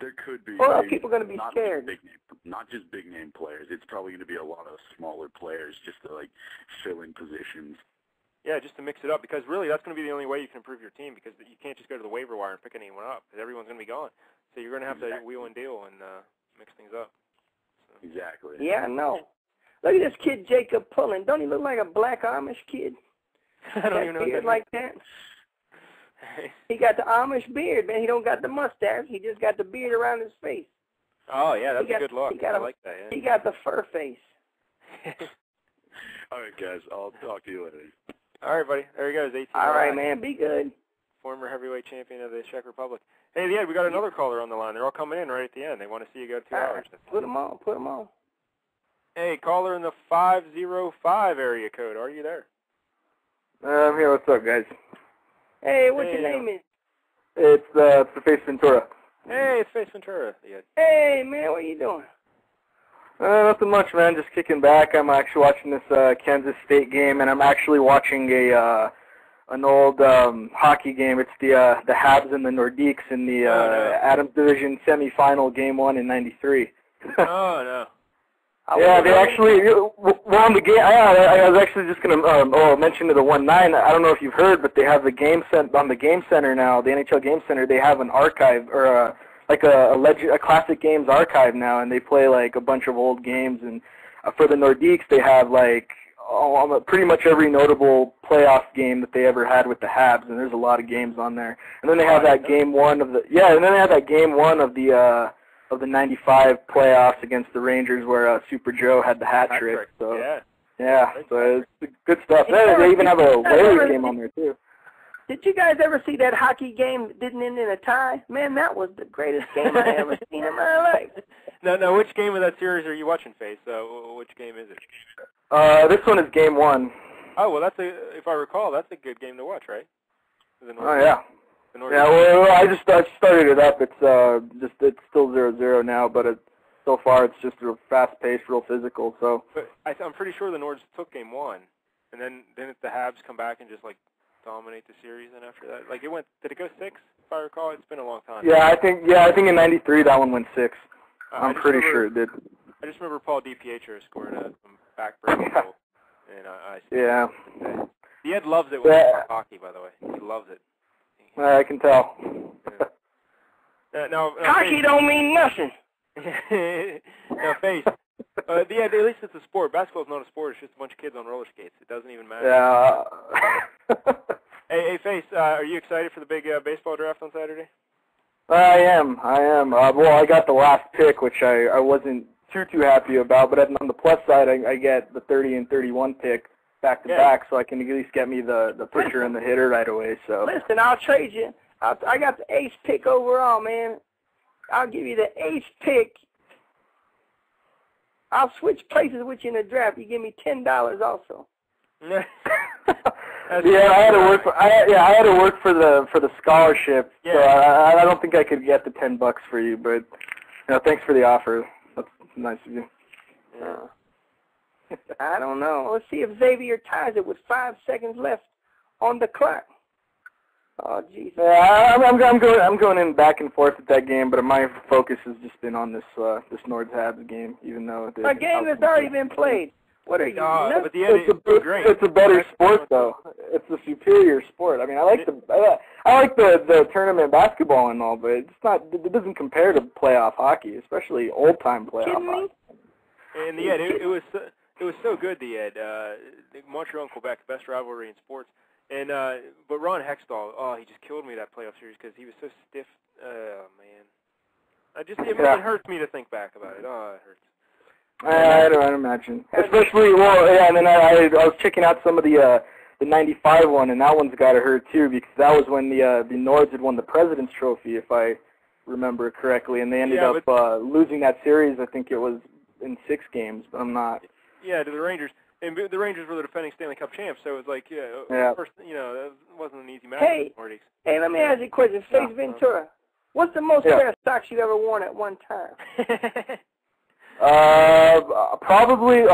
There could be. Or are people going to be scared? Not just big-name players. It's probably going to be a lot of smaller players just to, like, fill in positions. Yeah, just to mix it up, because really that's going to be the only way you can improve your team, because you can't just go to the waiver wire and pick anyone up, because everyone's going to be gone. So you're going to have to wheel and deal and mix things up. So. Exactly. Yeah, I know. Look at this kid, Jacob Pullen. Don't he look like a black Amish kid? I don't even know what that like that. He got the Amish beard, man. He don't got the mustache. He just got the beard around his face. Oh, yeah, that's a good look. I like that, yeah. He got the fur face. All right, guys. I'll talk to you later. All right, buddy. There he goes, 18. All right, man. Be good. Former heavyweight champion of the Czech Republic. Hey, yeah, we got another caller on the line. They're all coming in right at the end. They want to see you go 2 hours. Put them on. Put them on. Hey, caller in the 505 area code. Are you there? I'm here. What's up, guys? Hey, what's your name is? It's the Face Ventura. Hey, it's Face Ventura. Yeah. Hey, man, what are you doing? Nothing much, man. Just kicking back. I'm actually watching this Kansas State game, and I'm actually watching an old hockey game. It's the Habs and the Nordiques in the Adams Division semifinal, Game 1 in '93. Oh, no. Yeah, they actually won the game. I was actually just going to mention to the 1-9. I don't know if you've heard, but they have the game on the Game Center now, the NHL Game Center. They have an archive or a classic games archive now, and they play like a bunch of old games. And for the Nordiques, they have like pretty much every notable playoff game that they ever had with the Habs, and there's a lot of games on there. And then they have that Game 1 of the and then they have that Game 1 of the '95 playoffs against the Rangers where Super Joe had the hat trick. So so it's good stuff. They even have a Larry game on there too. Did you guys ever see that hockey game that didn't end in a tie? Man, that was the greatest game I ever seen in my life. Now, which game of that series are you watching, Face? Which game is it? This one is Game 1. Oh, well, if I recall, that's a good game to watch, right? Oh, yeah. Yeah, well, I started it up. It's still 0-0 now, but so far it's just real fast-paced, real physical. So. But I'm pretty sure the Nords took Game 1, and then if the Habs come back and just like dominate the series, and after that, like did it go 6? If I recall, it's been a long time. Yeah, I think in '93 that one went 6. I'm pretty sure it did. I just remember Paul DiPietro scoring a back-breaking goal, and the Ed loves it when he plays hockey. By the way, he loves it. I can tell. Now, hockey don't mean nothing. Now, Face. At least it's a sport. Basketball's not a sport. It's just a bunch of kids on roller skates. It doesn't even matter. Yeah. Hey, Face. Are you excited for the big baseball draft on Saturday? I am. Well, I got the last pick, which I wasn't too happy about. But on the plus side, I get the 30 and 31 pick back to back, so I can at least get me the pitcher and the hitter right away. So listen, I'll trade you. I got the ace pick overall, man. I'll give you the ace pick. I'll switch places with you in the draft. You give me $10 also. I had to work for the scholarship. Yeah. So I don't think I could get the $10 for you, but thanks for the offer. That's nice of you. Yeah. I don't know. Let's see if Xavier ties it with 5 seconds left on the clock. Oh, Jesus. Yeah, I'm going in back and forth with that game, but my focus has just been on this Nords Habs game, even though a game that's already been played. What are you? But the end is great. It's a better sport, though. It's a superior sport. I mean, I like the tournament basketball and all, but it's not. It doesn't compare to playoff hockey, especially old time playoff hockey. And the end, it was so good. The end, Montreal and Quebec, best rivalry in sports. And but Ron Hextall, he just killed me that playoff series because he was so stiff. Oh man, it hurts me to think back about it. Oh, it hurts. I don't imagine. Especially, and then I was checking out some of the 95 one, and that one's got to hurt too, because that was when the Nords had won the President's Trophy, if I remember correctly, and they ended up losing that series. I think it was in 6 games, but I'm not. Yeah, to the Rangers. And the Rangers were the defending Stanley Cup champs, so it was like, first, that wasn't an easy match. Hey, let me ask you a question. Face Ventura, what's the most pair of socks you ever worn at one time?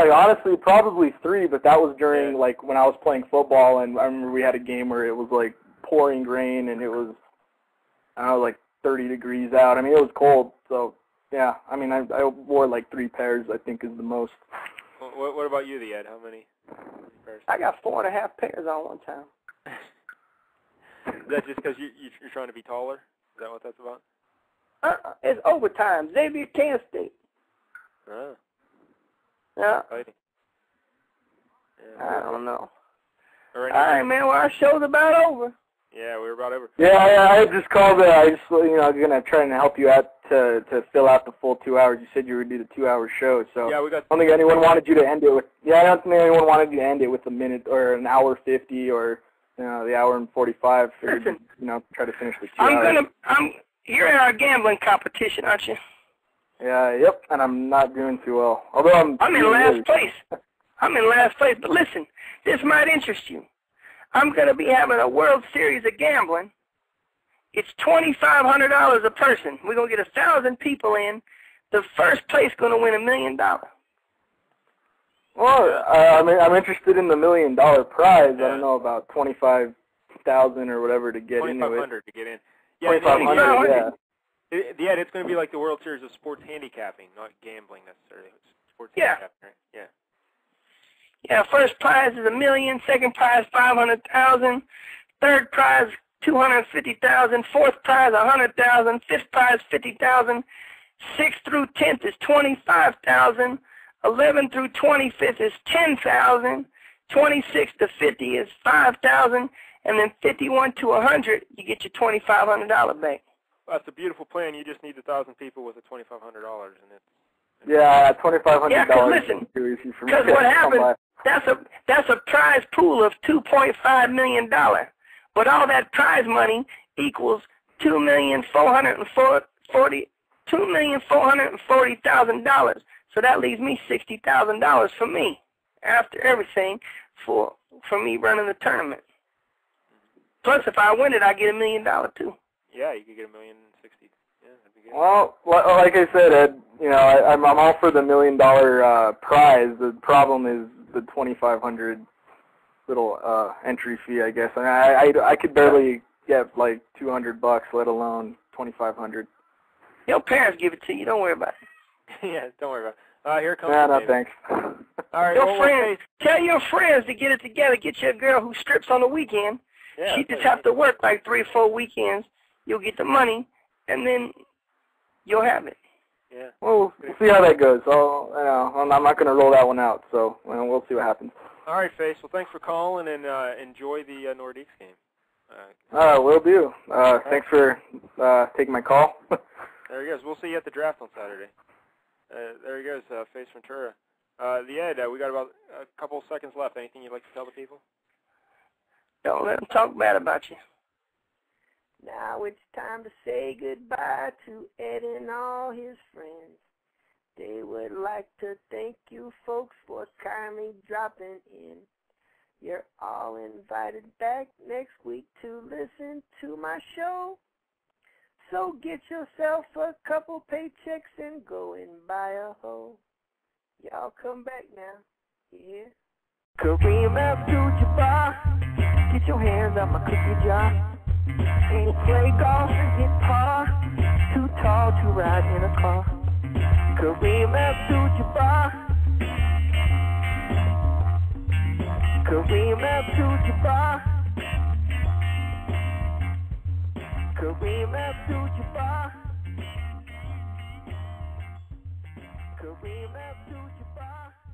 Honestly, probably 3, but that was during, like, when I was playing football, and I remember we had a game where it was, like, pouring rain, and it was, like 30 degrees out. I mean, it was cold, so, yeah. I mean, I wore, like, 3 pairs, I think, is the most. What about you, Ed? How many pairs? I got 4.5 pairs on one time. Is that just because you're trying to be taller? Is that what that's about? It's overtime. Xavier can't stay. Oh. Yeah. Fighting. I don't know. All right, man. Well, our show's about over. Yeah, we're about over. Yeah, I just called. I was gonna try and help you out to fill out the full 2 hours. You said you would do the 2-hour show, so yeah, I don't think anyone wanted you to end it with. Yeah, I don't think anyone wanted you to end it with a minute or an hour 50 or the hour and 45. Figured, try to finish the 2 hours. You're in our gambling competition, aren't you? Yeah, yep, and I'm not doing too well. Although I'm in last place. I'm in last place, but listen, this might interest you. I'm going to be having a World Series of gambling. It's $2,500 a person. We're going to get 1,000 people in. The first place going to win $1 million. Well, I'm interested in the $1 million prize. Yeah. I don't know about 25,000 or whatever to get into it. 2,500 to get in. Yeah, 2,500. Yeah. It's going to be like the World Series of sports handicapping, not gambling necessarily. It's sports handicapping, right? Yeah. Yeah, first prize is $1 million, second prize $500,000, third prize $250,000, fourth prize $100,000, fifth prize $50,000, 6th through 10th is $25,000, 11th through 25th is $10,000, 26 to 50 is $5,000, and then 51 to 100 you get your $2,500 back. Well, that's a beautiful plan. You just need 1,000 people with $2,500, and it's yeah, $2,500. Yeah, because listen, because what happened? That's a prize pool of $2.5 million, but all that prize money equals $2,440,000. So that leaves me $60,000 for me after everything for me running the tournament. Plus, if I win it, I get $1 million too. Yeah, you could get $1,060,000. Yeah, that'd be good. Well, like I said, Ed, I'm all for the $1 million prize. The problem is the $2,500 little entry fee, I guess. I could barely get like $200, let alone $2,500. Your parents give it to you. Don't worry about it. Yeah, don't worry about it. Here comes. No, thanks. All right, tell your friends to get it together. Get you a girl who strips on the weekend. Yeah, she just have to work like 3 or 4 weekends. You'll get the money, and then you'll have it. Yeah. Well, we'll see how that goes. So, I'm not going to roll that one out. So we'll see what happens. All right, Face. Well, thanks for calling, and enjoy the Nordiques game. Will do. Thanks for taking my call. There he goes. We'll see you at the draft on Saturday. There he goes, Face Ventura. The Ed, we got about a couple seconds left. Anything you'd like to tell the people? Don't let them talk bad about you. Now it's time to say goodbye to Ed and all his friends. They would like to thank you folks for kindly dropping in. You're all invited back next week to listen to my show. So get yourself a couple paychecks and go and buy a hoe. Y'all come back now. Yeah. Kareem Abdul-Jabbar, get your hands out my cookie jar. Ain't play golf and hit par, too tall to ride in a car. Kareem Abdul-Jabbar, Kareem Abdul-Jabbar, Kareem Abdul-Jabbar, Kareem Abdul-Jabbar.